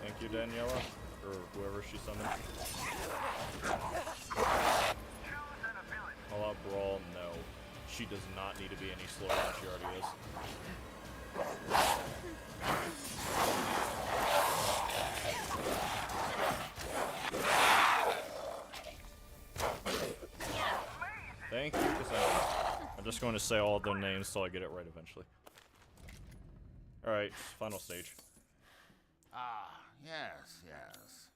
Thank you, Daniela, or whoever she summoned. All out brawl, no. She does not need to be any slower than she already is. Thank you, Cassandra. I'm just going to say all their names so I get it right eventually. Alright, final stage. Ah, yes, yes.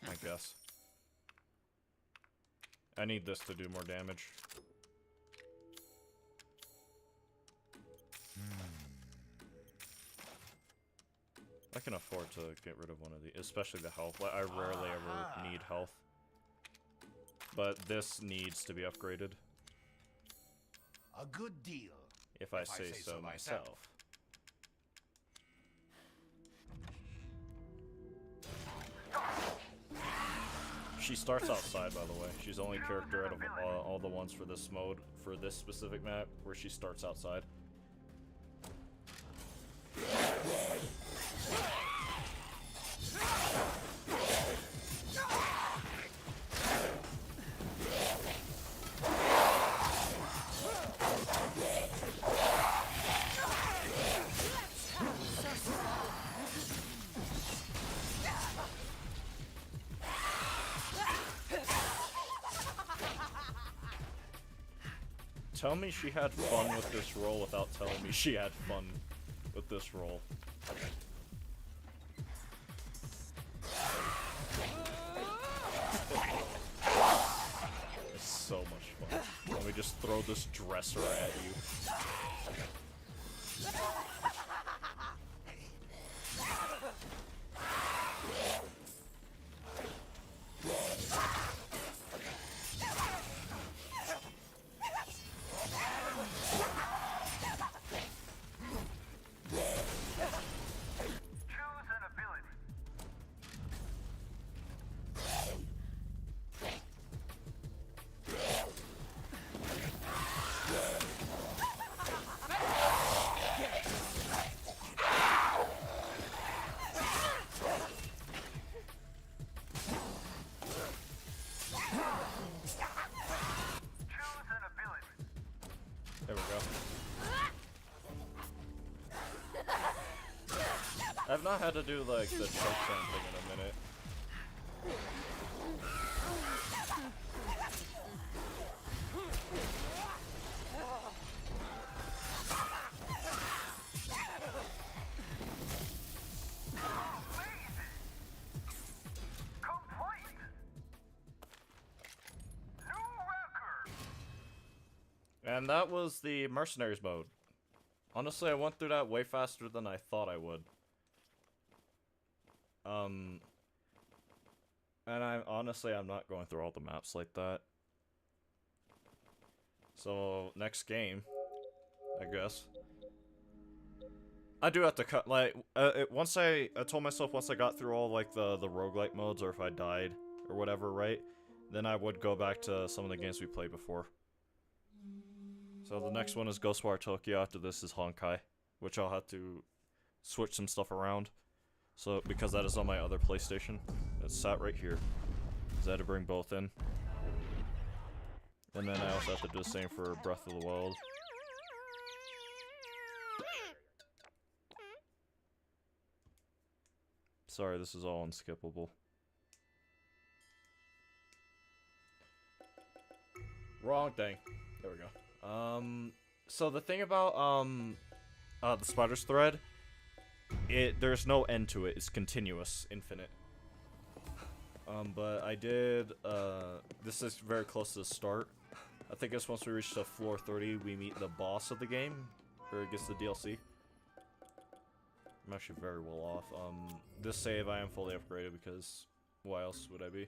I guess. I need this to do more damage. I can afford to get rid of one of these, especially the health. I rarely ever need health. But this needs to be upgraded. A good deal. If I say so myself. She starts outside, by the way. She's the only character out of all the ones for this mode, for this specific map, where she starts outside. Tell me she had fun with this role without telling me she had fun with this role. It's so much fun. Let me just throw this dresser at you. There we go. I've not had to do like the choke slam thing in a minute. And that was the mercenaries mode. Honestly, I went through that way faster than I thought I would. And I'm not going through all the maps like that. So, next game, I guess. I do have to cut, like, once I told myself once I got through all, like, the roguelike modes, or if I died, or whatever, right? Then I would go back to some of the games we played before. So the next one is Ghostwire Tokyo, after this is Honkai, which I'll have to switch some stuff around. So, because that is on my other PlayStation. It's sat right here. So I had to bring both in. And then I also have to do the same for Breath of the Wild. Sorry, this is all unskippable. Wrong thing. There we go. So the thing about, the spider's thread, there's no end to it. It's continuous, infinite. But I did, this is very close to the start. I think it's once we reach the floor 30, we meet the boss of the game, or it gets the DLC. I'm actually very well off. This save I am fully upgraded because why else would I be?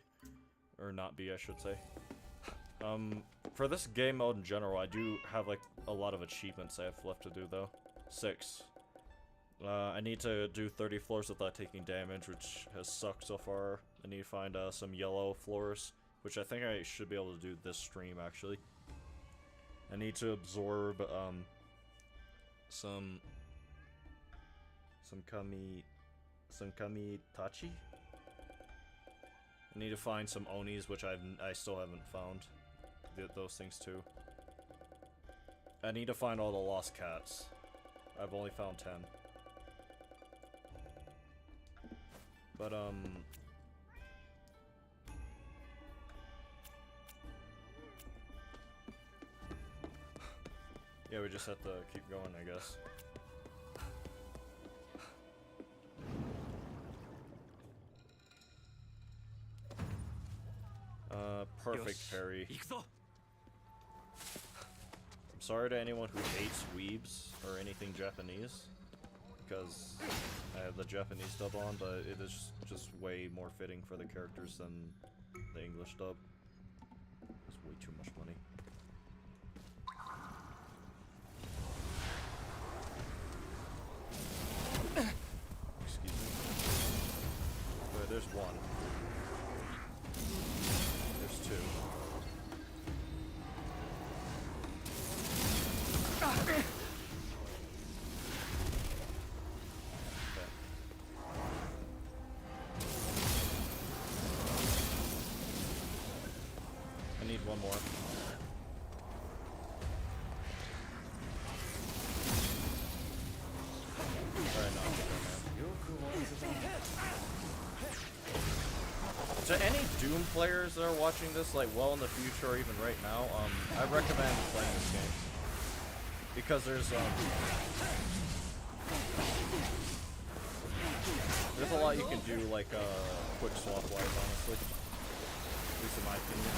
Or not be, I should say. For this game mode in general, I do have like a lot of achievements I have left to do though. 6. I need to do 30 floors without taking damage, which has sucked so far. I need to find some yellow floors, which I think I should be able to do this stream actually. I need to absorb some kamitachi. I need to find some onis, which I still haven't found. Those things too. I need to find all the lost cats. I've only found 10. But yeah, we just have to keep going, I guess. Perfect parry. I'm sorry to anyone who hates weebs or anything Japanese, because I have the Japanese dub on, but it is just way more fitting for the characters than the English dub. It's way too much money. Excuse me. Wait, there's one. There's 2. Okay. I need one more. Alright, no, to any Doom players that are watching this, like, well in the future or even right now, I recommend playing this game. Because there's a lot you can do, like, quick swap-wise, honestly. At least in my opinion.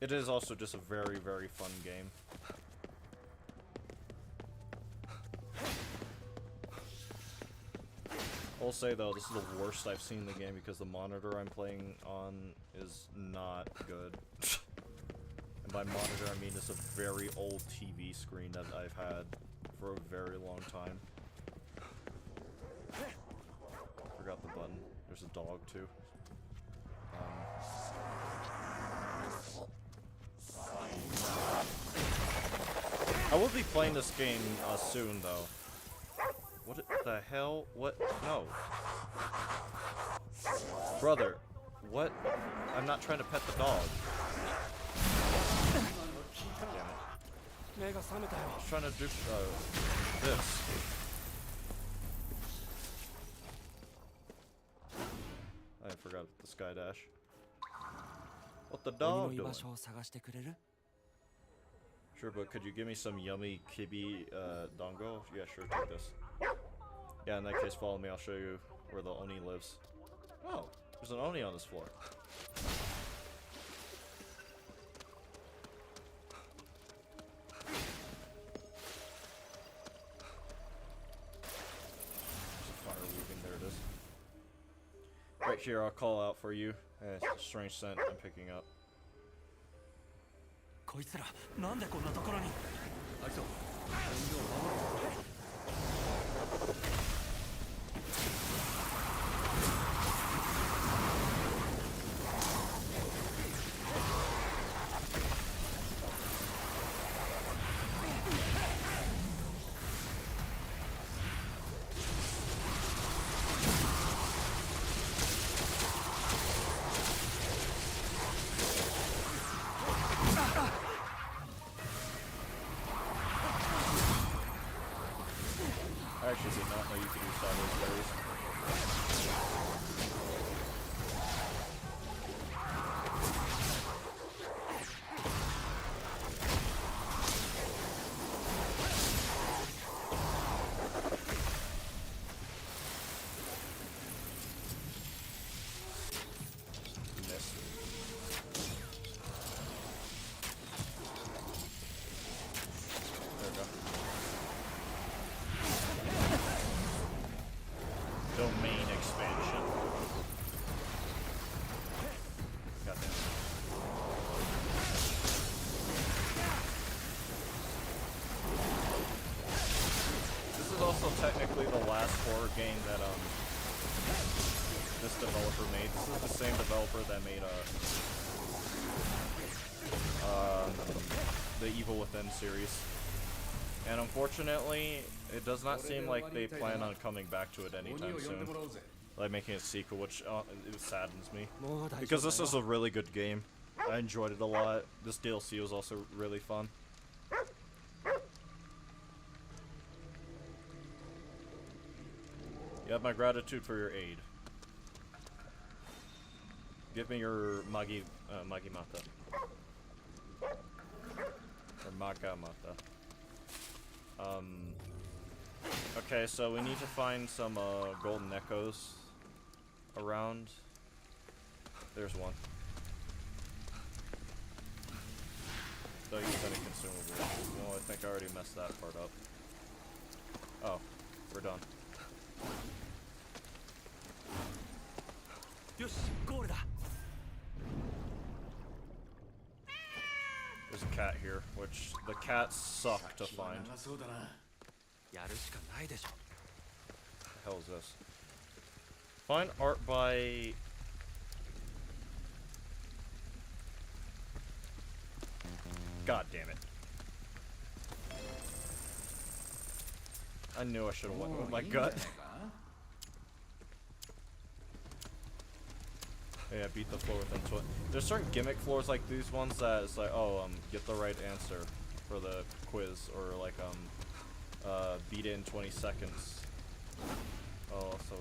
It is also just a very, very fun game. I'll say though, this is the worst I've seen in the game because the monitor I'm playing on is not good. And by monitor I mean it's a very old TV screen that I've had for a very long time. Forgot the button. There's a dog too. I will be playing this game soon though. What the hell? What? No. Brother, what? I'm not trying to pet the dog. Damn it. I was trying to do this. I forgot the sky dash. What the dog doing? Sure, but could you give me some yummy kibi dango? Yeah, sure, take this. Yeah, in that case, follow me. I'll show you where the Oni lives. Oh, there's an Oni on this floor. There's a fire weaving. There it is. here, I'll call out for you. Strange scent I'm picking up. こいつらなんでこんなところに。あいつを。 I actually did not know you could do sideways parries. Missed. There we go. Domain expansion. Goddamn. This is also technically the last horror game that this developer made. This is the same developer that made the Evil Within series. And unfortunately, it does not seem like they plan on coming back to it anytime soon. Like making a sequel, which it saddens me. Because this is a really good game. I enjoyed it a lot. This DLC was also really fun. You have my gratitude for your aid. Give me your Magimata. Or Magamata. Okay, so we need to find some golden echoes around. There's one. Don't use any consumables. Well, I think I already messed that part up. Oh, we're done. よし、ゴールだ。 There's a cat here, which the cats suck to find. やるしかないでしょ。 The hell is this? Find art by... God damn it. I knew I should have went with my gut. Yeah, beat the floor within 20. There's certain gimmick floors like these ones that it's like, oh, get the right answer for the quiz, or like, beat it in 20 seconds. Oh, so,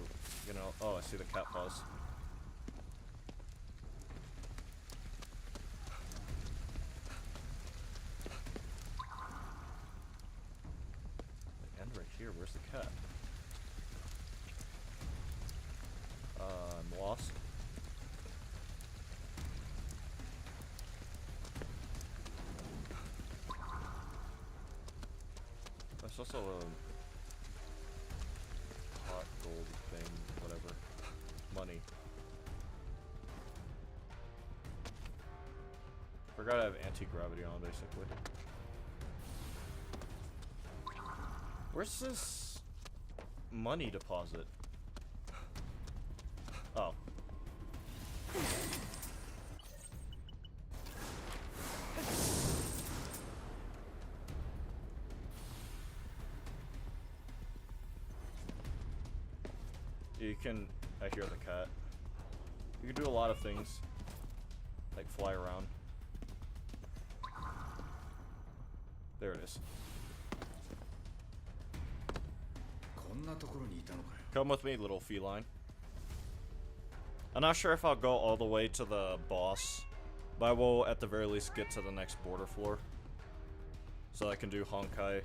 you know, oh, I see the cat paws. The end right here, where's the cat? I'm lost. There's also a hot gold thing, whatever. Money. Forgot I have anti-gravity on, basically. Where's this money deposit? Oh. You can... I hear the cat. You can do a lot of things. Like fly around. There it is. Come with me, little feline. I'm not sure if I'll go all the way to the boss, but I will at the very least get to the next border floor. So I can do honkai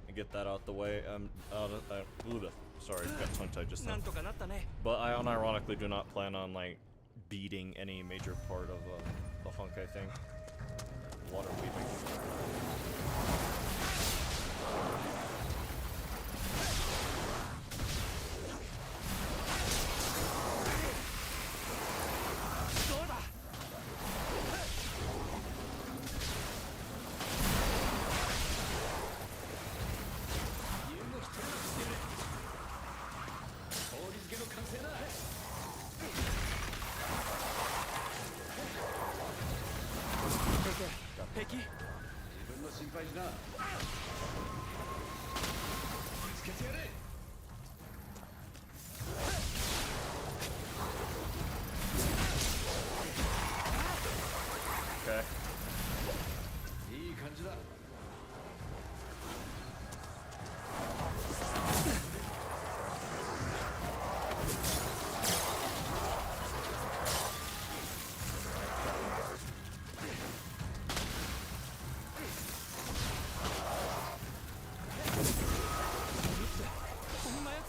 and get that out the way. Sorry, got tongue-tied just now. なんとかなったね。 But I unironically do not plan on, like, beating any major part of the honkai thing. Water weaving. Okay.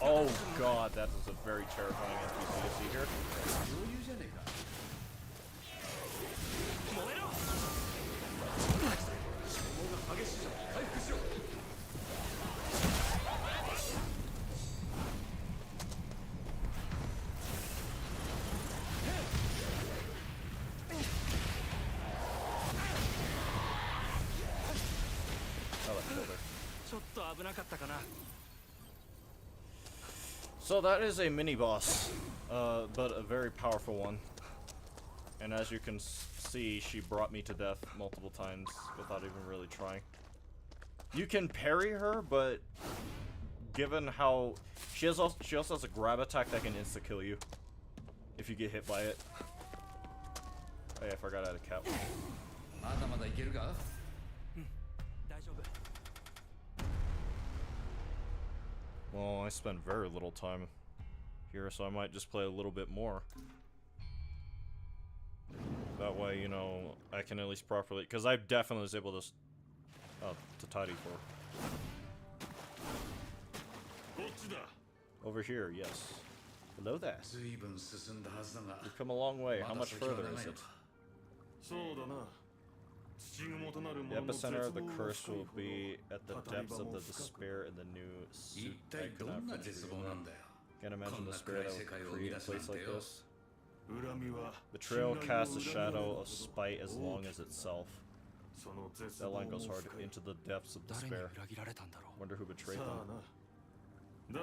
Oh god, that was a very terrifying NPC to see here. Oh, that killed her. ちょっと危なかったかな。 So that is a mini boss, but a very powerful one. And as you can see, she brought me to death multiple times without even really trying. You can parry her, but given how she also has a grab attack that can insta kill you if you get hit by it. Oh yeah, I forgot I had a cat. まだまだいけるか？うん、大丈夫。 Well, I spent very little time here, so I might just play a little bit more. That way, you know, I can at least properly, because I definitely was able to tidy for. Over here, yes. Hello there. We've come a long way. How much further is it? The epicenter of the curse will be at the depths of the despair in the new suit. I could not finish reading that. Can't imagine the despair that would create a place like this. Betrayal casts a shadow of spite as long as itself. That line goes hard into the depths of despair. Wonder who betrayed them.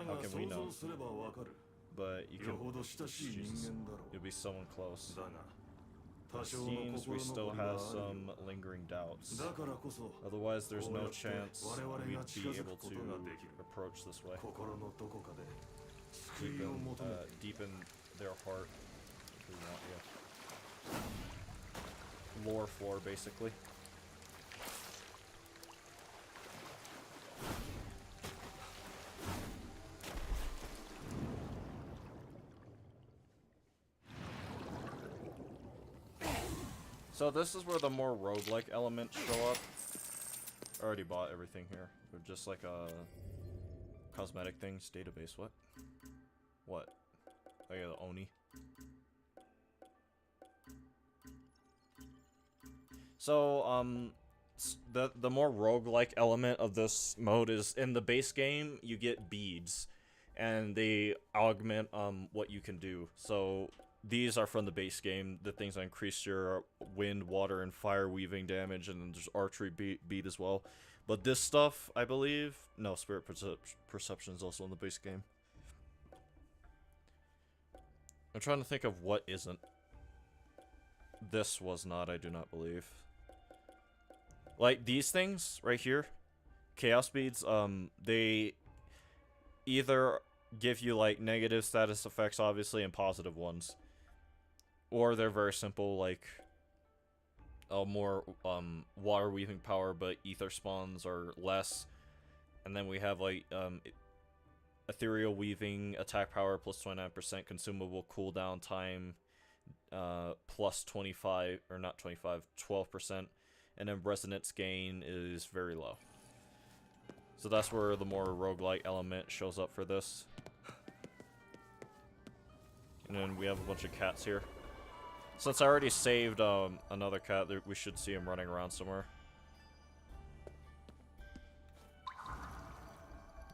How can we know? But you can. Jesus. You'll be someone close. It seems we still have some lingering doubts. Otherwise, there's no chance we'd be able to approach this way. Deepen their heart if we want, yeah. Lore floor, basically. So this is where the more roguelike elements show up. I already bought everything here. They're just like cosmetic things. Database, what? What? Oh yeah, the Oni. So, the more roguelike element of this mode is in the base game, you get beads. And they augment what you can do. So these are from the base game, the things that increase your wind, water, and fire weaving damage, and then there's archery bead as well. But this stuff, I believe, no, spirit perception is also in the base game. I'm trying to think of what isn't. This was not, I do not believe. Like these things right here, chaos beads, they either give you like negative status effects, obviously, and positive ones. Or they're very simple, like more water weaving power, but ether spawns are less. And then we have like ethereal weaving attack power plus 29%, consumable cooldown time plus 25, or not 25, 12%. And then resonance gain is very low. So that's where the more roguelike element shows up for this. And then we have a bunch of cats here. Since I already saved another cat, we should see him running around somewhere.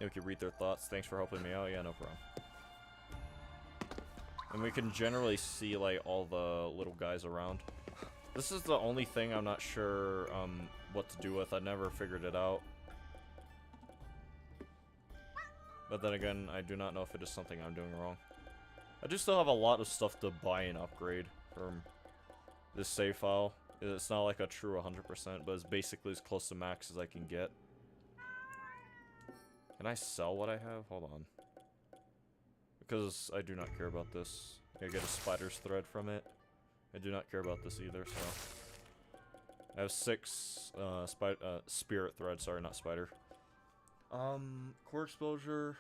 Yeah, we can read their thoughts. Thanks for helping me out. Yeah, no problem. And we can generally see like all the little guys around. This is the only thing I'm not sure what to do with. I never figured it out. But then again, I do not know if it is something I'm doing wrong. I do still have a lot of stuff to buy and upgrade from this save file. It's not like a true 100%, but it's basically as close to max as I can get. Can I sell what I have? Hold on. Because I do not care about this. I get a spider's thread from it. I do not care about this either, so. I have 6 spirit threads, sorry, not spider. Core exposure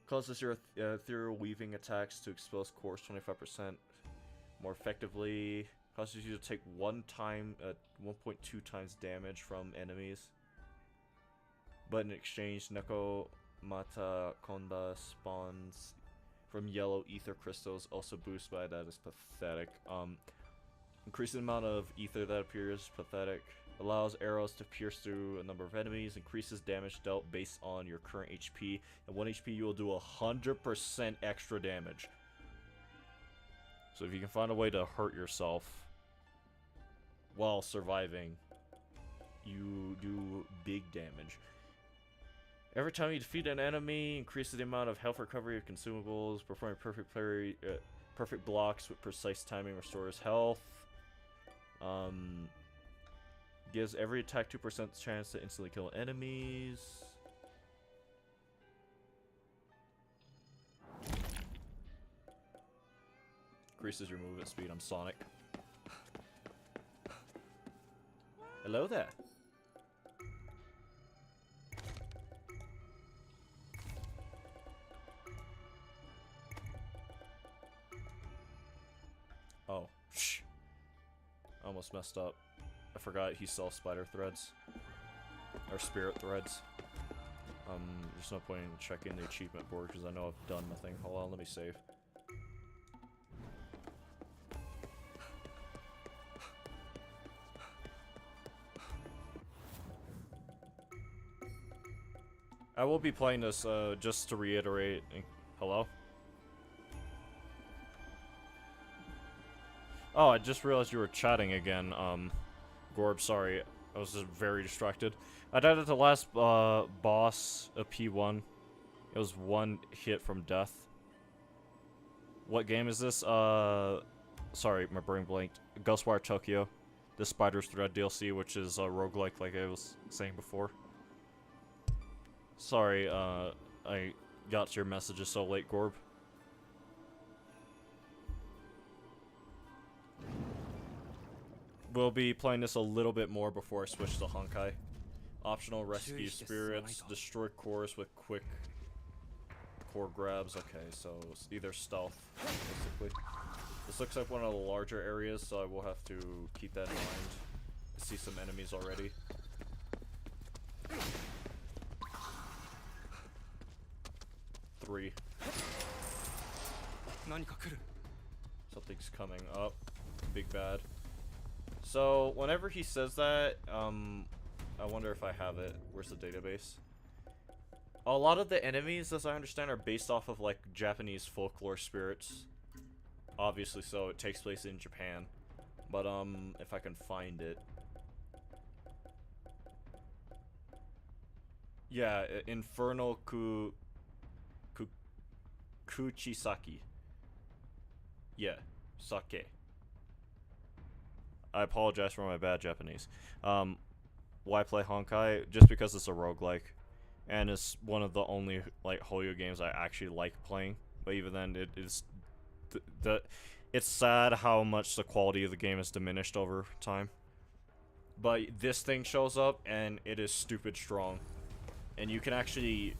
causes your ethereal weaving attacks to expose cores 25% more effectively. Causes you to take 1.2 times damage from enemies. But in exchange, Neko Mata Konda spawns from yellow ether crystals, also boosted by that is pathetic. Increases the amount of ether that appears, pathetic. Allows arrows to pierce through a number of enemies, increases damage dealt based on your current HP. At 1 HP you will do 100% extra damage. So if you can find a way to hurt yourself while surviving, you do big damage. Every time you defeat an enemy, increases the amount of health recovery of consumables. Performing perfect blocks with precise timing restores health. Gives every attack 2% chance to instantly kill enemies. Increases your movement speed. I'm Sonic. Hello there. Oh, shh. I almost messed up. I forgot he sells spider threads. Or spirit threads. There's no point in checking the achievement board because I know I've done nothing. Hold on, let me save. I will be playing this, just to reiterate. Hello? Oh, I just realized you were chatting again, Gorb, sorry. I was just very distracted. I died at the last, boss of P1. It was 1 hit from death. What game is this? Sorry, my brain blanked. Ghostwire Tokyo. The Spider's Thread DLC, which is a roguelike like I was saying before. Sorry, I got your messages so late, Gorb. We'll be playing this a little bit more before I switch to honkai. Optional rescue spirits, destroy cores with quick core grabs. Okay, so it's either stealth, basically. This looks like one of the larger areas, so I will have to keep that in mind. I see some enemies already. Three. Something's coming up. Big bad. So, whenever he says that, I wonder if I have it. Where's the database? A lot of the enemies, as I understand, are based off of, like, Japanese folklore spirits. Obviously so, it takes place in Japan. But, if I can find it. Yeah, Infernal Kuchisaki. Yeah, sake. I apologize for my bad Japanese. Why play Honkai? Just because it's a roguelike. And it's one of the only, like, Hoyo games I actually like playing. But even then, it is... it's sad how much the quality of the game has diminished over time. But this thing shows up, and it is stupid strong. And you can actually...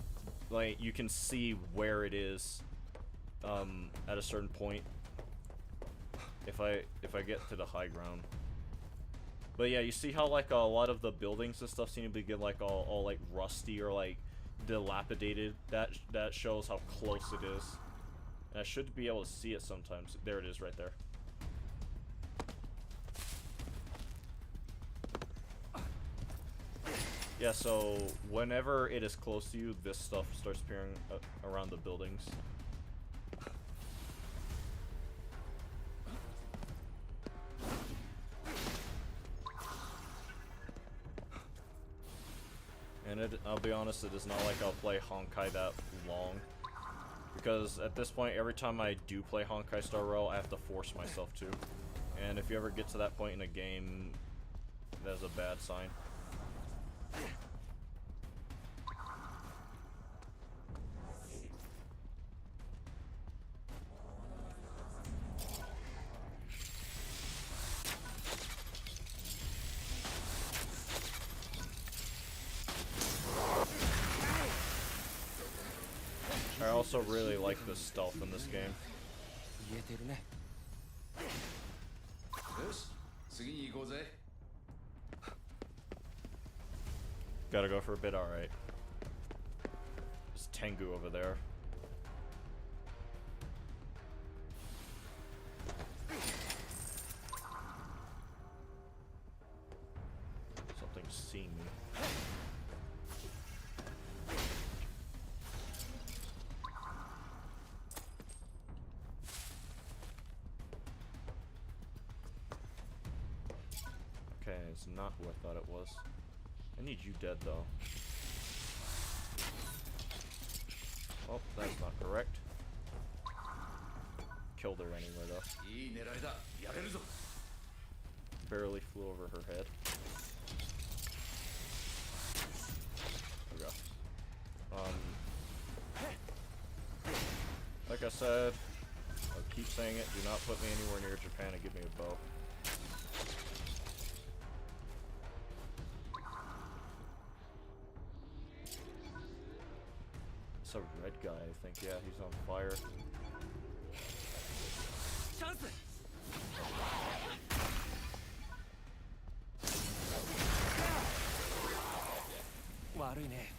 like, you can see where it is at a certain point. If I get to the high ground. But yeah, you see how, like, a lot of the buildings and stuff seem to be getting, like, all like rusty or like dilapidated. That shows how close it is. And I should be able to see it sometimes. There it is right there. Yeah, so whenever it is close to you, this stuff starts appearing around the buildings. And I'll be honest, it is not like I'll play Honkai that long. Because at this point, every time I do play Honkai Star Rail, I have to force myself to. And if you ever get to that point in a game, that's a bad sign. I also really like the stealth in this game. 言えてるね。よし、次に行こうぜ。Gotta go for a bit, alright. There's Tengu over there. Something's seeing me. Okay, it's not who I thought it was. I need you dead, though. Oh, that's not correct. Killed her anyway, though. いい狙いだ。やれるぞ。 Barely flew over her head. Okay. Like I said, I'll keep saying it, do not put me anywhere near Japan and give me a bow. It's a red guy, I think. Yeah, he's on fire. チャンス。悪いね。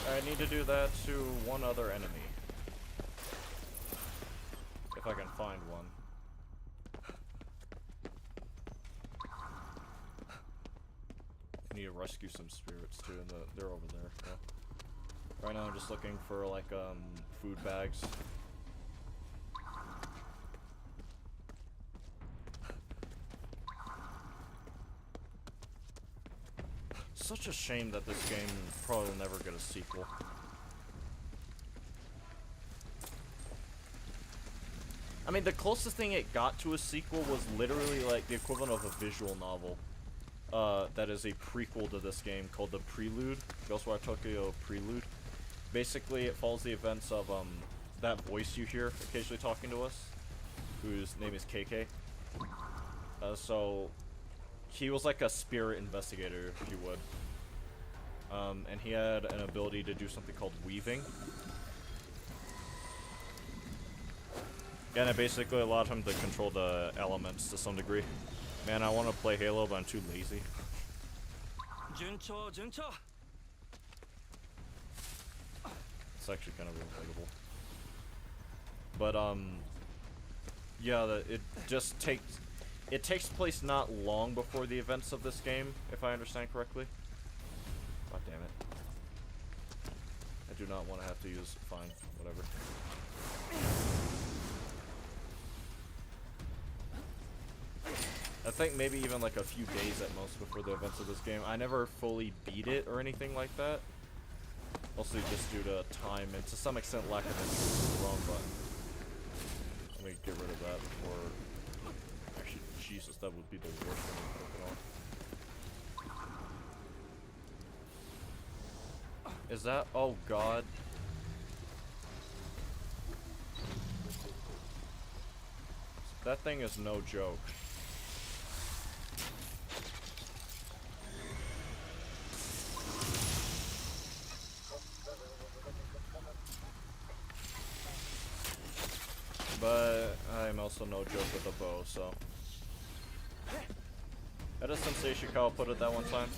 I need to do that to one other enemy. If I can find one. I need to rescue some spirits too, and they're over there. Yeah. Right now I'm just looking for like food bags. Such a shame that this game probably will never get a sequel. I mean, the closest thing it got to a sequel was literally like the equivalent of a visual novel. That is a prequel to this game called The Prelude. Ghostwire Tokyo Prelude. Basically, it follows the events of that voice you hear occasionally talking to us, whose name is KK. So he was like a spirit investigator, if you would. And he had an ability to do something called weaving. And it basically allowed him to control the elements to some degree. Man, I want to play Halo, but I'm too lazy. 順調順調。 It's actually kind of relatable. But, yeah, it takes place not long before the events of this game, if I understand correctly. God damn it. I do not want to have to use, fine, whatever. I think maybe even like a few days at most before the events of this game. I never fully beat it or anything like that. Mostly just due to time and to some extent lack of interest in the wrong button. Let me get rid of that before... Actually, Jesus, that would be the worst thing to put on. Is that... Oh, God. That thing is no joke. But I'm also no joke with a bow, so. How does Sensei Ishikawa put it that one time?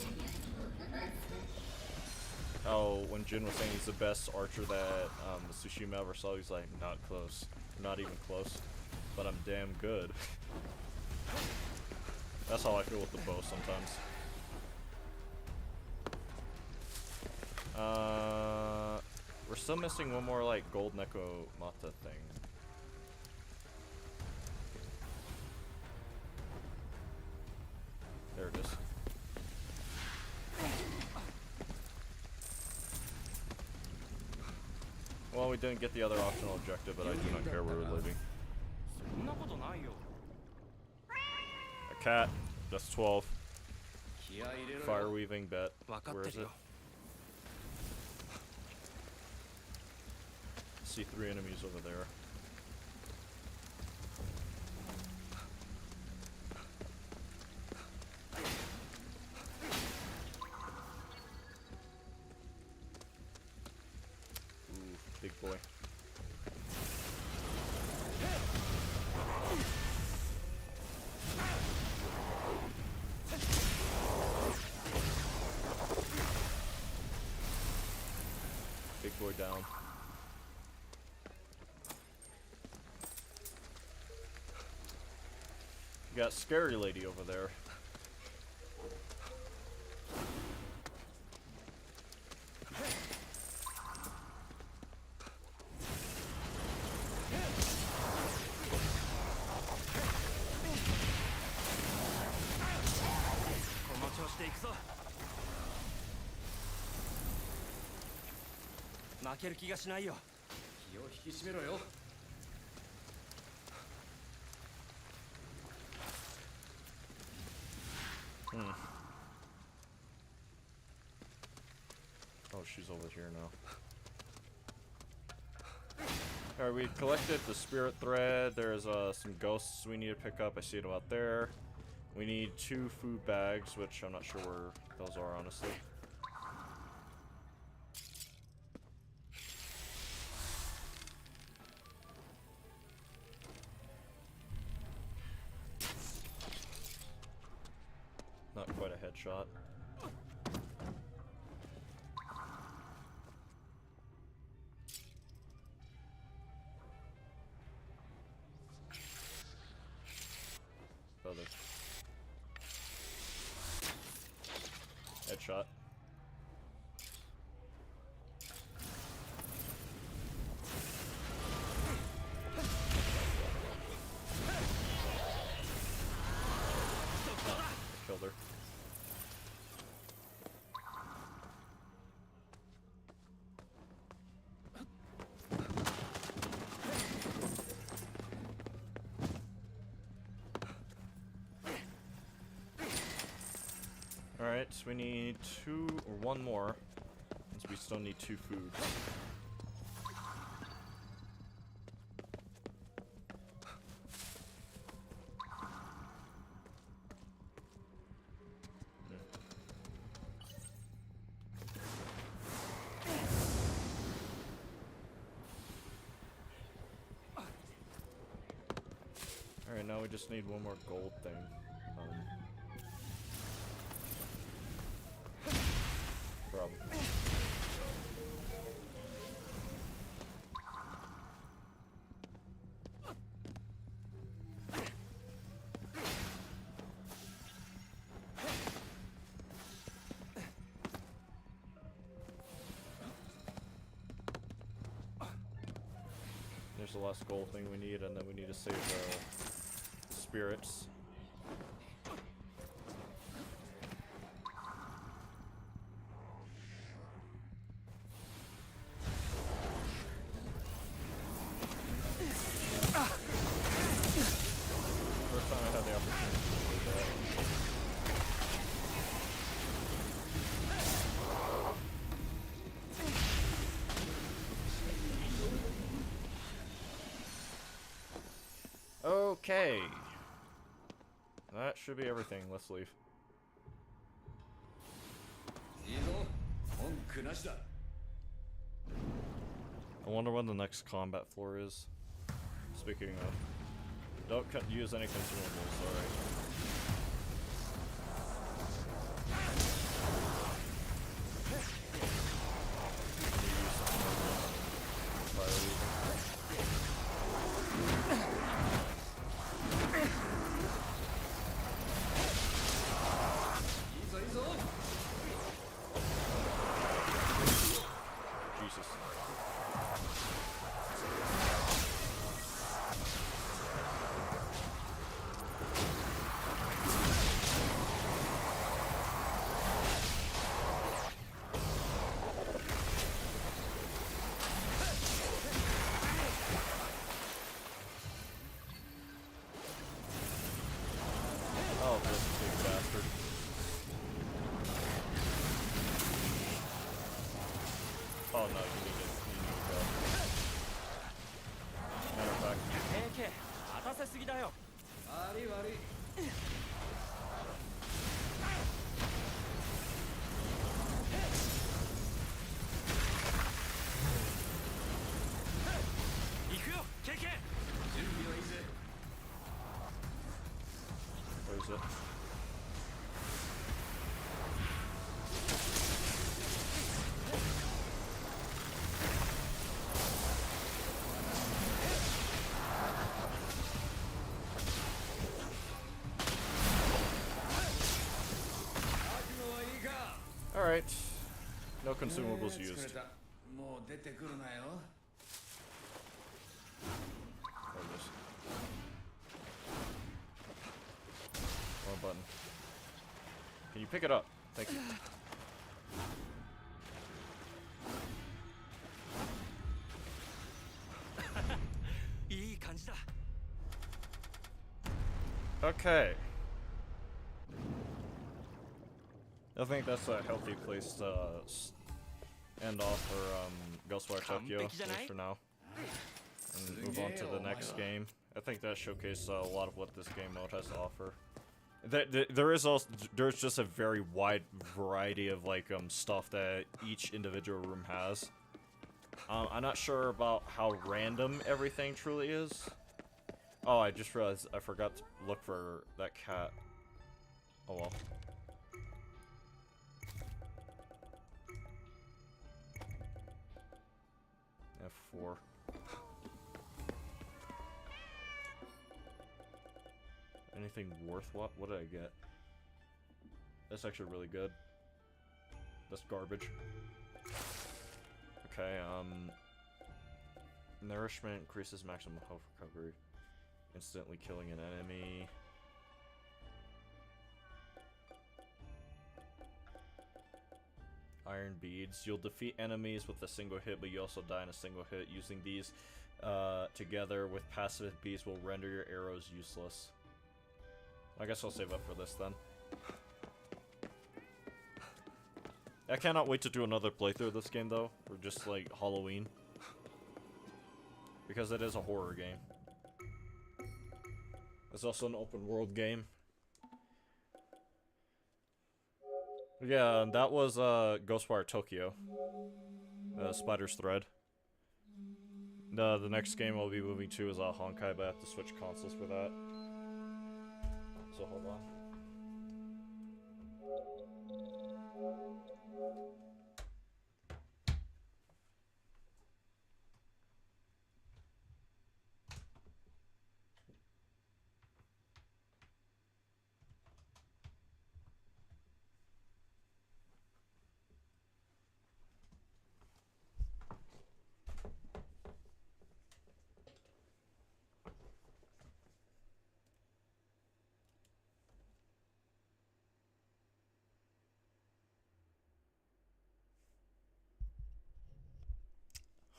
Oh, when Jin was saying he's the best archer that Tsushima ever saw, he's like, not close. Not even close. But I'm damn good. That's how I feel with the bow sometimes. We're still missing one more like gold Neko Mata thing. There it is. Well, we didn't get the other optional objective, but I do not care where we're living. そんなことないよ A cat. That's 12. 気合い入れろよ Fire weaving bet. 分か Where って is る it? よ See 3 enemies over there. Ooh, big boy. Big boy down. You got scary lady over there. Not 負ける気がしないよ 気を引き締めろよ Oh, she's over here now. Alright, we collected the spirit thread. There's some ghosts we need to pick up. I see them out there. We need 2 food bags, which I'm not sure where those are, honestly. Not quite a headshot. Brother. Headshot. Killed her. Alright, so we need 2 or 1 more, since we still need 2 foods. Alright, now we just need 1 more gold thing. Problem. There's the last gold thing we need, and then we need to save the spirits. First time I had the opportunity to do that. Okay. That should be everything. Let's leave. いいぞ文句なしだ I wonder when the next combat floor is. Speaking of, don't use any consumables, alright. big bastard. Oh no, you need to go. Matter of fact, 平家待たせすぎだよ。悪い悪い。行くよ、KK。準備はいいぜ。 where is it? Alright. No consumables used. 疲れた。もう出てくるなよ。 There it is. Wrong button. Can you pick it up? Thank you. Okay. I think that's a healthy place to end off for Ghostwire Tokyo, at least for now. And move on to the next game. I think that showcased a lot of what this game mode has to offer. There's just a very wide variety of like stuff that each individual room has. I'm not sure about how random everything truly is. Oh, I just realized I forgot to look for that cat. Oh well. F4. Anything worth what? What did I get? That's actually really good. That's garbage. Okay, nourishment increases maximum health recovery. Instantly killing an enemy. Iron beads. You'll defeat enemies with a single hit, but you also die in a single hit. Using these together with passive beads will render your arrows useless. I guess I'll save up for this then. I cannot wait to do another playthrough of this game though, or just like Halloween. Because it is a horror game. It's also an open world game. Yeah, that was Ghostwire Tokyo. Spider's Thread. The next game I'll be moving to is Honkai, but I have to switch consoles for that. So hold on.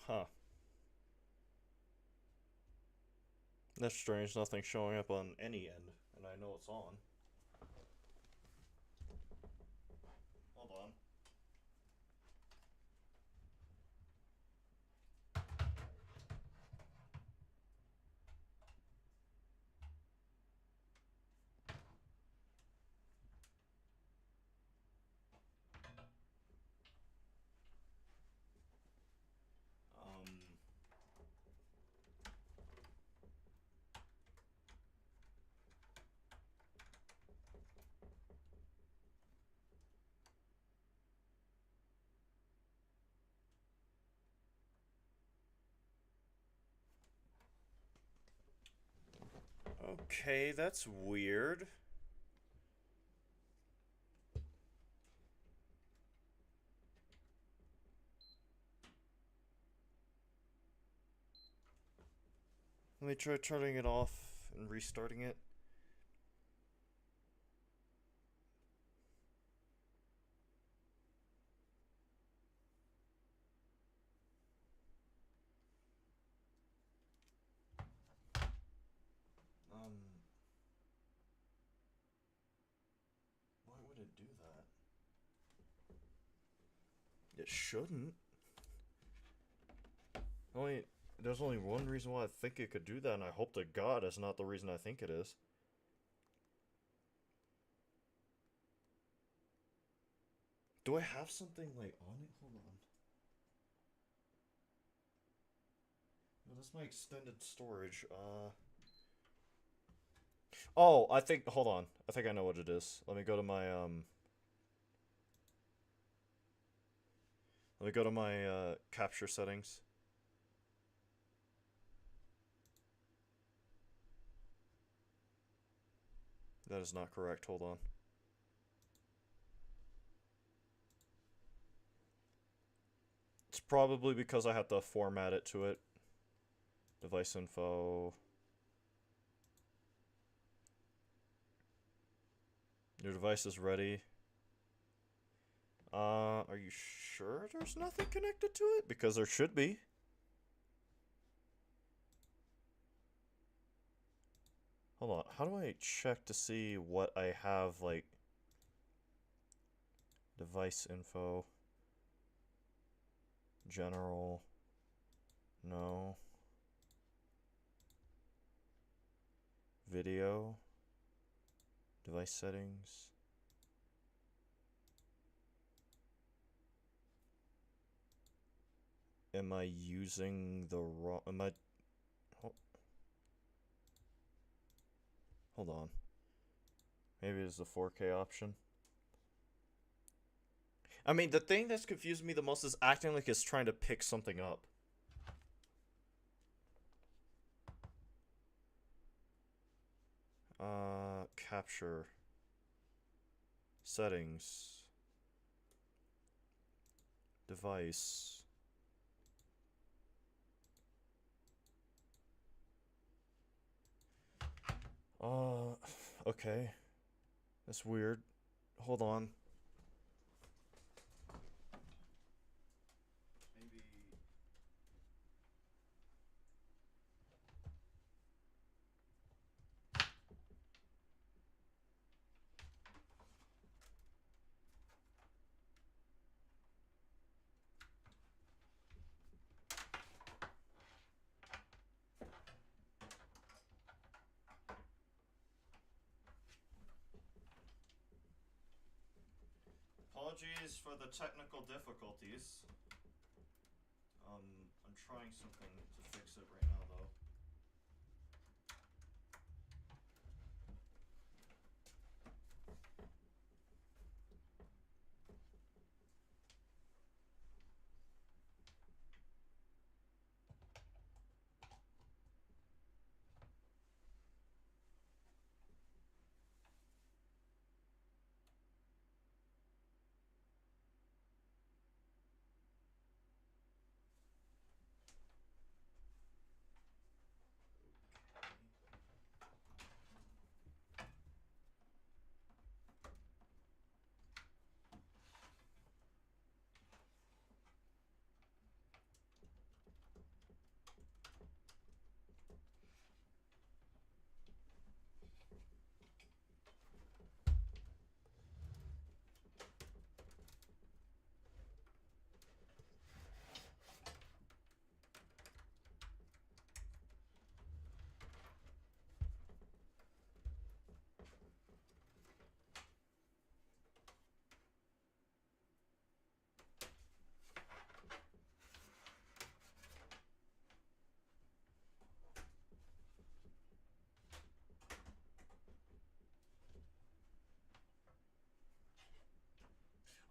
Huh. That's strange, nothing showing up on any end, and I know it's on. Hold on. Okay, that's weird. Let me try turning it off and restarting it. should it do that? It shouldn't. There's only one reason why I think it could do that, and I hope to God it's not the reason I think it is. Do I have something like on it? Hold on. No, that's my extended storage. Oh, I think. Hold on. I think I know what it is. Let me go to my Let me go to my capture settings. That is not correct. Hold on. It's probably because I have to format it to it. Device info. Your device is ready. Are you sure there's nothing connected to it? Because there should be. Hold on. How do I check to see what I have, like... Device info. General. No. Video. Device settings. Am I using the wrong... Am I... Hold on. Maybe it's the 4K option. I mean, the thing that's confused me the most is acting like it's trying to pick something up. Capture. Settings. Device. Okay. That's weird. Hold on. Maybe... Apologies for the technical difficulties. I'm trying something to fix it right now, though.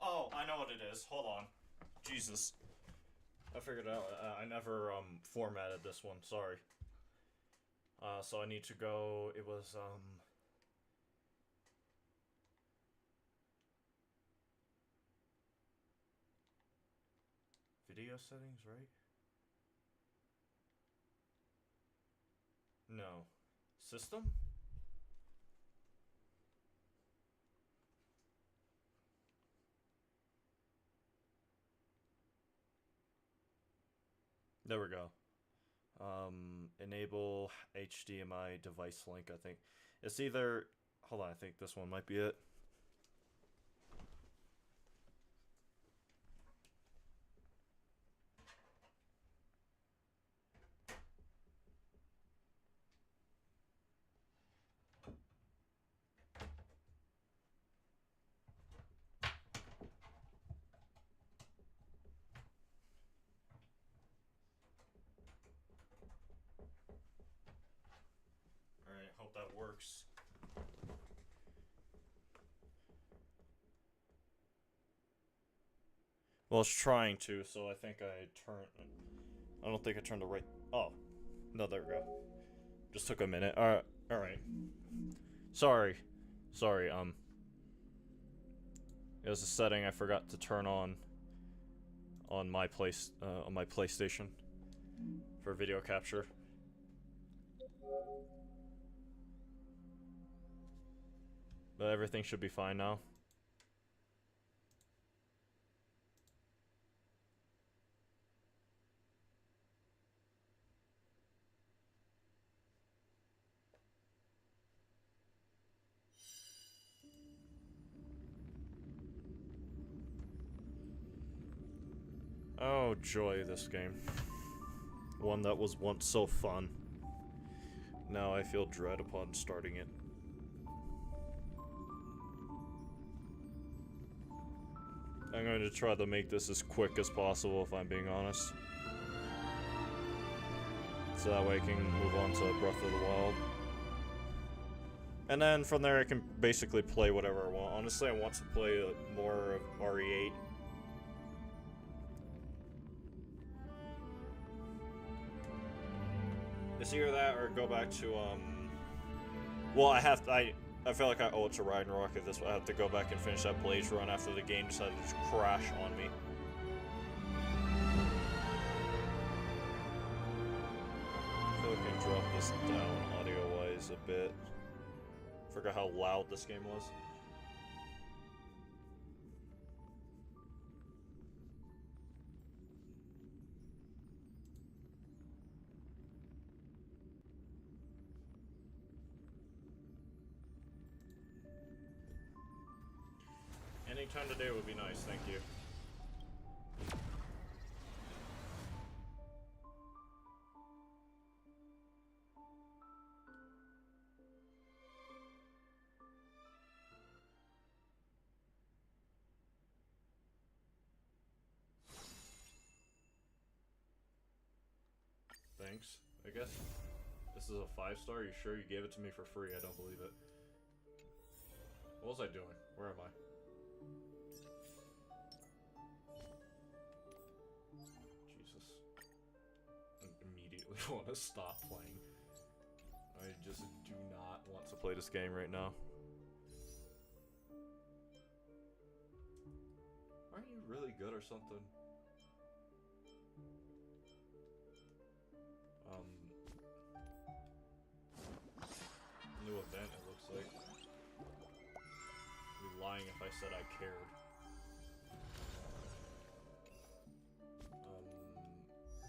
Oh, I know what it is. Hold on. Jesus. I figured it out. I never formatted this one. Sorry. So I need to go. It was video settings, right? No. System? There we go. Enable HDMI device link, I think. It's either... Hold on, I think this one might be it. Well, I was trying to, so I think I turned... I don't think I turned the right... Oh. No, there we go. Just took a minute. Alright. Sorry. Sorry, it was a setting I forgot to turn on my on my PlayStation for video capture. But everything should be fine now. Oh joy, this game. One that was once so fun. Now I feel dread upon starting it. I'm going to try to make this as quick as possible if I'm being honest. So that way I can move on to Breath of the Wild. And then from there I can basically play whatever I want. Honestly, I want to play more of RE8. It's either that or go back to, well, I feel like I owe it to Ragnarok at this. I have to go back and finish that Blaze run after the game decided to just crash on me. I feel like I can drop this down audio-wise a bit. Forgot how loud this game was. Any time today would be nice, thank you. Thanks, I guess. This is a 5-star? You sure you gave it to me for free? I don't believe it. What was I doing? Where am I? Jesus. I immediately want to stop playing. I just do not want to play this game right now. Aren't you really good or something? New event, it looks like. I'd be lying if I said I cared.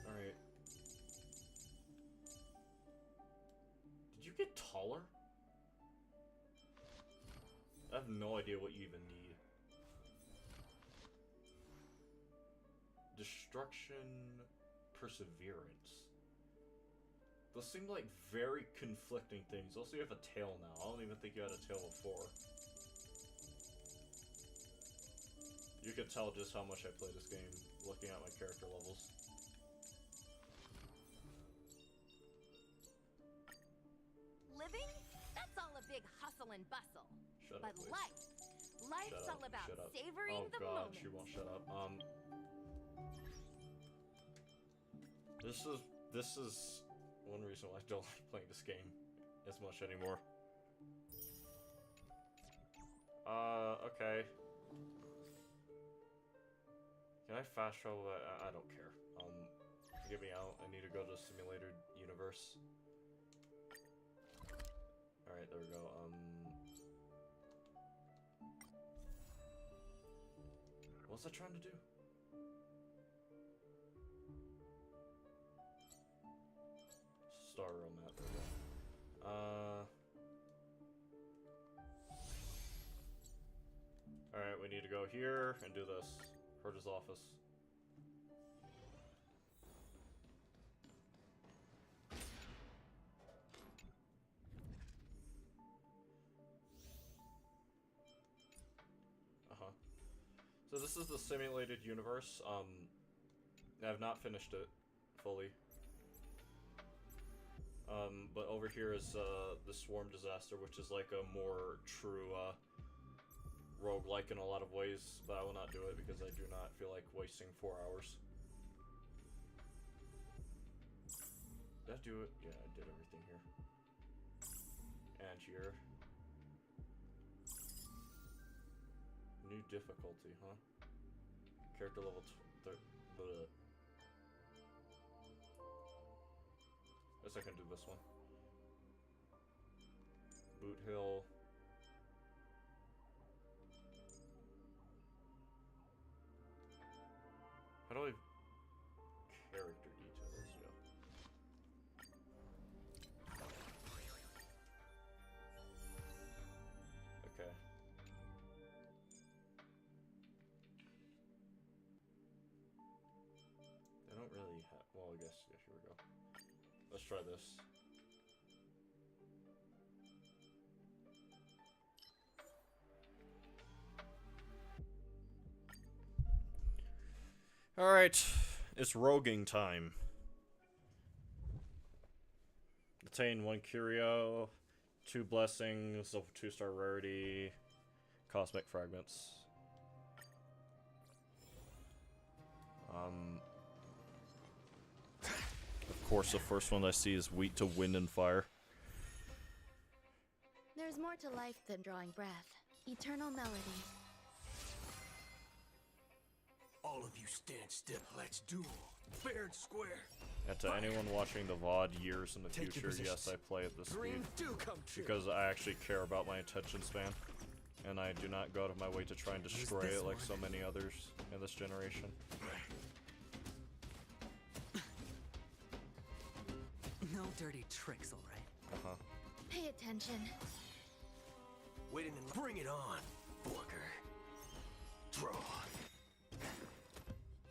Alright. Did you get taller? I have no idea what you even need. Destruction, perseverance. Those seem like very conflicting things. Also, you have a tail now. I don't even think you had a tail before. You could tell just how much I play this game looking at my character levels. Living? That's all a big hustle and bustle. Shut But up, please. life's Shut all up, about shut up. savoring Oh the god, moment. she won't shut up. This is one reason why I don't like playing this game as much anymore. Okay. Can I fast travel that? I don't care. Get me out. I need to go to the simulated universe. Alright, there we go. What was I trying to do? Star on that, there we go. Alright, we need to go here and do this. Herta's office. So this is the simulated universe. I have not finished it fully. But over here is the Swarm Disaster, which is like a more true roguelike in a lot of ways, but I will not do it because I do not feel like wasting 4 hours. Did I do it? Yeah, I did everything here. And here. New difficulty, huh? Character level Guess I can do this one. Boot Hill. How do I character details? Yeah. Okay. They don't really have. Well, I guess. Yeah, here we go. Let's try this. Alright, it's roguing time. Attain 1 curio, 2 blessings of 2-star rarity, cosmic fragments. Of course, the first one I see is weak to wind and fire. There's more to life than drawing breath. Eternal melody. All of you stand still. Let's duel. Fair and square. And to anyone watching the VOD years in the Take your future, yes, positions. I play at this speed. Dreams do come true. Because I actually care about my attention span. And I do not go out of my way to try and destroy this it like one? so many others in this generation. No dirty tricks, all right? Uh-huh. Pay attention. Waiting and bring it on, Borger. Draw.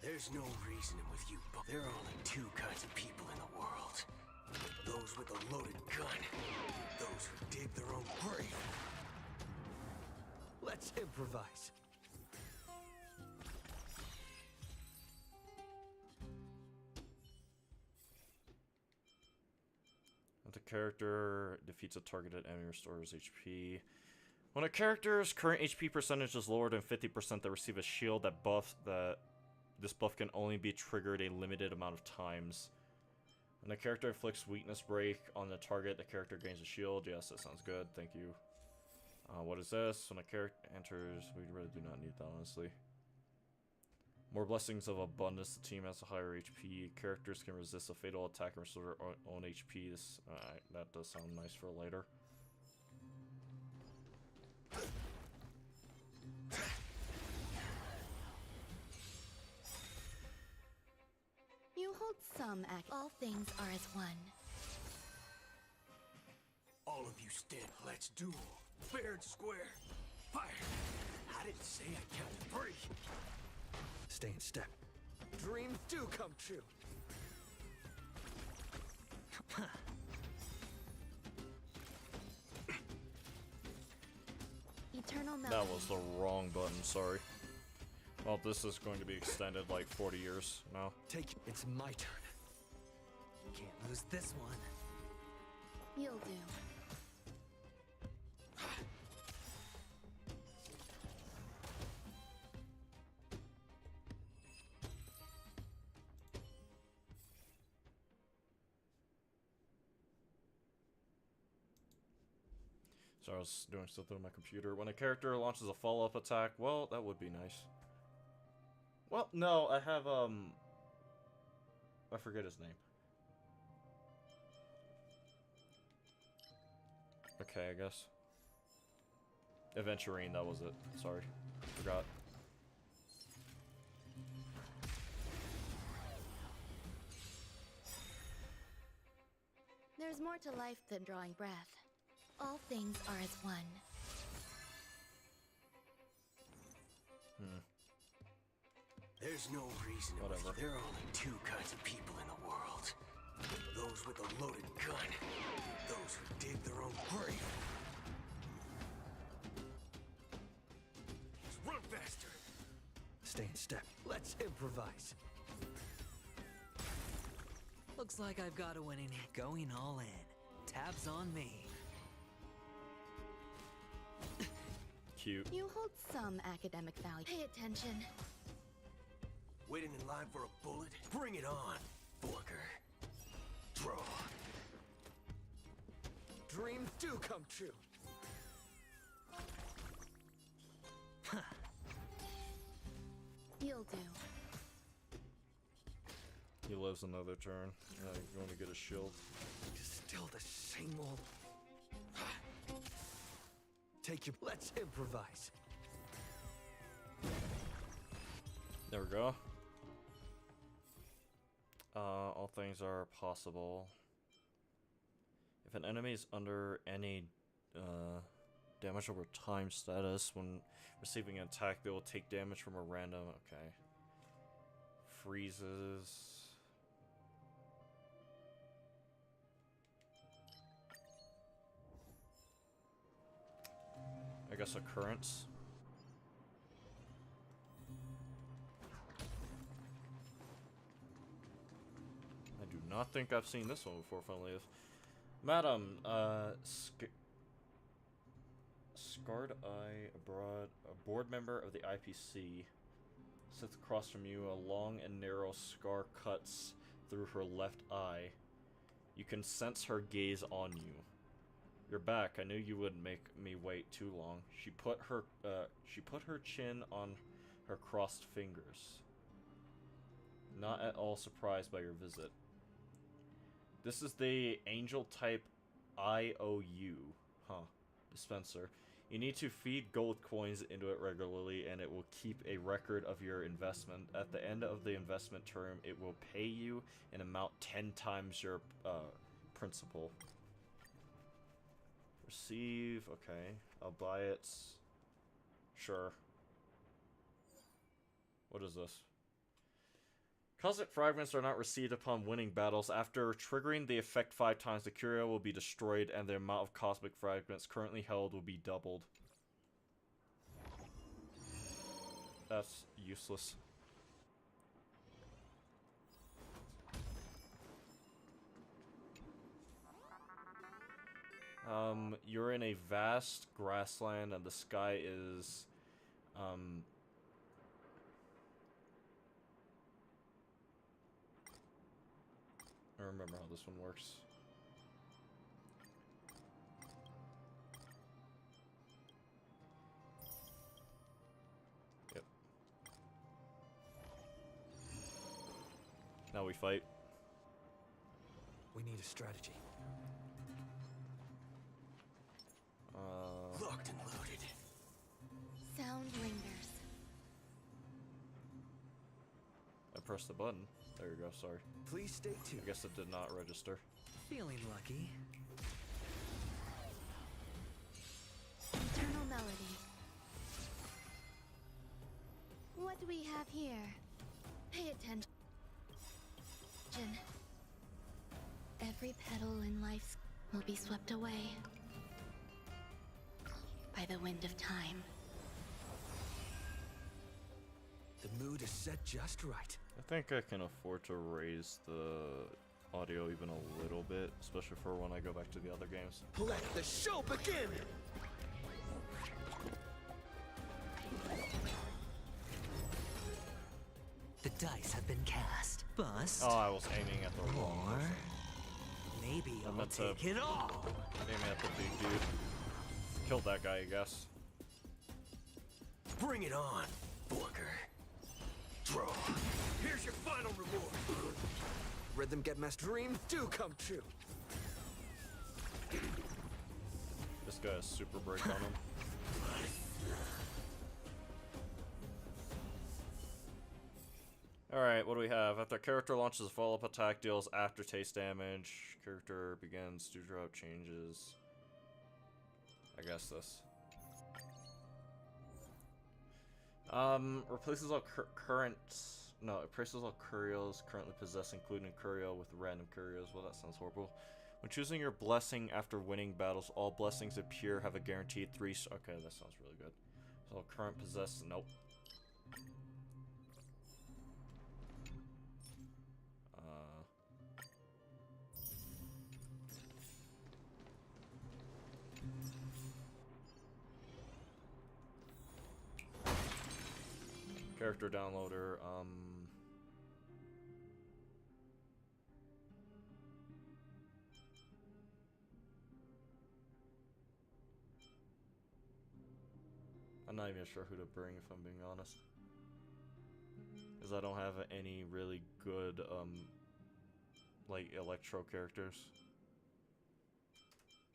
There's no reasoning with you, but there are only 2 kinds of people in the world. Those with a loaded gun. Those who dig their own grave. Let's improvise. When the character defeats a targeted enemy, restores HP. When a character's current HP percentage is lower than 50%, they receive a shield that buffs that. This buff can only be triggered a limited amount of times. When the character inflicts weakness break on the target, the character gains a shield. Yes, that sounds good. Thank you. What is this? When a character enters, we really do not need that, honestly. More blessings of abundance. The team has a higher HP. Characters can resist a fatal attack and restore their own HP. This, that does sound nice for later. You hold some act. All things are as one. All of you stand. Let's duel. Fair and square. Fire. I didn't say I counted 3. Stay in step. Dreams do come true. Eternal melody. That was the wrong button, sorry. Well, this is going to be extended like 40 years now. It's my turn. Can't lose this one. You'll do. So I was doing something on my computer. When a character launches a follow-up attack, well, that would be nice. Well, no, I have, I forget his name. Okay, I guess. Aventurine, that was it. Sorry. Forgot. There's more to life than drawing breath. All things are as one. There's no reason. Whatever. There are only 2 kinds of people in the world. Those with a loaded gun. Those who dig their own grave. Let's run faster. Stay in step. Let's improvise. Looks like I've got a winning hand. Going all in. Tabs on me. cute. You hold some academic value. Pay attention. Waiting in line for a bullet? Bring it on, Borker. Draw. Dreams do come true. You'll do. He lives another turn. Yeah, you're going to get a shield. Still the same old. Take your. Let's improvise. There we go. All things are possible. If an enemy is under any damage over time status when receiving an attack, they will take damage from a random. Okay. Freezes. I guess occurrence. I do not think I've seen this one before, funnily enough. Madam, Scarred Eye, a board member of the IPC, sits across from you. A long and narrow scar cuts through her left eye. You can sense her gaze on you. You're back. I knew you wouldn't make me wait too long. She put her chin on her crossed fingers. Not at all surprised by your visit. This is the angel type IOU, dispenser. You need to feed gold coins into it regularly, and it will keep a record of your investment. At the end of the investment term, it will pay you an amount 10 times your principal. Receive, okay. I'll buy it. Sure. What is this? Cosmic fragments are not received upon winning battles. After triggering the effect 5 times, the curio will be destroyed and the amount of cosmic fragments currently held will be doubled. That's useless. You're in a vast grassland and the sky is, I don't remember how this one works. Yep. Now we fight. We need a strategy. Locked and loaded. Sound lingers. I pressed the button. There you go, sorry. Please stay tuned. I guess it did not register. Feeling lucky. Eternal melody. What do we have here? Pay attention. Every petal in life will be swept away by the wind of time. The mood is set just right. I think I can afford to raise the audio even a little bit, especially for when I go back to the other games. Let the show begin! The dice have been cast. Bust. Oh, I was aiming at the wrong Or person. maybe I I'll meant to- take it all. Aiming at the big dude. Killed that guy, I guess. Bring it on, Borker. Draw. Here's your final reward. Rhythm get messed. Dreams do come true. This guy has super break on him. Alright, what do we have? After character launches a follow-up attack, deals aftertaste damage. Character begins to drop changes. I guess this. Replaces all replaces all curios currently possessed, including curio, with random curios. Well, that sounds horrible. When choosing your blessing after winning battles, all blessings appear have a guaranteed 3. Okay, that sounds really good. So current possessed, nope. character downloader. I'm not even sure who to bring if I'm being honest. Because I don't have any really good, like, electro characters.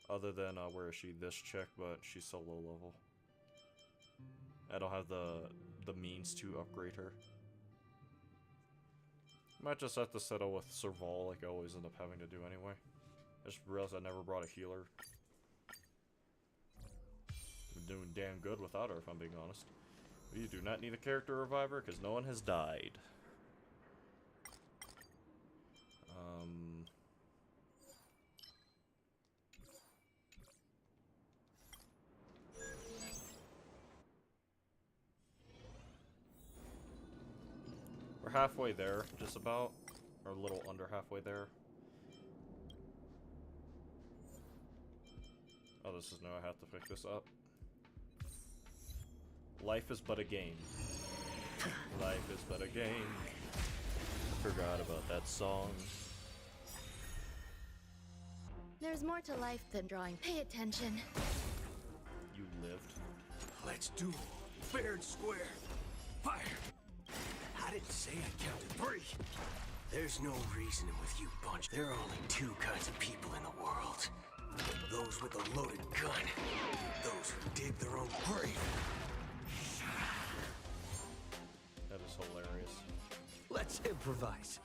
Other than, where is she? This chick, but she's so low level. I don't have the means to upgrade her. Might just have to settle with Serval like I always end up having to do anyway. I just realized I never brought a healer. I'm doing damn good without her if I'm being honest. You do not need a character reviver because no one has died. We're halfway there, just about. Or a little under halfway there. Oh, this is new. I have to pick this up. Life is but a game. Life is but a game. Forgot about that song. There's more to life than drawing. Pay attention. You lived. Let's duel. Fair and square. Fire! I didn't say I counted 3. There's no reasoning with you bunch. There are only 2 kinds of people in the world. Those with a loaded gun. Those who dig their own grave. That is hilarious. Let's improvise.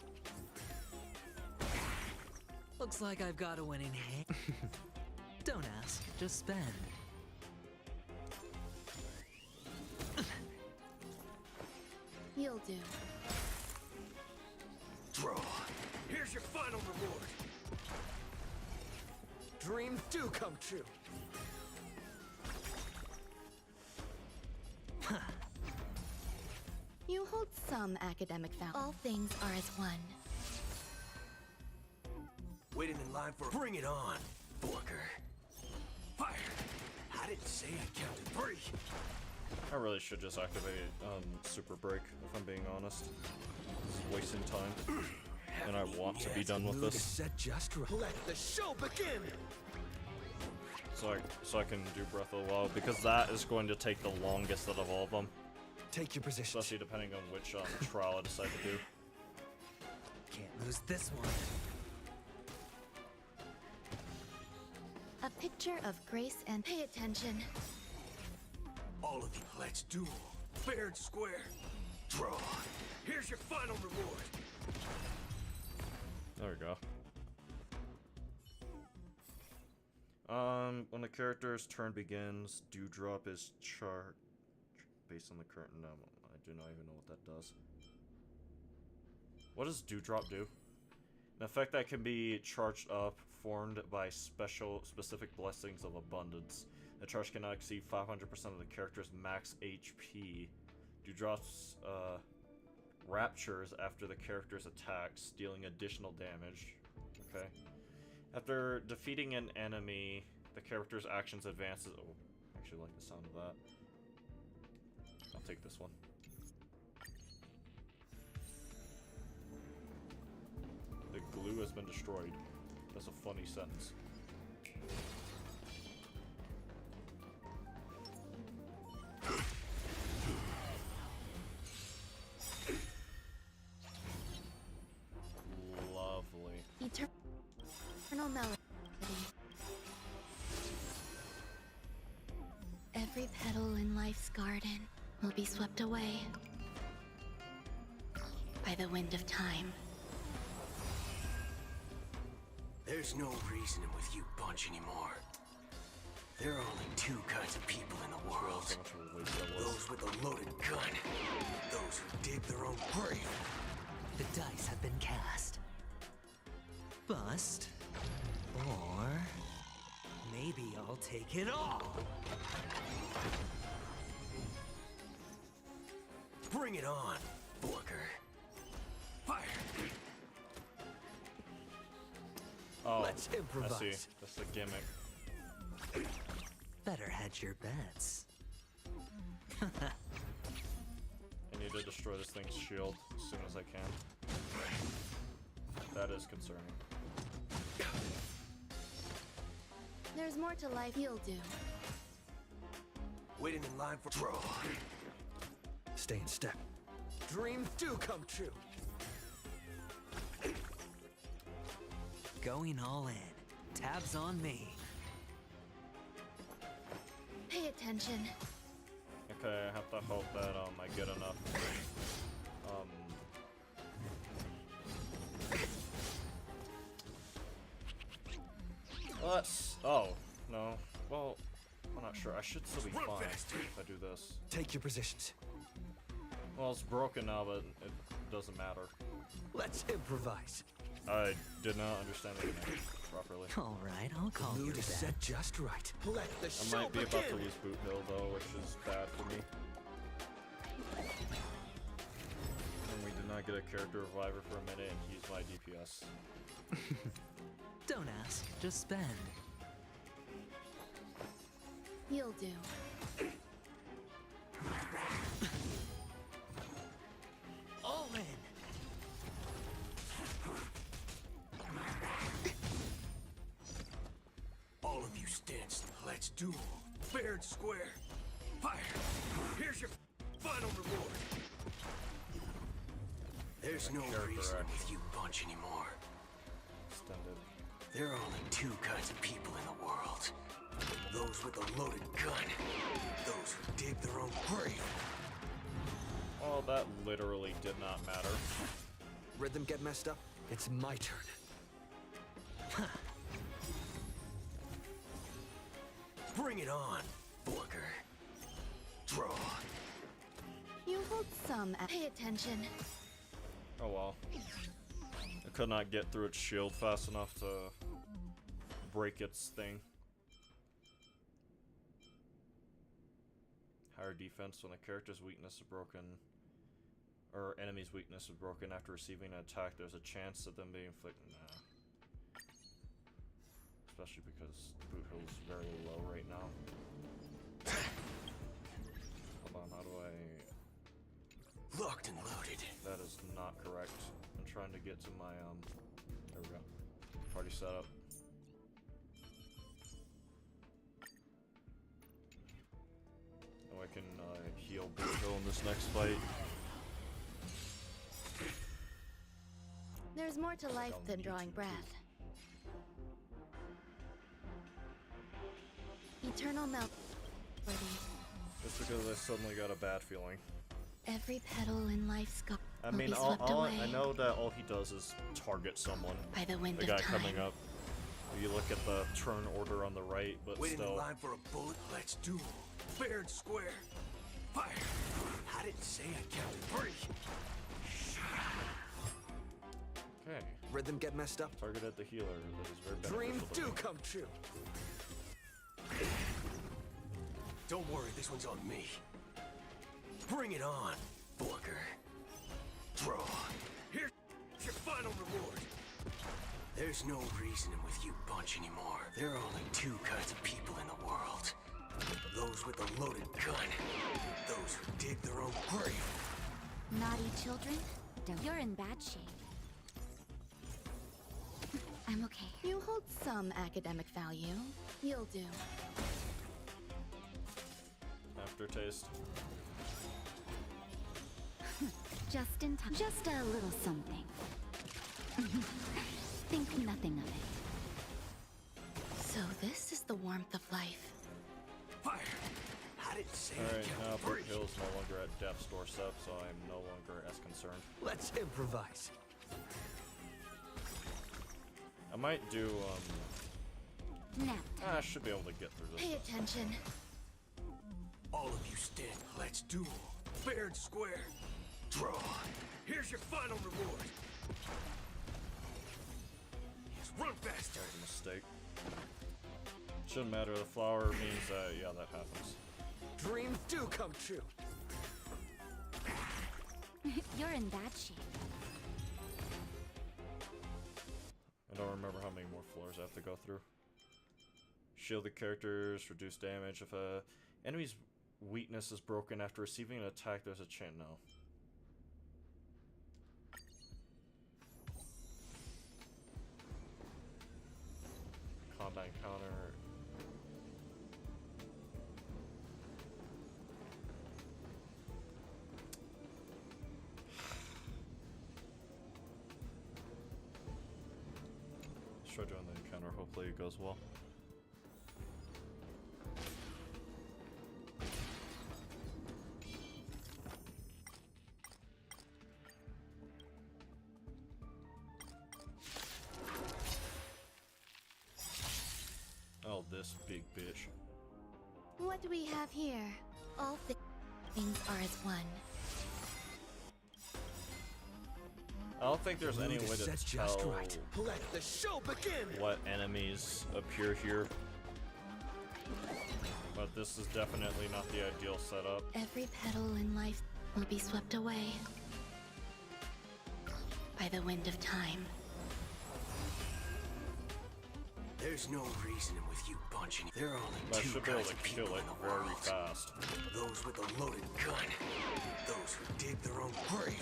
Looks like I've got a winning hand. Don't ask, just spend. You'll do. Draw. Here's your final reward. Dreams do come true. You hold some academic value. All things are as one. Waiting in line for bring it on, Borker. Fire! I didn't say I counted 3. I really should just activate Super Break, if I'm being honest. It's wasting time. And I want to be done with Mood is this. set just right. Let the show begin. So I can do Breath of the Wild, because that is going to take the longest out of all of them. Take your position. Especially depending on which trial I decide to do. Can't lose this one. A picture of grace and pay attention. All of you, let's duel. Fair and square. Draw. Here's your final reward. There we go. When the character's turn begins, Dewdrop is charged based on the current. No, I do not even know what that does. What does Dewdrop do? An effect that can be charged up, formed by specific blessings of abundance. The charge cannot exceed 500% of the character's max HP. Dewdrop's raptures after the character's attacks, dealing additional damage. Okay. After defeating an enemy, the character's actions advances. Oh, I actually like the sound of that. I'll take this one. The glue has been destroyed. That's a funny sentence. Lovely. Eternal melody. Every petal in life's garden will be swept away by the wind of time. There's no reasoning with you bunch anymore. There are only 2 kinds of people in the world. Those with a loaded gun. Those who dig their own grave. The dice have been cast. Bust. Or maybe I'll take it all. Bring it on, Borker. Fire! Oh, Let's improvise. I see. That's the gimmick. Better hedge your bets. I need to destroy destroy this thing's shield as soon as I can. That is concerning. There's more to life. You'll do. Waiting in line for draw. Stay in step. Dreams do come true. Going all in. Tabs on me. Pay attention. Okay, I have to hope that I get enough. Let's. Oh no. Well, I'm not sure. I should still be fine if I do this. Take your positions. Well, it's broken now, but it doesn't matter. Let's improvise. I did not understand the command properly. All right, I'll call you Mood is that. set just right. Let the I show might be begin. about to lose boot hill though, which is bad for me. And we did not get a character reviver for a minute, and he's my DPS. Don't ask, just spend. You'll do. All in. All of you stand. Let's duel. Fair and square. Fire. Here's your final reward. There's no reason with you bunch anymore. Extended. There are only two kinds of people in the world. Those with a loaded gun. Those who dig their own grave. Oh, that literally did not matter. Rhythm get messed up? It's my turn. Bring it on, Booker. Draw. You hold some. Pay attention. Oh well. I could not get through its shield fast enough to break its thing. Higher defense when the character's weakness is broken, or enemy's weakness is broken after receiving an attack. There's a chance of them being inflicted. Nah. Especially because boot hill is very low right now. Hold on, how do I? Locked and loaded. That is not correct. I'm trying to get to my there we go. Party setup. Now I can heal boot hill in this next fight. There's more to life than drawing breath. Eternal melt. Just because I suddenly got a bad feeling. Every petal in life's scar I will mean, be swept away I know that all he does is target someone. by the wind The of guy time. coming up. If you look at the turn order on the right, but Waiting in still. line for a bullet. Let's duel. Fair and square. Fire. I didn't say I counted 3. Okay. Rhythm get messed up? Targeted the healer. That is very Dreams beneficial to do me. come true. Don't worry, this one's on me. Bring it on, Booker. Draw. Here's your final reward. There's no reasoning with you bunch anymore. There are only two kinds of people in the world. Those with a loaded gun. Those who dig their own grave. Naughty children, you're in bad shape. I'm okay. You hold some academic value. You'll do. Aftertaste. Just in time. Just a little something. Think nothing of it. So this is the warmth of life. Fire. I didn't say I Alright, now counted Boot 3. Hill's no longer at Death's doorstep, so I'm no longer as concerned. Let's improvise. I might do, Nap. I should be able to get through Pay this. attention. All of you stand. Let's duel. Fair and square. Draw. Here's your final reward. Yes, run faster. That was a mistake. Shouldn't matter, the flower means that, yeah, that happens. Dreams do come true. You're in bad shape. I don't remember how many more floors I have to go through. Shielded characters, reduce damage. If a enemy's weakness is broken after receiving an attack, there's a chance. No. combat encounter. Let's try doing the encounter, hopefully it goes well. Oh, this big bitch. What do we have here? All things are as one. I don't think there's any way to That's tell just right. Let the show begin. what enemies appear here. But this is definitely not the ideal setup. Every petal in life will be swept away by the wind of time. There's no reasoning with you bunching. There are only I two should be able kinds to of people kill it in the very world. fast. Those with a loaded gun. Those who dig their own grave.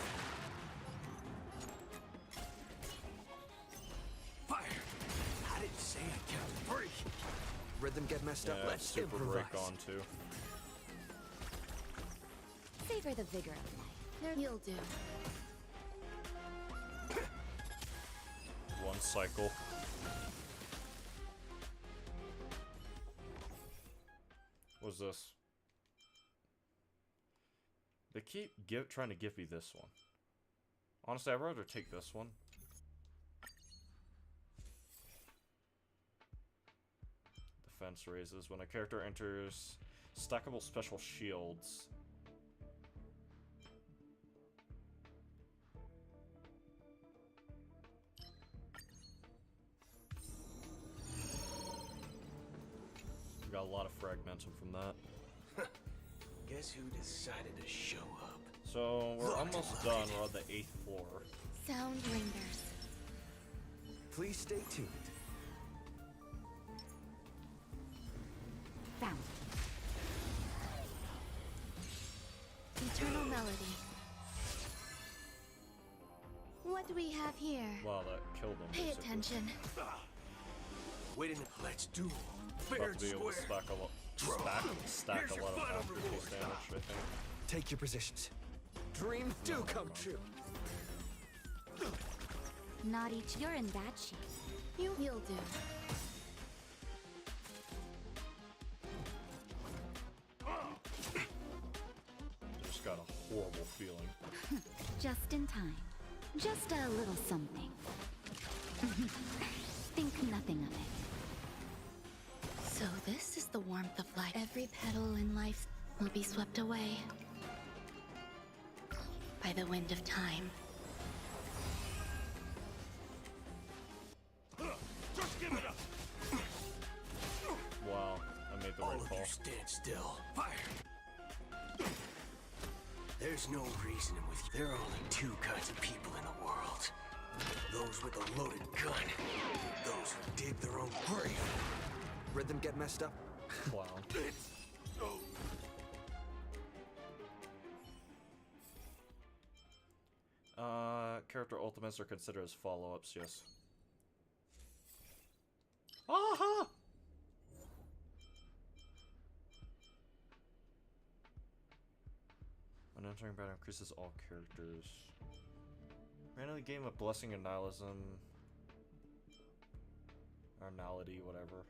Fire! I didn't say I counted 3. Rhythm get messed up. Yeah, Let's super improvise. break on too. Savor the vigor of life. You'll do. One cycle. What's this? They keep trying to give me this one. Honestly, I'd rather take this one. Defense raises. When a character enters stackable special shields. Got a lot of fragmentum from that. Guess who decided to show up? So we're almost done. We're on the 8th floor. Sound lingers. Please stay tuned. Found. Eternal melody. What do we have here? Wow, that killed him. Pay basically. attention. Wait a minute. Let's duel. Fair About and to be able to square. stack Here's a your lot of final afterpiece reward. damage, I think. Take your positions. Dreams do come true. Not each. You're in bad shape. You'll do. Just got a horrible feeling. Just in time. Just a little something. Think nothing of it. So this is the warmth of life. Every petal in life will be swept away by the wind of time. Just give it up. Wow, I made the All right of call. you stand still. Fire. There's no reasoning with you. There are only 2 kinds of people in the world. Those with a loaded gun. Those who dig their own grave. Rhythm get messed up. Clown. Character ultimates are considered as follow-ups, yes. Aha! When entering battle increases all characters. Randomly game of Blessing and Nihilism. Or Nality, whatever.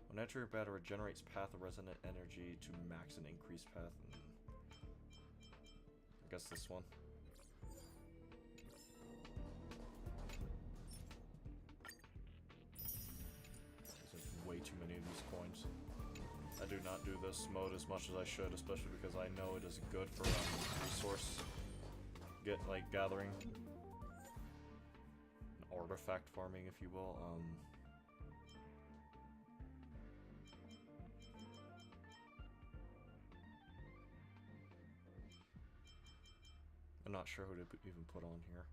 When entering battle regenerates path of resonant energy to max and increase path. I guess this one. There's way too many of these coins. I do not do this mode as much as I should, especially because I know it is good for resource gathering, artifact farming, if you will. I'm not sure who to even put on here.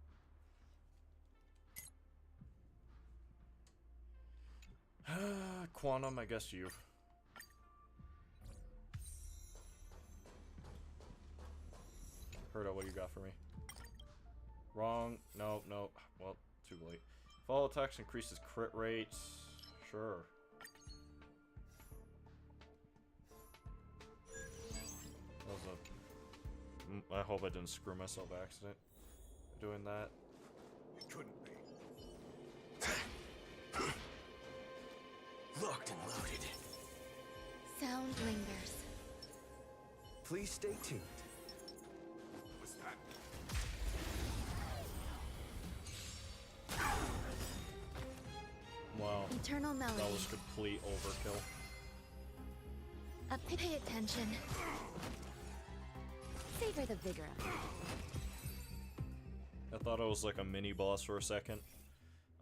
Quantum, I guess you. Herda, what you got for me? Wrong. No, no. Well, too late. Follow attacks increases crit rates. Sure. That was I hope I didn't screw myself by accident doing that. It couldn't be. Locked and loaded. Sound lingers. Please stay tuned. What's that? Wow. Eternal melody. That was complete overkill. Pay attention. Savor the vigor of it. I thought it was like a mini boss for a second.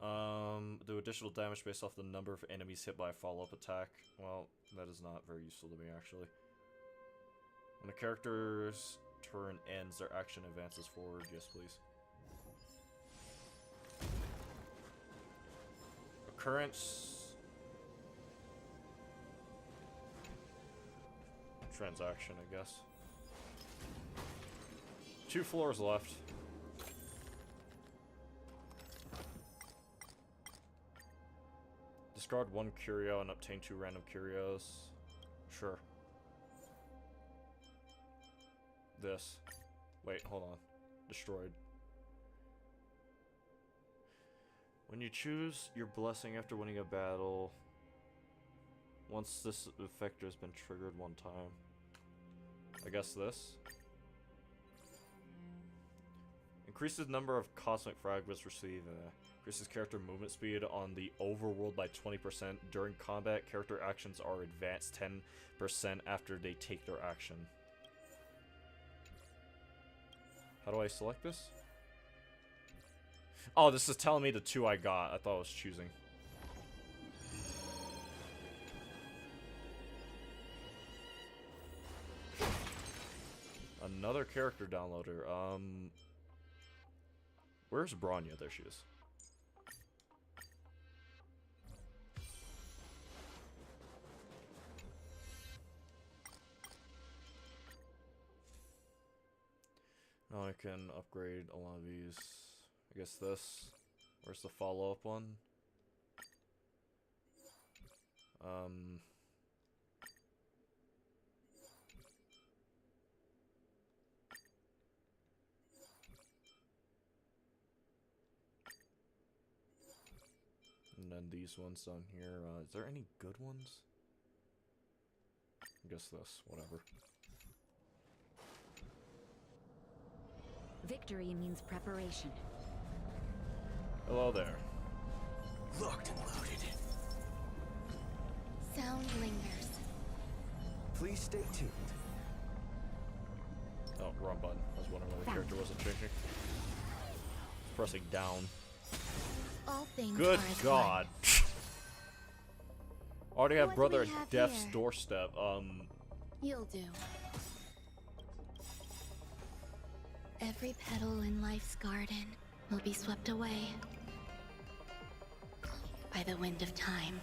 Do additional damage based off the number of enemies hit by a follow-up attack. Well, that is not very useful to me, actually. When a character's turn ends, their action advances forward. Yes, please. Occurrence. Transaction, I guess. 2 floors left. Discard 1 curio and obtain 2 random curios. Sure. This. Wait, hold on. Destroyed. When you choose your blessing after winning a battle, once this effect has been triggered 1 time. I guess this. Increases the number of cosmic fragments received. Increases character movement speed on the overworld by 20%. During combat, character actions are advanced 10% after they take their action. How do I select this? Oh, this is telling me the 2 I got. I thought I was choosing. Another character downloader. Where's Bronya? There she is. Now I can upgrade a lot of these. I guess this. Where's the follow-up one? And then these ones down here. Is there any good ones? I guess this. Whatever. Victory means preparation. Hello there. Locked and loaded. Sound lingers. Please stay tuned. Oh, wrong button. I was wondering why the character wasn't changing. Pressing down. All things Good are as God. Already have What do brother we at have death's here? doorstep. You'll do. Every petal in life's garden will be swept away by the wind of time.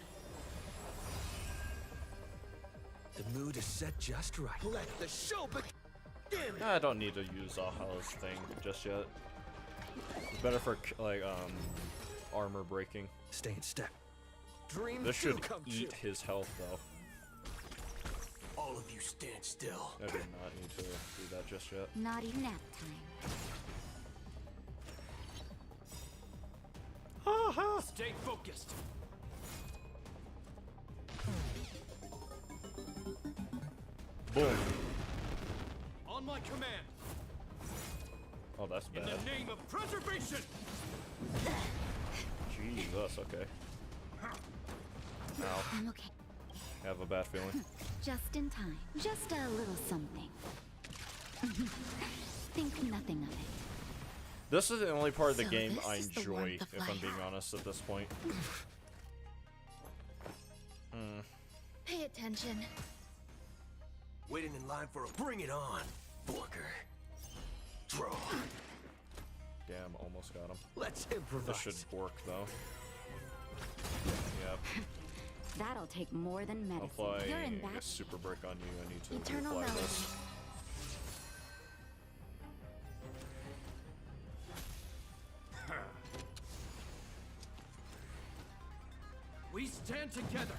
The mood is set just right. Let the show begin! I don't need to use Valhalla's thing just yet. It's better for like armor breaking. Stay in step. Dreams This do should come eat true. his health though. All of you stand still. I do not need to do that just yet. Not even nap time. Stay focused. Boom. On my command. Oh, that's In bad. the name of preservation. Jesus, okay. Ow. I'm okay. I have a bad feeling. Just in time. Just a little something. Think nothing of it. This is the only part of the So game this I is the enjoy, warmth of if I'm life. being honest at this point. Pay attention. Waiting in line for a bring it on. Booker. Draw. Damn, almost got him. Let's This improvise. should work though. Yep. That'll take more than medicine. Apply You're in a that. super break on you. I need to Eternal apply melody. this. Stand together.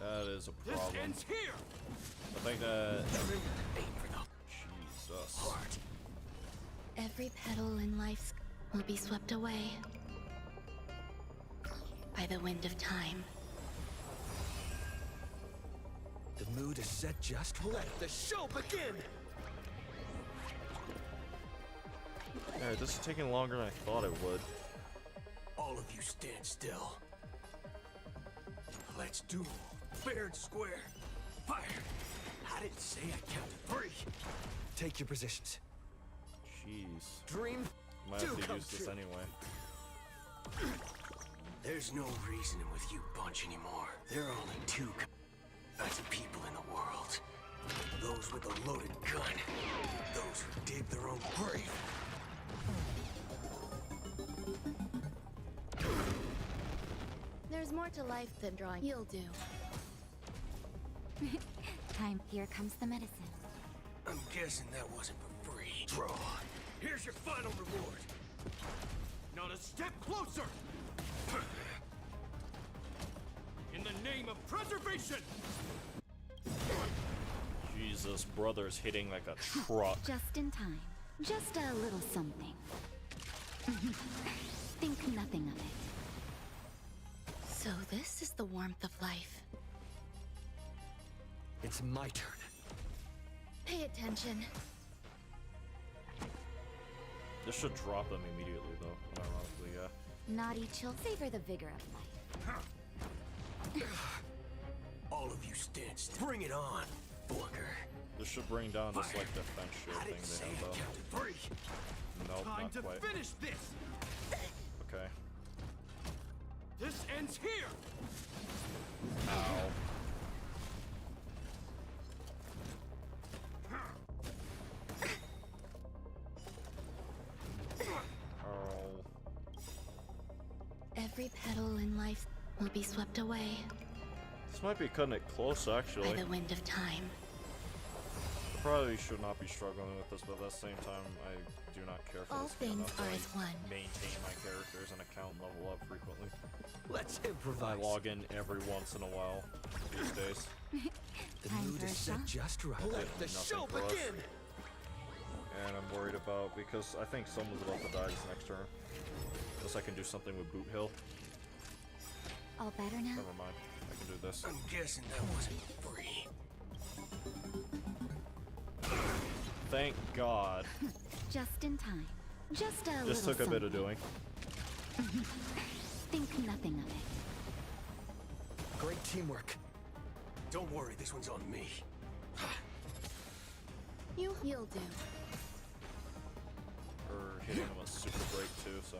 That is a This problem. ends here. I think that. Aim for the Jesus. heart. Every petal in life will be swept away by the wind of time. The mood is set just right. Let the show begin! Yeah, this is taking longer than I thought it would. All of you stand still. Let's duel. Fair and square. Fire. I didn't say I counted 3. Take your positions. Jeez. Dream Might do have to come use this true. anyway. There's no reasoning with you bunch anymore. There are only 2 kinds of people in the world. Those with a loaded gun. Those who dig their own grave. There's more to life than drawing. You'll do. Time. Here comes the medicine. I'm guessing that wasn't for free. Draw. Here's your final reward. Not a step closer! In the name of preservation! Jesus, brother's hitting like a truck. Just in time. Just a little something. Think nothing of it. So this is the warmth of life. It's my turn. Pay attention. This should drop them immediately, though. Unironically, yeah. Naughty chill. Savor the vigor of life. All of you stand still. Bring it on, Borker. This should bring down this like defense shield I thing didn't say they I have though. counted 3. Nope, Time not to quite. finish this. Okay. This ends here. Ow. Oh. Every petal in life will be swept away This might be cutting it close, actually. by the wind of time. I probably should not be struggling with this, but at the same time, I do not care for All this game things enough are to as one. maintain my characters and account and level up frequently. Let's I improvise. log in every once in a while these days. The Time mood for is a set shot? just right. Let the Nothing show for us. begin! And I'm worried about, because I think someone's about to die this next turn. Unless I can do something with Boot Hill. All better now? Never mind. I can do this. I'm guessing that wasn't free. Thank God. Just in time. Just a This little took a bit of something. doing. Think nothing of it. Great teamwork. Don't worry, this one's on me. You'll do. Or hitting him with super break too, so.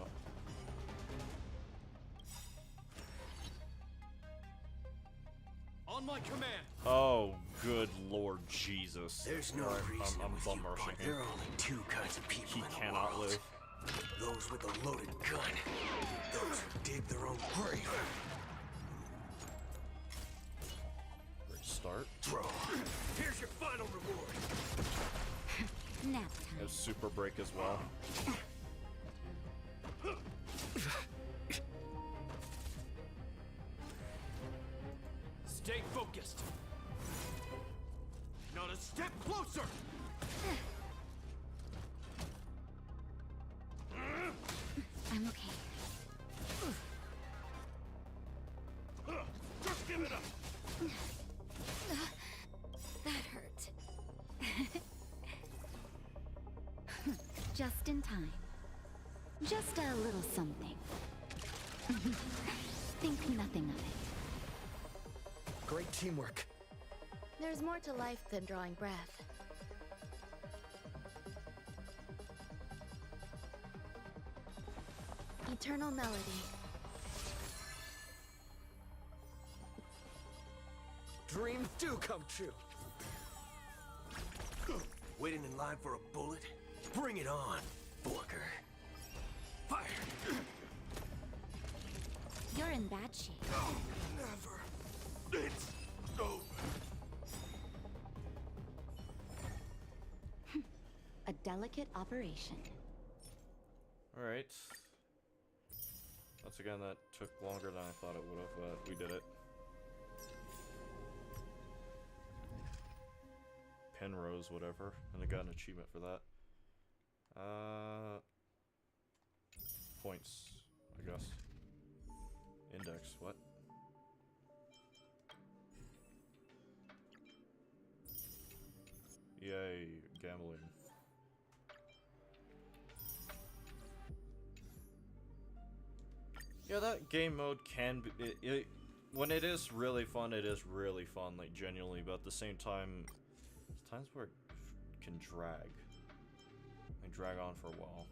On my command. Oh, good Lord Jesus. There's no Alright, reason I'm with bum you, rushing but him. there are only 2 kinds of people He in the cannot world. live. Those with a loaded gun. Those who dig their own grave. Great start. Draw. Here's your final reward. Nap time. Has super break as well. Stay focused. Not a step closer. I'm okay. Just give it up. That hurt. Just in time. Just a little something. Think nothing of it. Great teamwork. There's more to life than drawing breath. Eternal melody. Dreams do come true. Waiting in line for a bullet? Bring it on, Borker. Fire. You're in bad shape. Never. It's over. A delicate operation. Alright. Once again, that took longer than I thought it would have, but we did it. Penrose, whatever, and I got an achievement for that. Points, I guess. Index, what? Yay, gambling. Yeah, that game mode can be, when it is really fun, it is really fun, like, genuinely, but at the same time, there's times where it can drag. Like, drag on for a while.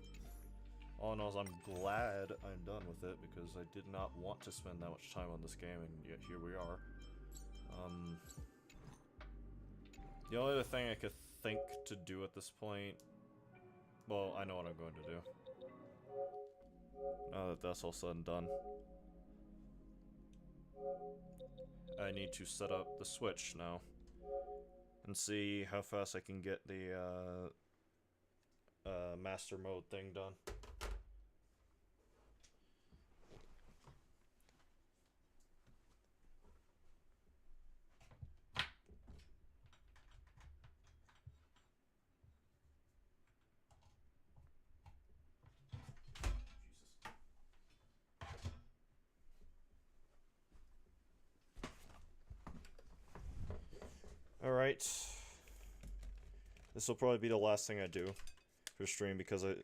All in all, I'm glad I'm done with it, because I did not want to spend that much time on this game, and yet here we are. The only other thing I could think to do at this point... Well, I know what I'm going to do. Now that that's all said and done. I need to set up the Switch now. And see how fast I can get the master mode thing done. Alright. This will probably be the last thing I do for stream because I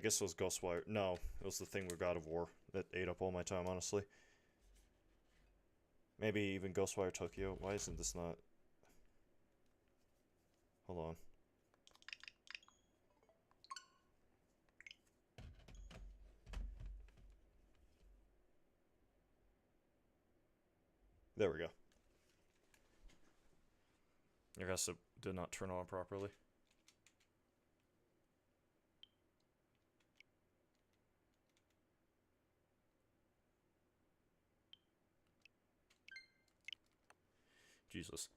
guess it was Ghostwire. No, it was the thing with God of War that ate up all my time, honestly. Maybe even Ghostwire Tokyo. Why isn't this not... Hold on. There we go. I guess it did not turn on properly. Jesus.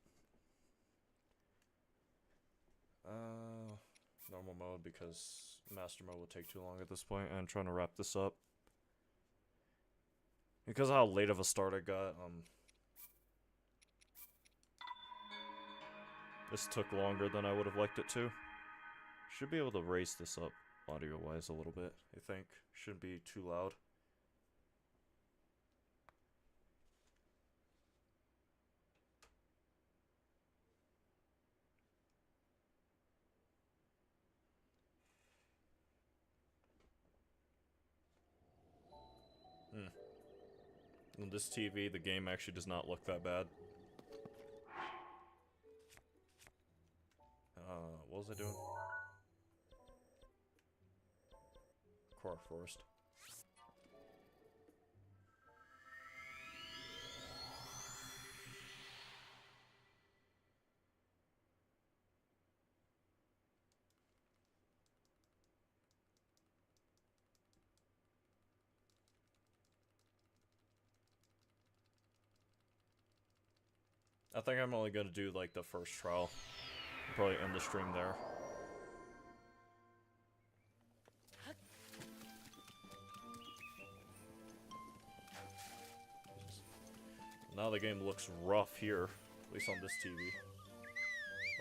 Normal mode because master mode will take too long at this point, and I'm trying to wrap this up. Because of how late of a start I got, this took longer than I would have liked it to. Should be able to raise this up audio-wise a little bit, I think. Shouldn't be too loud. On this TV, the game actually does not look that bad. What was I doing? Core Forest. I think I'm only gonna do like the first trial. Probably end the stream there. Now the game looks rough here, at least on this TV.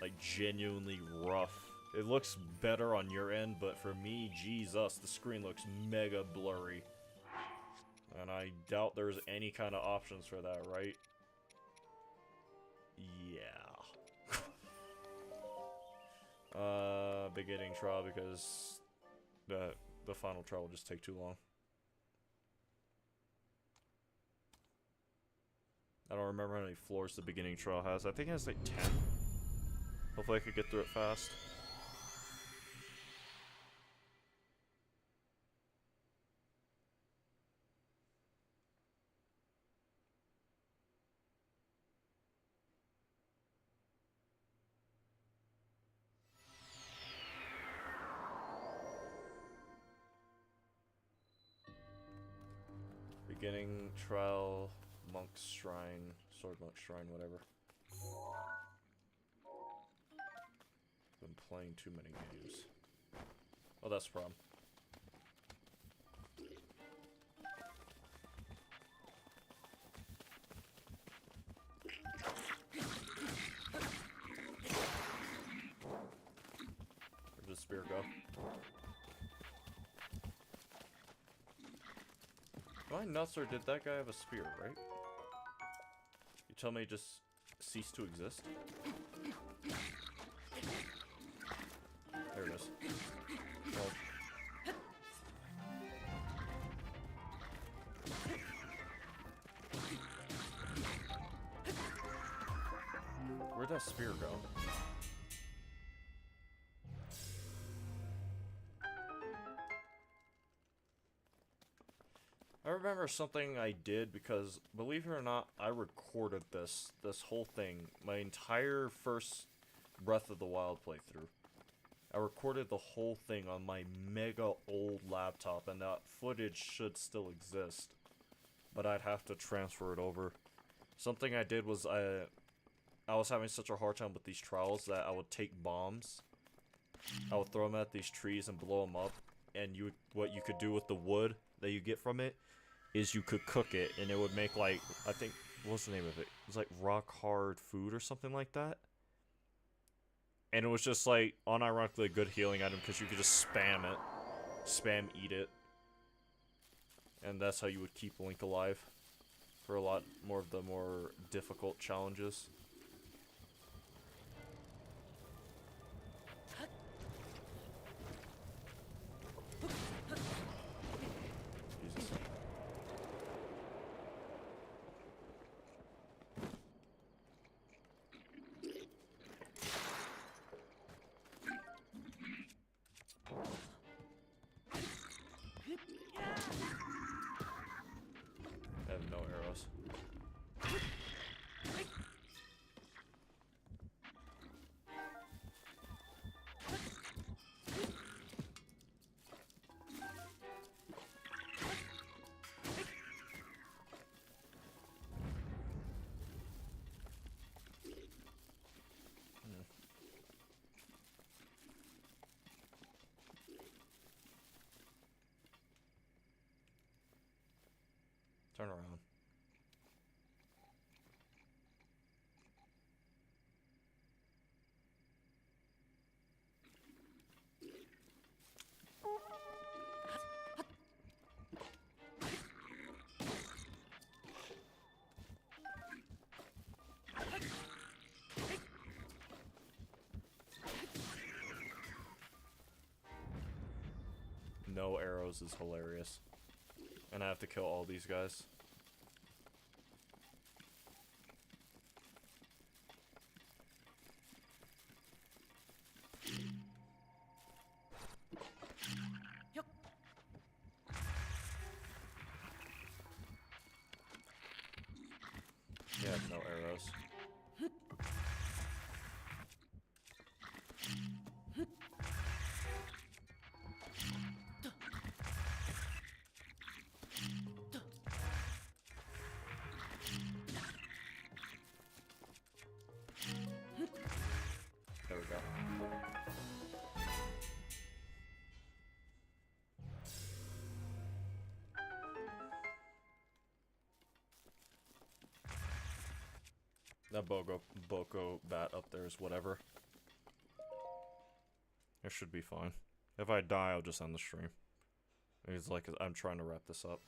Like genuinely rough. It looks better on your end, but for me, Jesus, the screen looks mega blurry. And I doubt there's any kind of options for that, right? Yeah. Beginning trial because the final trial will just take too long. I don't remember how many floors the beginning trial has. I think it has like 10. Hopefully I could get through it fast. Beginning trial, monk's shrine, sword monk shrine, whatever. Been playing too many games. Oh, that's the problem. spear go? Am I nuts or did that guy have a spear, right? You tell me it just ceased to exist? There it is. Well. Where'd that spear go? I remember something I did because, believe it or not, I recorded this whole thing, my entire first Breath of the Wild playthrough. I recorded the whole thing on my mega old laptop, and that footage should still exist, but I'd have to transfer it over. Something I did was I was having such a hard time with these trials that I would take bombs, I would throw them at these trees and blow them up, and what you could do with the wood that you get from it is you could cook it, and it would make, like, I think, what's the name of it? It was like rock hard food or something like that. And it was just like unironically a good healing item because you could just spam eat it. And that's how you would keep Link alive for a lot more of the more difficult challenges. Jesus. I have no arrows. Turn around. No arrows is hilarious. And I have to kill all these guys. Yeah, no arrows. There we go. That Boko bat up there is whatever. It should be fine. If I die, I'll just end the stream. It's like I'm trying to wrap this up.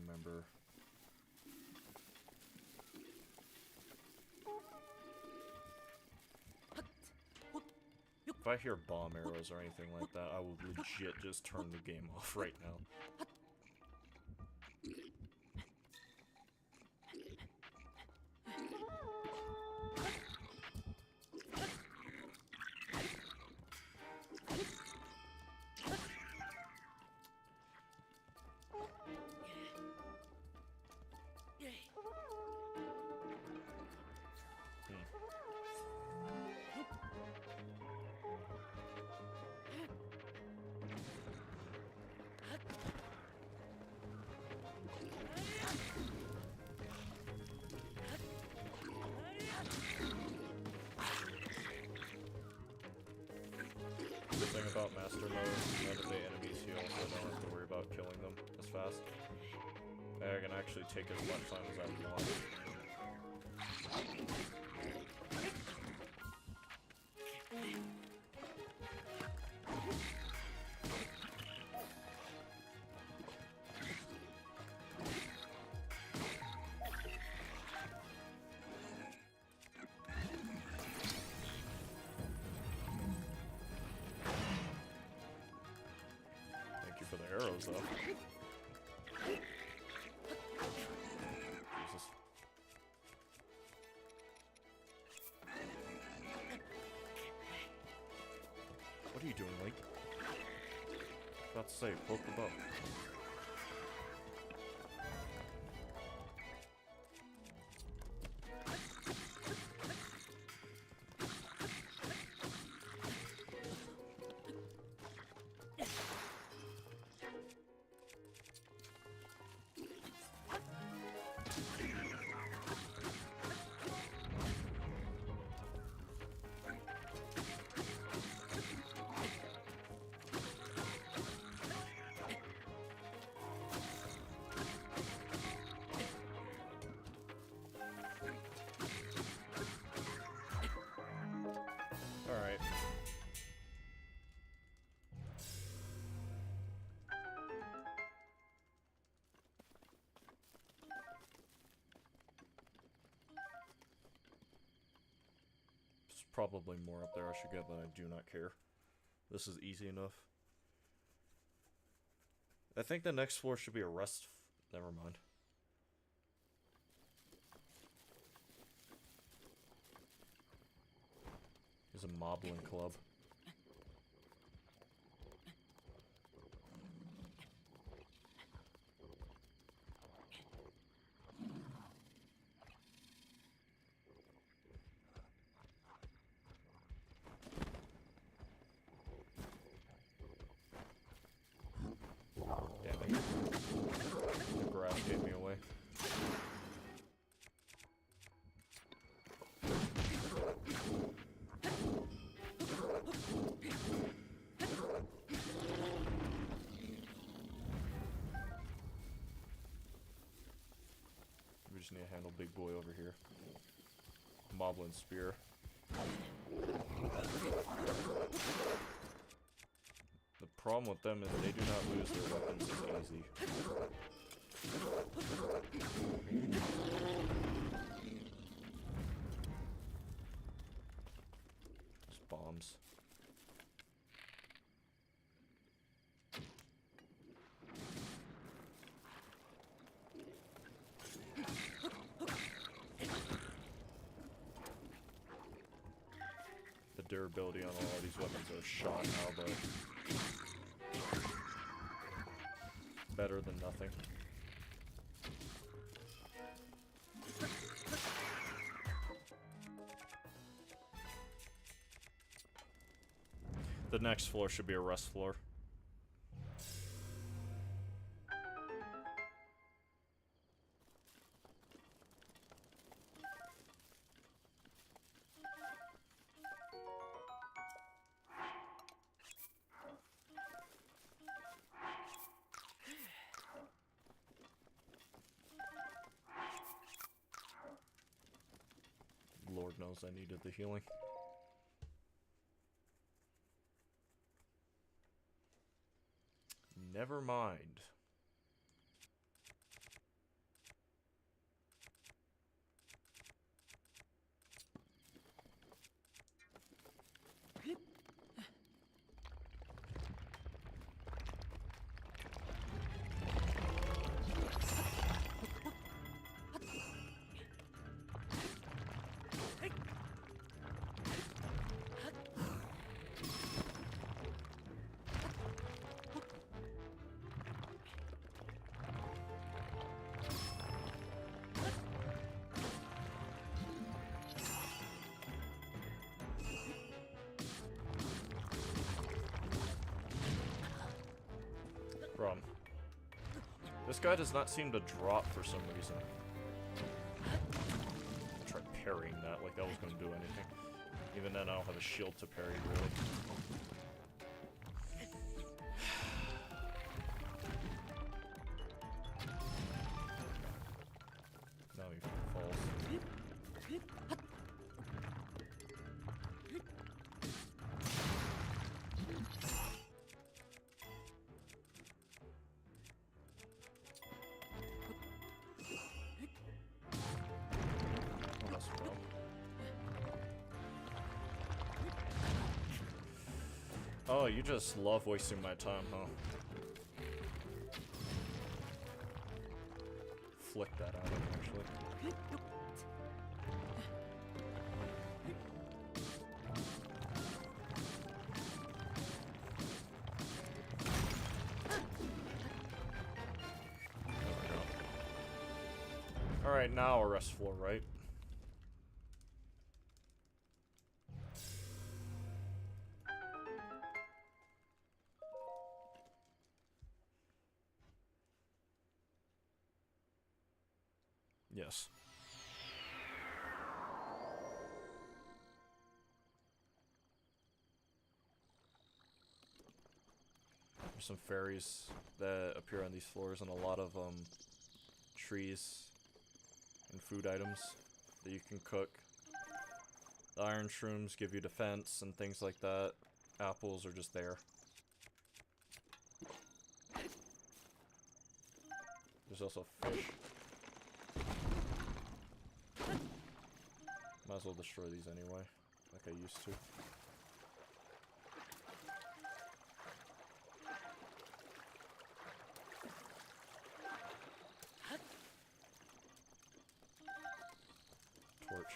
remember. If I hear bomb arrows or anything like that, I will legit just turn the game off right now. The thing about Master Mode, none of the enemies heal, so I don't have to worry about killing them as fast. I can actually take as much time as I want. Thank you for the arrows, though. Jesus. What are you doing, Link? About to say, poke the bow. Alright. There's probably more up there I should get, but I do not care. This is easy enough. I think the next floor should be a rest. Never mind. Here's a moblin club. Damn it. The grass gave me away. We just need to handle big boy over here. Moblin spear. The problem with them is they do not lose their weapons as easy. Just bombs. The durability on all of these weapons are shot now, but better than nothing. The next floor should be a rest floor. Lord knows I needed the healing. Never mind. Rum. This guy does not seem to drop for some reason. Try parrying that like that was going to do anything. Even then, I don't have a shield to parry, really. Now he falls. Oh, that's well. Oh, you just love wasting my time, huh? Flick that out of him, actually. Alright, now a rest floor, right? Yes. There's some fairies that appear on these floors and a lot of trees and food items that you can cook. The iron shrooms give you defense and things like that. Apples are just there. There's also fish. Might as well destroy these anyway, like I used to. Torch.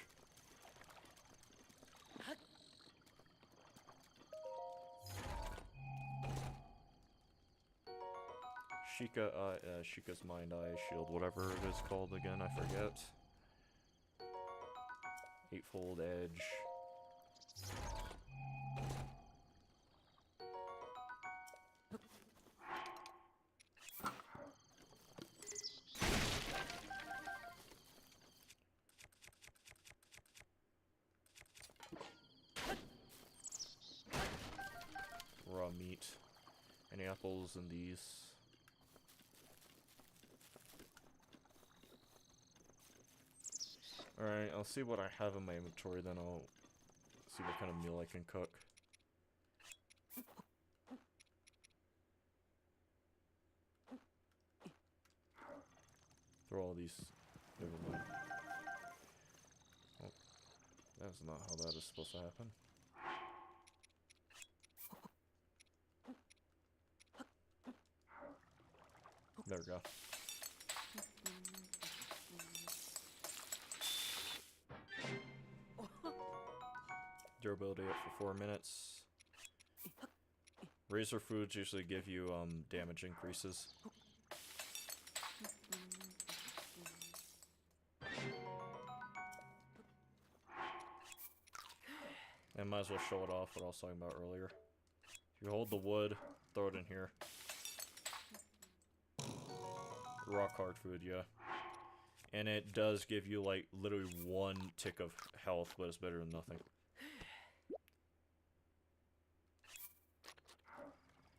Sheikah's Mind Eye Shield, whatever it is called again, I forget. Eightfold Edge. Raw meat. Any apples in these? Alright, I'll see what I have in my inventory, then I'll see what kind of meal I can cook. Throw all these... Never mind. Oh, that's not how that is supposed to happen. There we go. Durability up for 4 minutes. Razor foods usually give you damage increases. And might as well show it off what I was talking about earlier. If you hold the wood, throw it in here. Rock hard food, yeah. And it does give you like literally 1 tick of health, but it's better than nothing.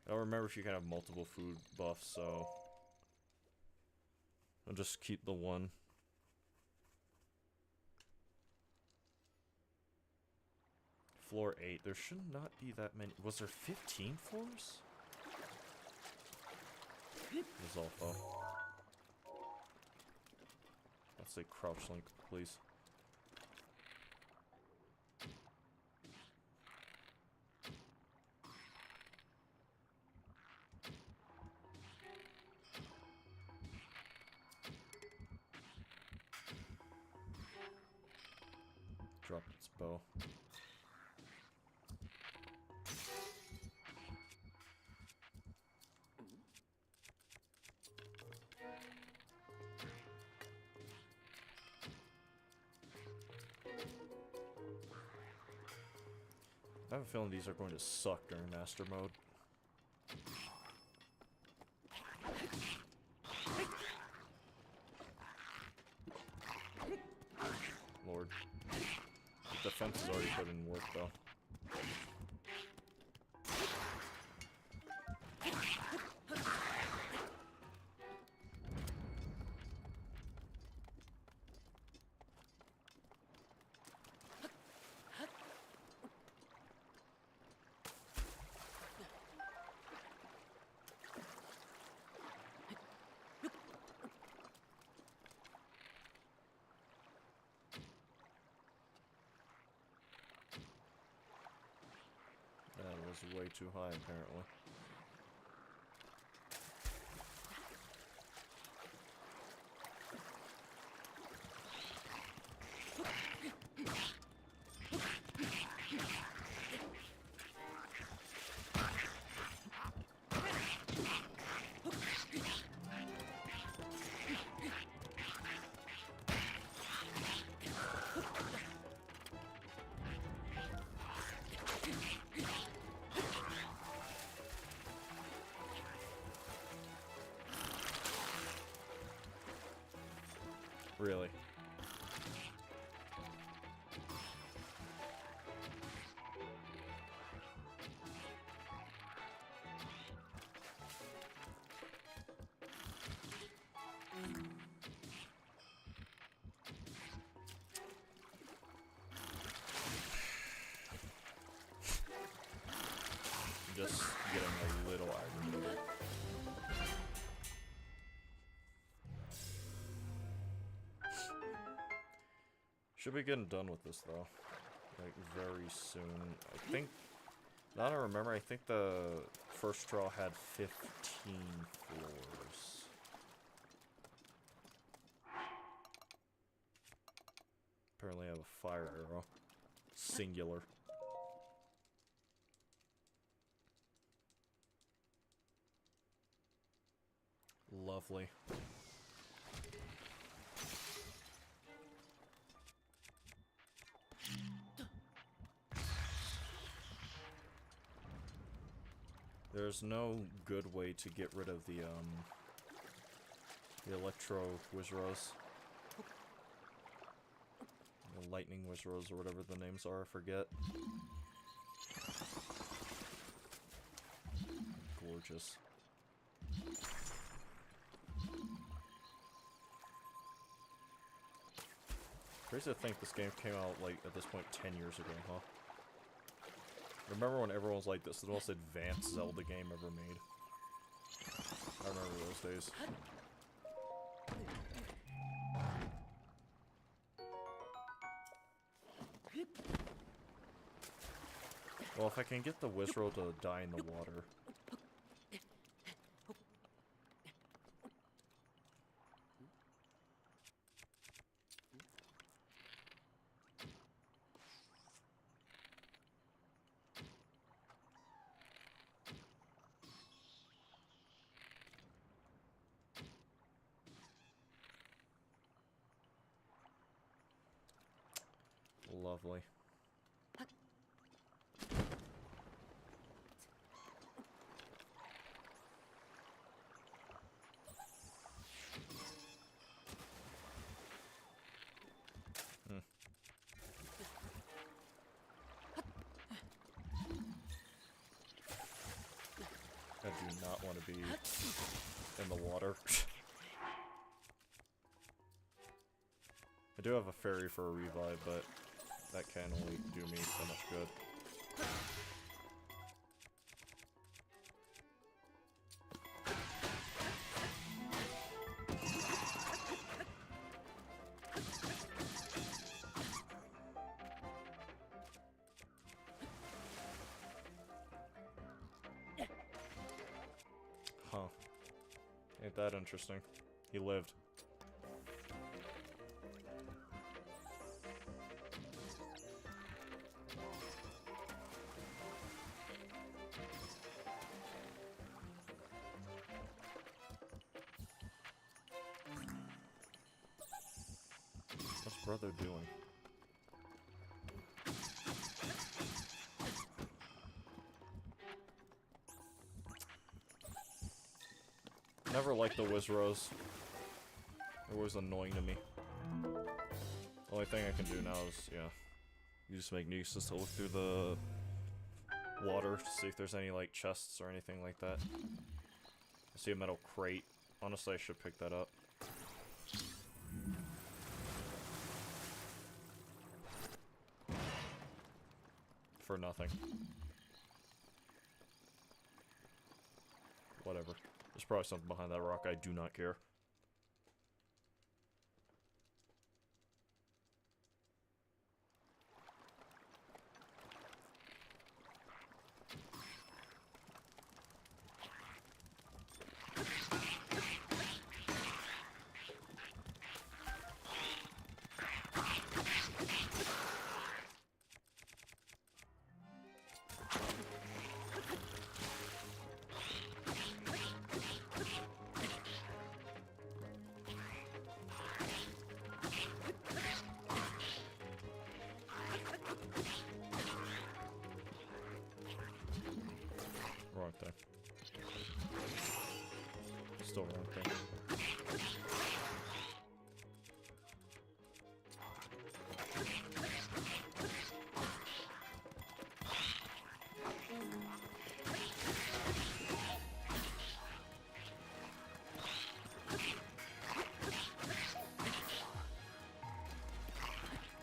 I don't remember if you can have multiple food buffs, so I'll just keep the one. Floor 8. There should not be that many. Was there 15 floors? Zolfo. Let's say crouch link, please. Drop its bow. I have a feeling these are going to suck during master mode. defense is already put in work, though. That was way too high, apparently. Really? Just getting a little aggravated. Should be getting done with this though, like very soon. I think, now that I remember, I think the first trial had 15 floors. Apparently I have a fire arrow. Singular. Lovely. There's no good way to get rid of the electro wizards. The lightning wizards or whatever the names are, I forget. Gorgeous. Crazy to think this game came out, like, at this point 10 years ago, huh? Remember when everyone was like, this is the most advanced Zelda game ever made? I remember those days. Well, if I can get the Wizrow to die in the water. Lovely. I do not want to be in the water. I do have a fairy for a revive, but that can only do me so much good. Huh. Ain't that interesting. He lived. What's brother doing? Never liked the Wizrows. It was annoying to me. The only thing I can do now is, yeah, You just make nuisance to look through the water to see if there's any like chests or anything like that. I see a metal crate. Honestly, I should pick that up. For nothing. Whatever. There's probably something behind that rock. I do not care. Wrong thing. Still wrong thing.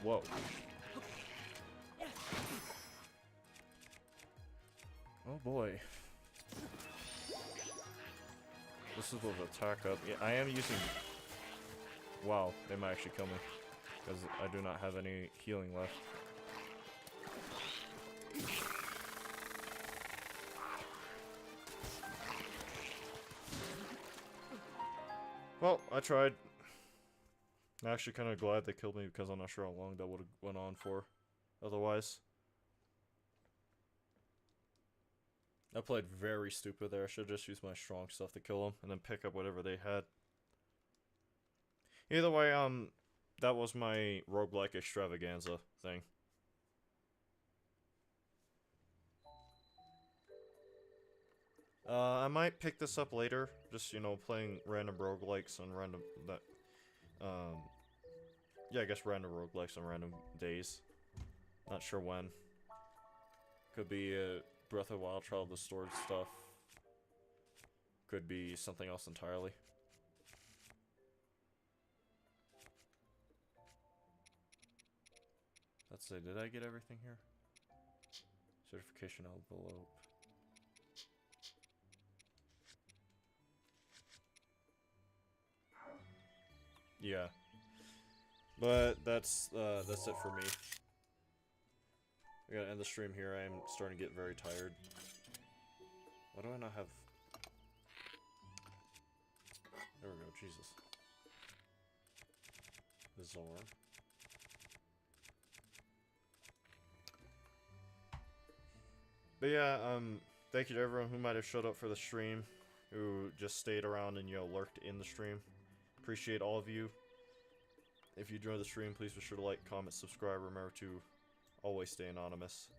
Whoa. Oh boy. This is with attack up. Yeah, I am using... Wow, they might actually kill me. Because I do not have any healing left. Well, I tried. I'm actually kind of glad they killed me because I'm not sure how long that would have went on for otherwise. I played very stupid there. I should have just used my strong stuff to kill them and then pick up whatever they had. Either way, that was my roguelike extravaganza thing. I might pick this up later. Just, you know, playing random roguelikes on random... yeah, I guess random roguelikes on random days. Not sure when. Could be Breath of the Wild, Trial of the Sword stuff. Could be something else entirely. Let's see, did I get everything here? Certification envelope. Yeah. But that's it for me. I gotta end the stream here. I am starting to get very tired. Why do I not have... There we go, Jesus. Bizarre. But yeah, thank you to everyone who might have showed up for the stream, who just stayed around and, you know, lurked in the stream. Appreciate all of you. If you enjoyed the stream, please be sure to like, comment, subscribe. Remember to always stay anonymous.